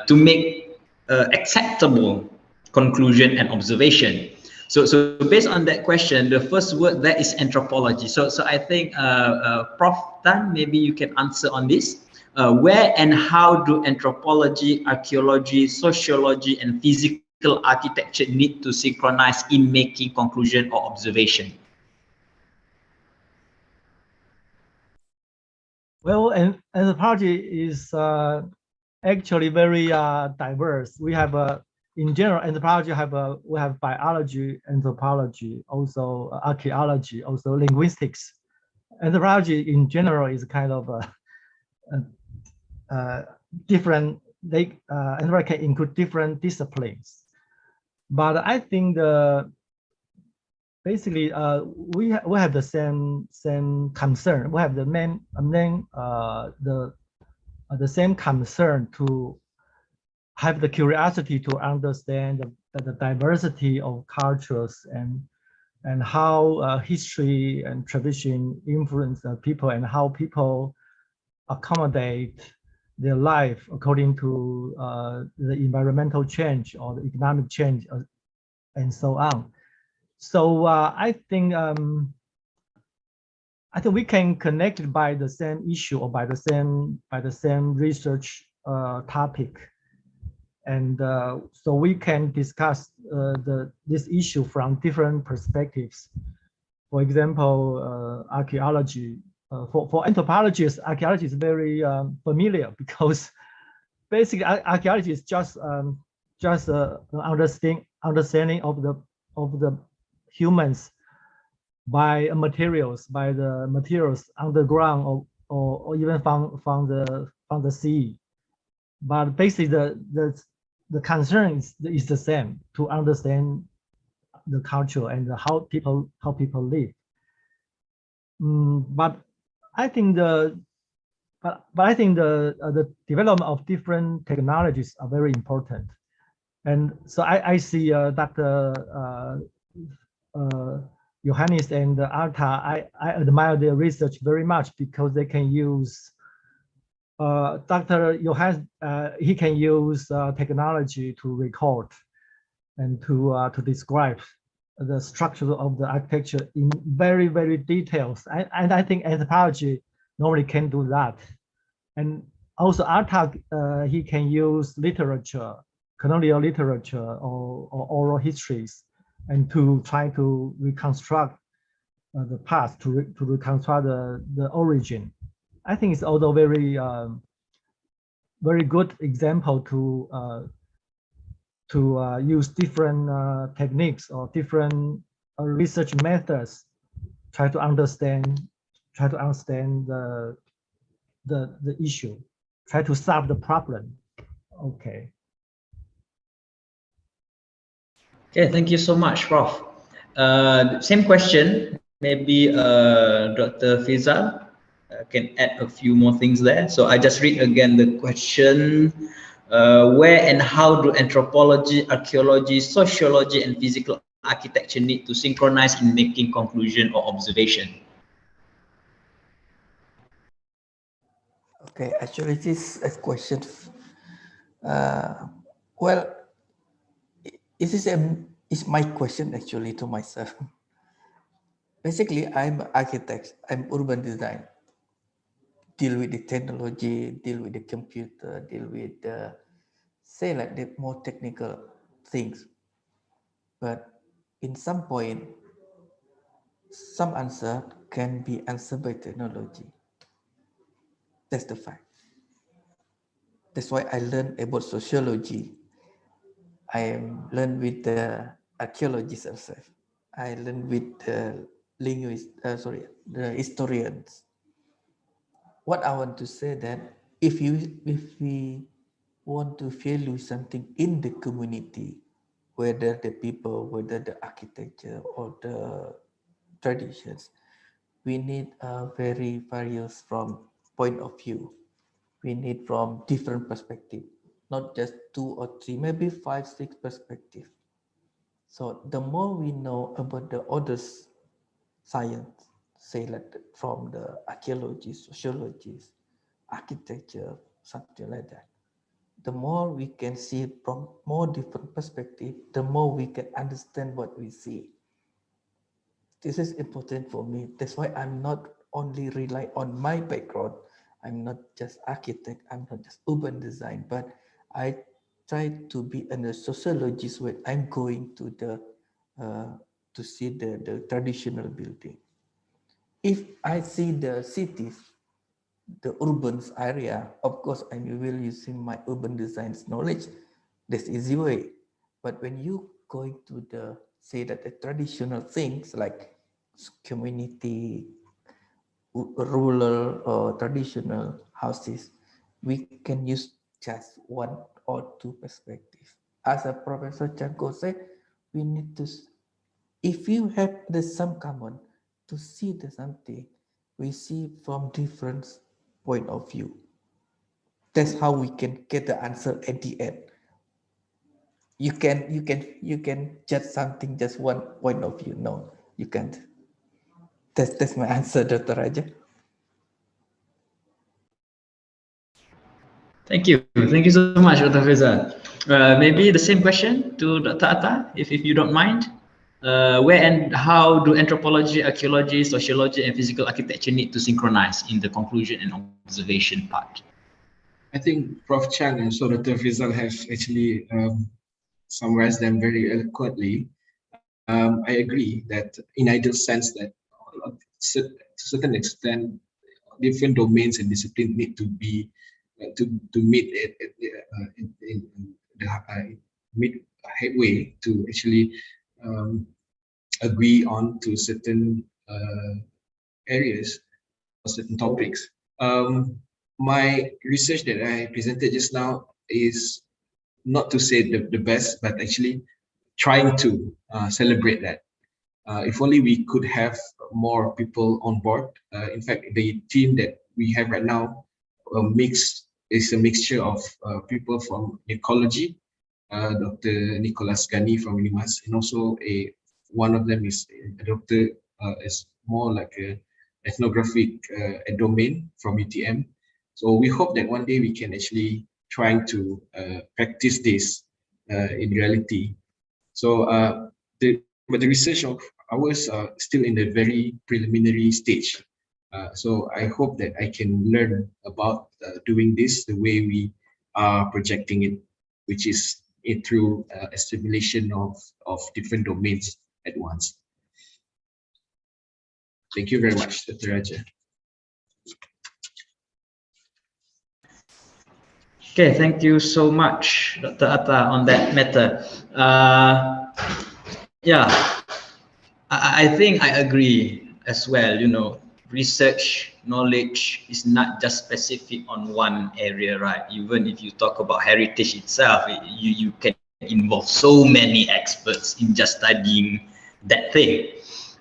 F: to make acceptable conclusion and observation? So based on that question, the first word there is anthropology. So I think Prof. Tan, maybe you can answer on this. Where and how do anthropology, archaeology, sociology, and physical architecture need to synchronize in making conclusion or observation?
I: Well, and anthropology is actually very diverse. We have in general, anthropology we have biology, anthropology, also archaeology, also linguistics. Anthropology in general is kind of different. Anthropology can include different disciplines, but I think basically we have the same concern. We have the the same concern to have the curiosity to understand the diversity of cultures and how history and tradition influence people, and how people accommodate their life according to the environmental change or the economic change and so on. So I think we can connect it by the same issue or by the same research topic, and so we can discuss this issue from different perspectives. For example, archaeology. For anthropologists, archaeology is very familiar, because basically archaeology is just understanding of the humans by the materials underground or even from the sea. but basically the concern is the same, to understand the culture and how people live. But I think the development of different technologies are very important. And so I see Dr. Johannes and Arta, I admire their research very much, because they can use, Dr. Johannes, he can use technology to record and to describe the structure of the architecture in very, very details. And I think anthropology normally can do that. And also Arta, he can use literature, colonial literature or oral histories, and to try to reconstruct the past, to reconstruct the origin. I think it's also very very good example to use different techniques or different research methods, try to understand the issue, try to solve the problem. Okay.
F: Okay, thank you so much, Prof. Same question, maybe Dr. Fizal can add a few more things there. So I just read again the question. Where and how do anthropology, archaeology, sociology, and physical architecture need to synchronize in making conclusion or observation?
G: Okay, actually, this is a question. Well, it's my question actually to myself. Basically, I'm an architect. I'm urban design. Deal with the technology, deal with the computer, deal with the, say like the more technical things. But in some point, some answer can be answered by technology. That's the fact. That's why I learned about sociology. I learned with the archaeologists themselves. I learned with the the historians. What I want to say that if we want to value something in the community, whether the people, whether the architecture or the traditions, we need a very various from point of view. We need from different perspective, not just 2 or 3, maybe 5, 6 perspective. So the more we know about the others science, say like from the archaeology, sociologists, architecture, something like that, the more we can see from more different perspective, the more we can understand what we see. This is important for me. That's why I'm not only rely on my background. I'm not just architect, I'm not just urban design, but I try to be a sociologist when I'm going to the to see the traditional building. If I see the cities, the urban area, of course I will using my urban designs knowledge. That's easy way. But when you going to the, say that the traditional things like community, rural or traditional houses, we can use just 1 or 2 perspectives. As a Professor Chanko said, we need to, if you have the some common to see the something, we see from different point of view. That's how we can get the answer at the end. You can judge something just 1 point of view. No, you can't. That's my answer, Dr. Raja.
F: Thank you. Thank you so much, Dr. Fizal. Maybe the same question to Dr. Atta, if you don't mind. Where and how do anthropology, archaeology, sociology, and physical architecture need to synchronize in the conclusion and observation part?
H: I think Prof. Chan and so Dr. Fizal have actually summarized them very eloquently. I agree that in ideal sense that to a certain extent, different domains and disciplines need to be to meet it in the mid headway to actually agree on to certain areas or certain topics. my research that I presented just now is not to say the best, but actually trying to celebrate that. If only we could have more people on board. In fact, the team that we have right now is a mixture of people from ecology, Dr. Nicholas Gani from UNIMAS, and also one of them is a doctor, is more like a ethnographic domain from UTM. So we hope that one day we can actually trying to practice this in reality. So but the research of ours are still in the very preliminary stage. So I hope that I can learn about doing this the way we are projecting it, which is through a simulation of different domains at once. Thank you very much, Dr. Raja.
F: Okay, thank you so much, Dr. Atta, on that matter. Yeah, I think I agree as well. You know, research knowledge is not just specific on one area, right? Even if you talk about heritage itself, you can involve so many experts in just studying that thing.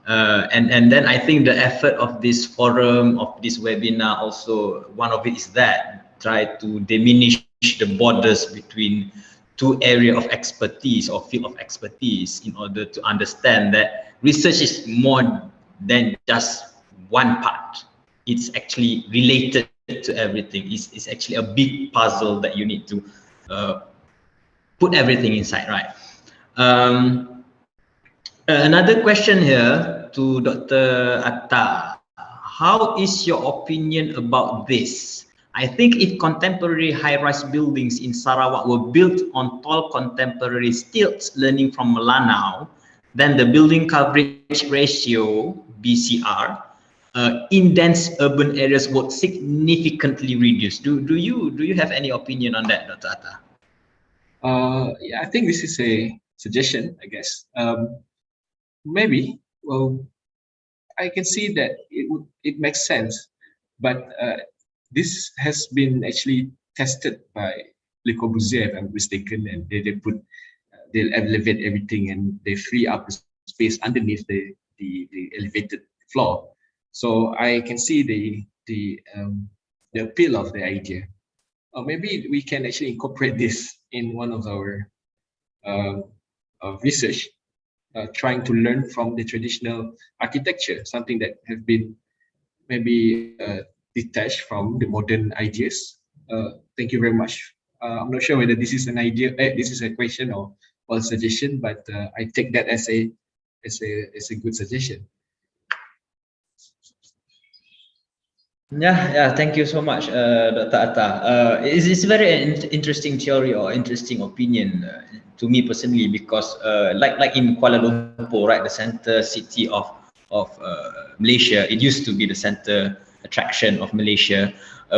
F: And then I think the effort of this forum, of this webinar, also one of it is that try to diminish the borders between two area of expertise or field of expertise in order to understand that research is more than just one part. It's actually related to everything. It's actually a big puzzle that you need to put everything inside, right? Another question here to Dr. Atta. How is your opinion about this? I think if contemporary high-rise buildings in Sarawak were built on tall contemporary stilts learning from Melanau, then the building coverage ratio, BCR, in dense urban areas would significantly reduce. Do you have any opinion on that, Dr. Atta?
H: Yeah, I think this is a suggestion, I guess. Maybe, well, I can see that it makes sense, but this has been actually tested by Le Corbusier, if I'm mistaken, and they'll elevate everything and they free up the space underneath the elevated floor. So I can see the appeal of the idea. Or maybe we can actually incorporate this in one of our research, trying to learn from the traditional architecture, something that have been maybe detached from the modern ideas. Thank you very much. I'm not sure whether this is an idea, this is a question or a suggestion, but I take that as a good suggestion.
F: Yeah, thank you so much, Dr. Atta. It's very interesting theory or interesting opinion to me personally, because like in Kuala Lumpur, right, the center city of Malaysia, it used to be the center attraction of Malaysia.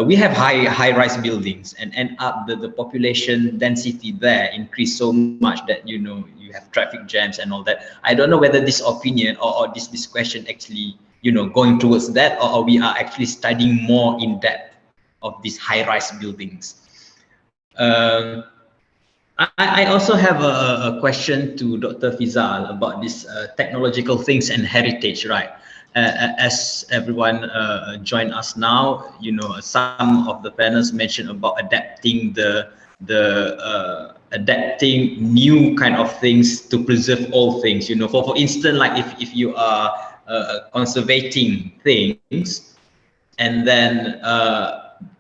F: We have high-rise buildings, and end up the population density there increased so much that you have traffic jams and all that. I don't know whether this opinion or this question actually going towards that, or we are actually studying more in depth of these high-rise buildings. I also have a question to Dr. Fizal about this technological things and heritage, right? As everyone join us now, some of the panels mentioned about adapting adapting new kind of things to preserve old things. For instance, like if you are conservating things, and then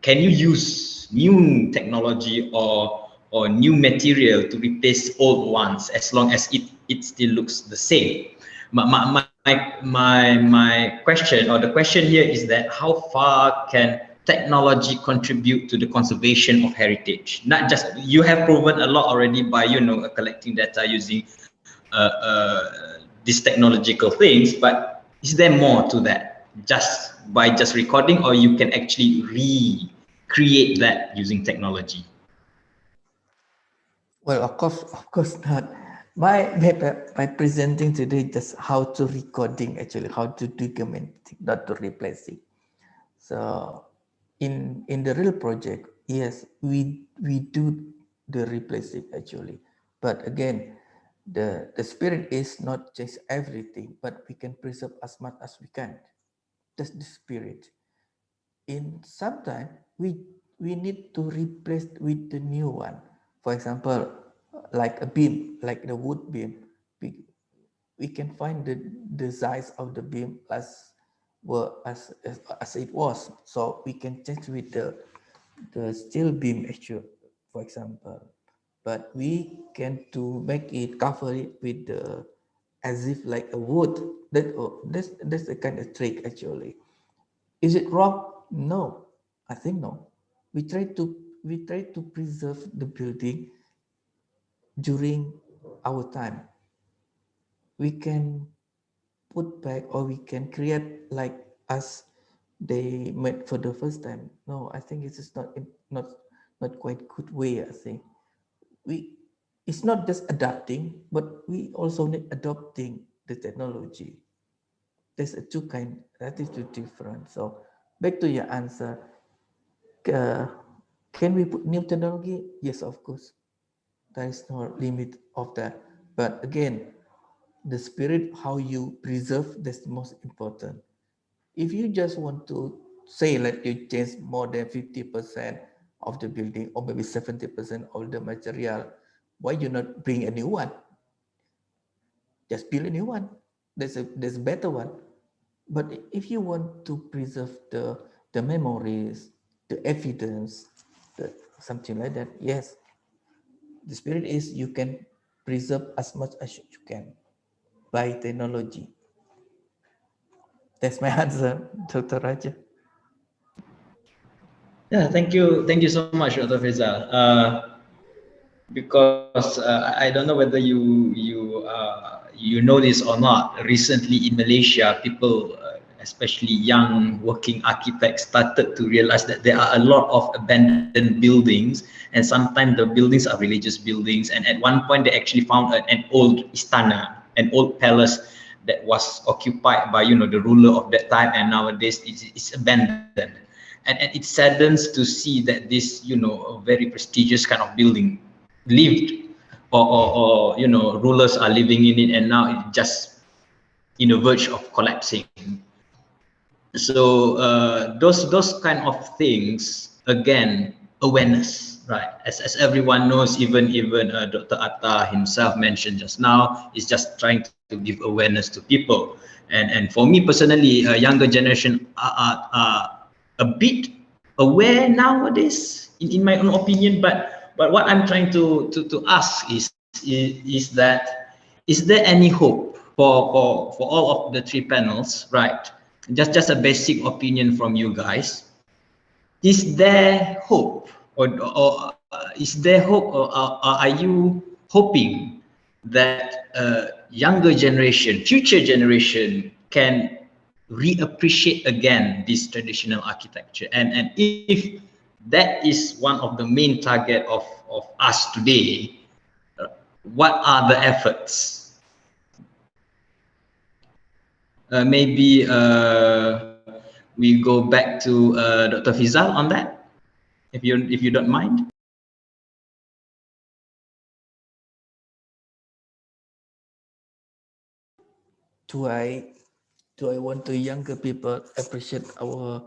F: can you use new technology or new material to replace old ones as long as it still looks the same? My question, or the question here, is that how far can technology contribute to the conservation of heritage? Not just, you have proven a lot already by collecting data using these technological things, but is there more to that just by recording, or you can actually recreate that using technology?
G: Well, of course not. By presenting today just how to recording, actually how to document, not to replace it. So in the real project, yes, we do the replacing actually, but again, the spirit is not just everything, but we can preserve as much as we can. That's the spirit. In sometime we need to replace with the new one. For example, like a beam, like the wood beam, we can find the size of the beam as it was, so we can change with the steel beam actually, for example, but we can to make it cover it with the as if like a wood. That's the kind of trick actually. Is it wrong? No, I think no. We try to preserve the building during our time. We can put back or we can create like us they made for the first time. No, I think it is not quite good way. I think we it's not just adapting, but we also need adopting the technology. There's a two kind attitude different. So back to your answer, uh, can we put new technology? Yes, of course. There is no limit of that. But again, the spirit, how you preserve, that's the most important. If you just want to say like you change more than 50% of the building or maybe 70% of the material, why you not bring a new one? Just build a new one. There's a better one. But if you want to preserve the memories, the evidence, something like that, yes, the spirit is you can preserve as much as you can by technology. That's my answer, Dr. Raja.
F: Yeah, thank you so much, Dr. Faisal. Because I don't know whether you know this or not. Recently in Malaysia, people, especially young working architects, started to realize that there are a lot of abandoned buildings, and sometimes the buildings are religious buildings. And at one point, they actually found an old istana, an old palace that was occupied by the ruler of that time, and nowadays it's abandoned. And it saddens to see that this very prestigious kind of building lived, or rulers are living in it, and now it's just in the verge of collapsing. So those kind of things, again, awareness, right? As everyone knows, even Dr. Atta himself mentioned just now, is just trying to give awareness to people. And for me personally, younger generation are a bit aware nowadays, in my own opinion. But what I'm trying to ask is that, is there any hope for all of the three panels, right? Just a basic opinion from you guys. Is there hope, or is there hope, or are you hoping that younger generation, future generation, can reappreciate again this traditional architecture? And if that is one of the main target of us today, what are the efforts? Maybe we go back to Dr. Fizal on that, if you don't mind.
G: Do I do I want to younger people appreciate our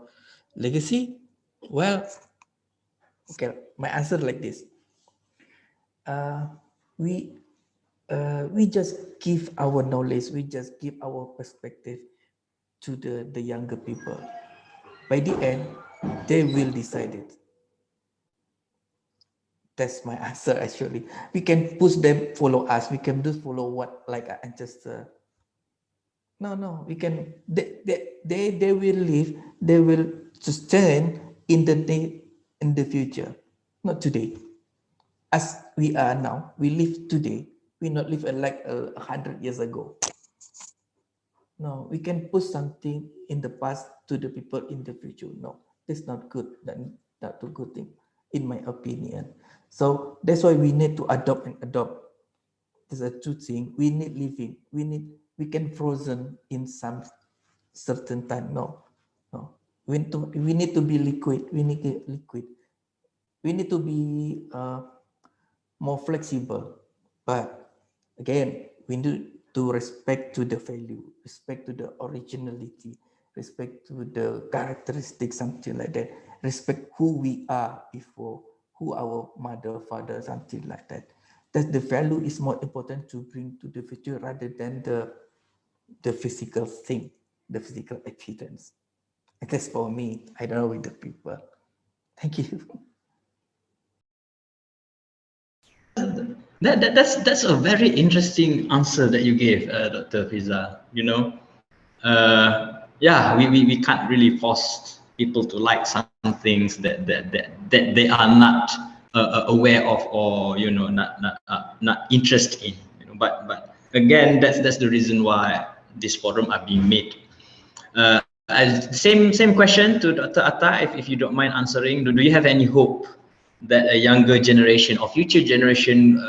G: legacy? Well, okay, my answer like this. Uh, we we just give our knowledge, we just give our perspective to the younger people. By the end, they will decide it. That's my answer actually. We can push them follow us. We can just follow what like I just no, we can they will live, they will sustain in the day, in the future, not today. As we are now, we live today. We not live like 100 years ago. No, we can put something in the past to the people in the future. No, that's not good. Not a good thing, in my opinion. So that's why we need to adopt and adopt. There's a two thing. We need living. We can frozen in some certain time. No, no. we need to be liquid. We need liquid. We need to be more flexible. But again, we need to respect to the value, respect to the originality, respect to the characteristics, something like that. Respect who we are before, who our mother, father, something like that. That the value is more important to bring to the future rather than the physical thing, the physical evidence. At least for me, I don't know with the people. Thank you.
F: That's a very interesting answer that you gave, Dr. Fiza. You know, yeah, we can't really force people to like some things that they are not aware of, or you know, not interested in. You know, but again, that's the reason why this forum are being made. Same question to Dr. Atta, if you don't mind answering. Do you have any hope that a younger generation or future generation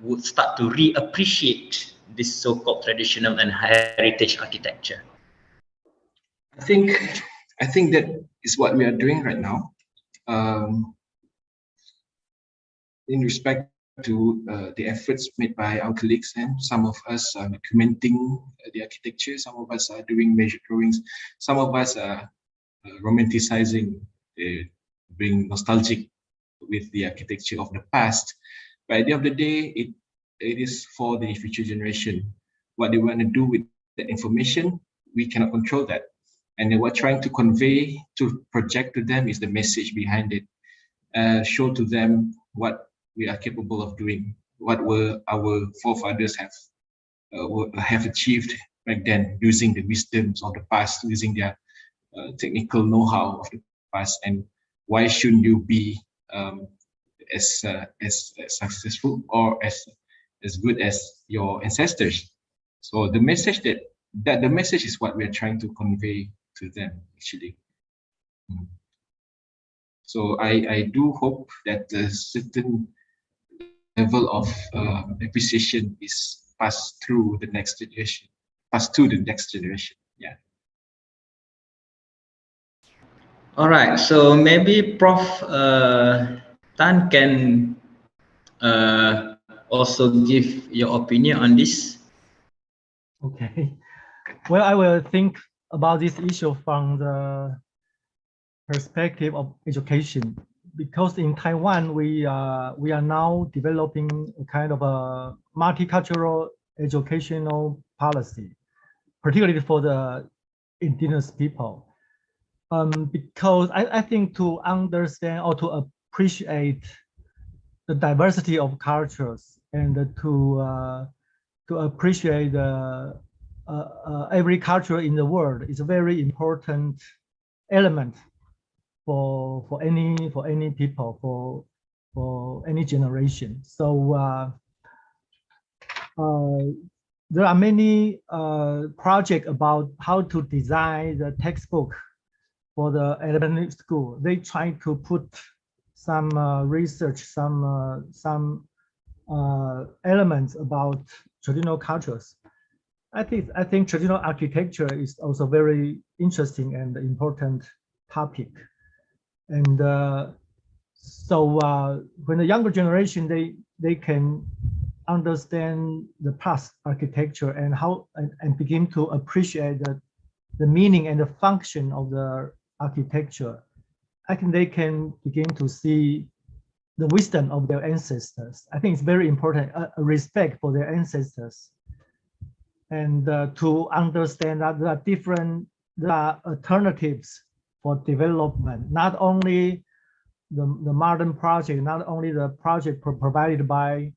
F: would start to reappreciate this so-called traditional and heritage architecture?
H: I think that is what we are doing right now. In respect to the efforts made by our colleagues, and some of us are documenting the architecture, some of us are doing measure drawings, some of us are romanticizing, being nostalgic with the architecture of the past. But at the end of the day, it is for the future generation. What they want to do with that information, we cannot control that. And then we're trying to convey, to project to them is the message behind it. Show to them what we are capable of doing, what were our forefathers have achieved back then, using the wisdoms of the past, using their technical know-how of the past, and why shouldn't you be as successful or as good as your ancestors? So the message that the message is what we are trying to convey to them, actually. So I do hope that a certain level of appreciation is passed through the next generation, passed to the next generation. Yeah.
F: All right, so maybe Prof. Tan can also give your opinion on this.
I: Okay. Well, I will think about this issue from the perspective of education, because in Taiwan we are now developing a kind of a multicultural educational policy, particularly for the indigenous people. Because I think to understand or to appreciate the diversity of cultures and to appreciate every culture in the world is a very important element for any people, for any generation. So there are many projects about how to design the textbook for the elementary school. They try to put some research, some elements about traditional cultures. I think traditional architecture is also very interesting and important topic. And so when the younger generation, they can understand the past architecture and how and begin to appreciate the meaning and the function of the architecture, I think they can begin to see the wisdom of their ancestors. I think it's very important, a respect for their ancestors, and to understand that there are alternatives for development, not only the modern project, not only the project provided by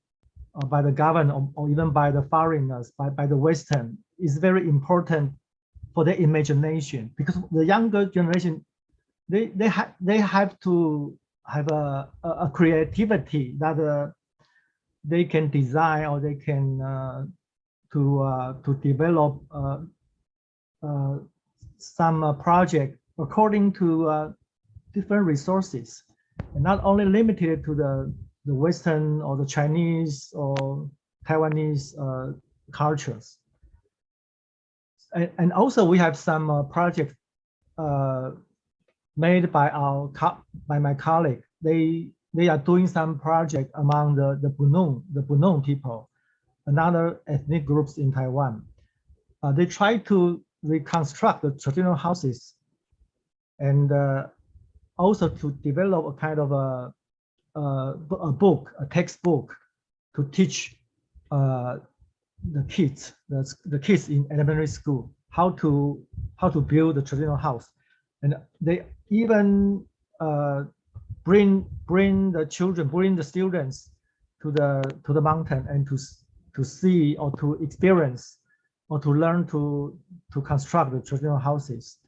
I: the government or even by the foreigners, by the Western, is very important for their imagination, because the younger generation, they have to have a creativity that they can design, or they can to develop some project according to different resources, and not only limited to the Western or the Chinese or Taiwanese cultures. And also we have some projects made by my colleague. They are doing some project among the Bunun people, another ethnic groups in Taiwan. They try to reconstruct the traditional houses and also to develop a kind of a textbook to teach the kids in elementary school how to build the traditional house, and they even bring the students to the mountain and to see or to experience or to learn to construct the traditional houses.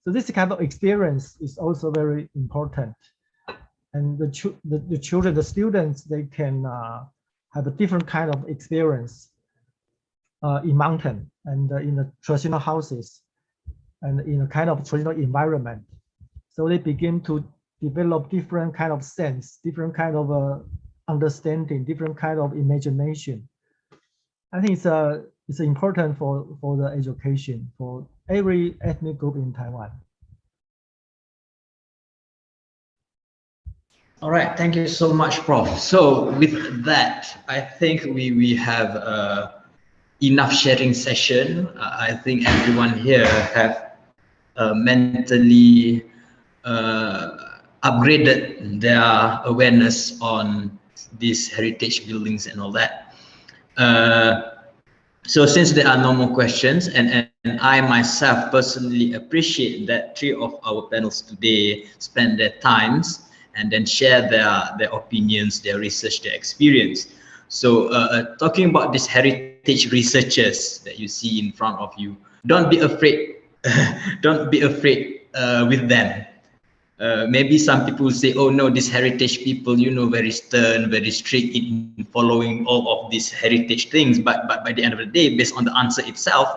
I: So this kind of experience is also very important, and the children, the students, they can have a different kind of experience in mountain and in the traditional houses and in a kind of traditional environment. So they begin to develop different kind of sense, different kind of understanding, different kind of imagination. I think it's important for the education for every ethnic group in Taiwan.
F: All right, thank you so much, Prof. So with that, I think we have enough sharing session. I think everyone here have mentally upgraded their awareness on these heritage buildings and all that. So since there are no more questions, and I myself personally appreciate that three of our panels today spend their times and then share their opinions, their research, their experience. So talking about these heritage researchers that you see in front of you, don't be afraid. Don't be afraid with them. Maybe some people say, oh no, these heritage people, you know, very stern, very strict in following all of these heritage things. But by the end of the day, based on the answer itself,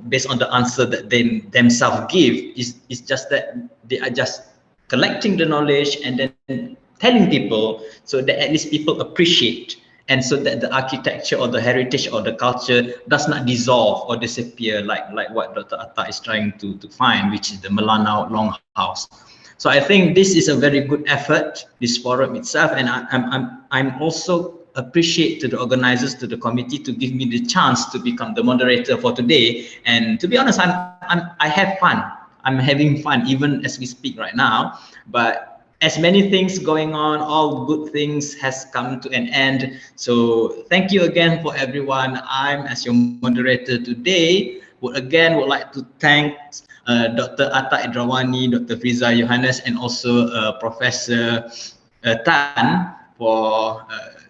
F: based on the answer that they themselves give, is just that they are just collecting the knowledge and then telling people so that at least people appreciate, and so that the architecture or the heritage or the culture does not dissolve or disappear like what Dr. Atta is trying to find, which is the Melanau Longhouse. So I think this is a very good effort, this forum itself, and I'm also appreciate to the organizers, to the committee, to give me the chance to become the moderator for today. And to be honest, I have fun. I'm having fun even as we speak right now. But as many things going on, all good things has come to an end. So thank you again for everyone. I'm as your moderator today. Would like to thank Dr. Atta Idrawani, Dr. Friza Johannes, and also Professor Tan for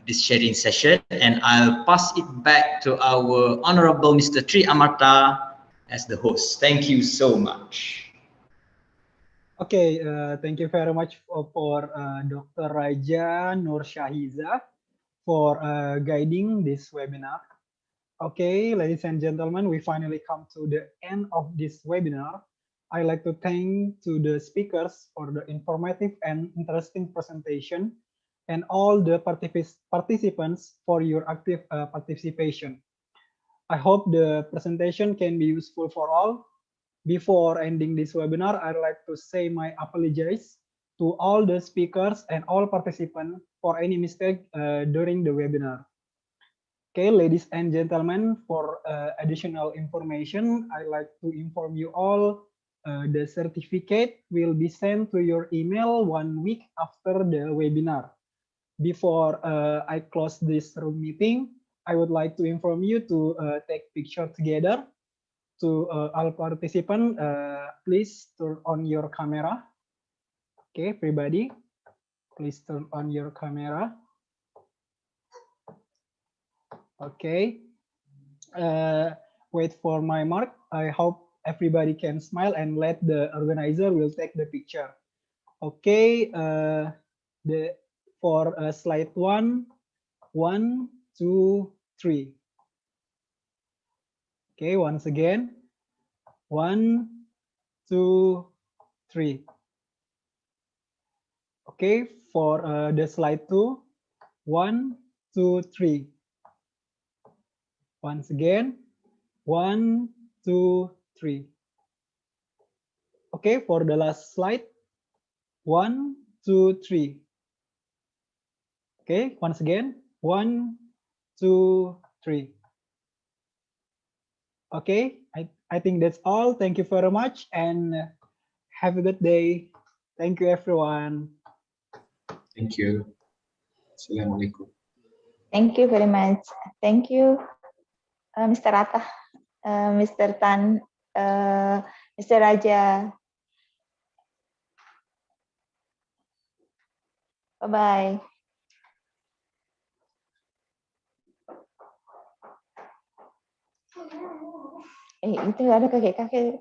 F: this sharing session. And I'll pass it back to our Honorable Mr. Tri Amarta as the host. Thank you so much.
E: Okay, thank you very much for Dr. Raja Nur Shahiza for guiding this webinar. Okay, ladies and gentlemen, we finally come to the end of this webinar. I'd like to thank to the speakers for the informative and interesting presentation and all the participants for your active participation. I hope the presentation can be useful for all. Before ending this webinar, I'd like to say my apologies to all the speakers and all participants for any mistake during the webinar. Okay, ladies and gentlemen, for additional information, I'd like to inform you all the certificate will be sent to your email 1 week after the webinar. Before I close this room meeting, I would like to inform you to take picture together. To all participants, please turn on your camera. Okay, everybody, please turn on your camera. Okay. Wait for my mark. I hope everybody can smile and let the organizer will take the picture. Okay. For slide 1, 1, 2, 3. Okay. Once again, 1, 2, 3. Okay. For the slide 2, 1, 2, 3. Once again, 1, 2, 3. Okay, for the last slide. 1, 2, 3. Okay, once again. 1, 2, 3. Okay, I think that's all. Thank you very much and have a good day. Thank you, everyone.
H: Thank you. Assalamualaikum.
J: Thank you very much. Thank you, Mr. Atta, Mr. Tan, Mr. Raja. Bye-bye. Itu ada kakek-kakek.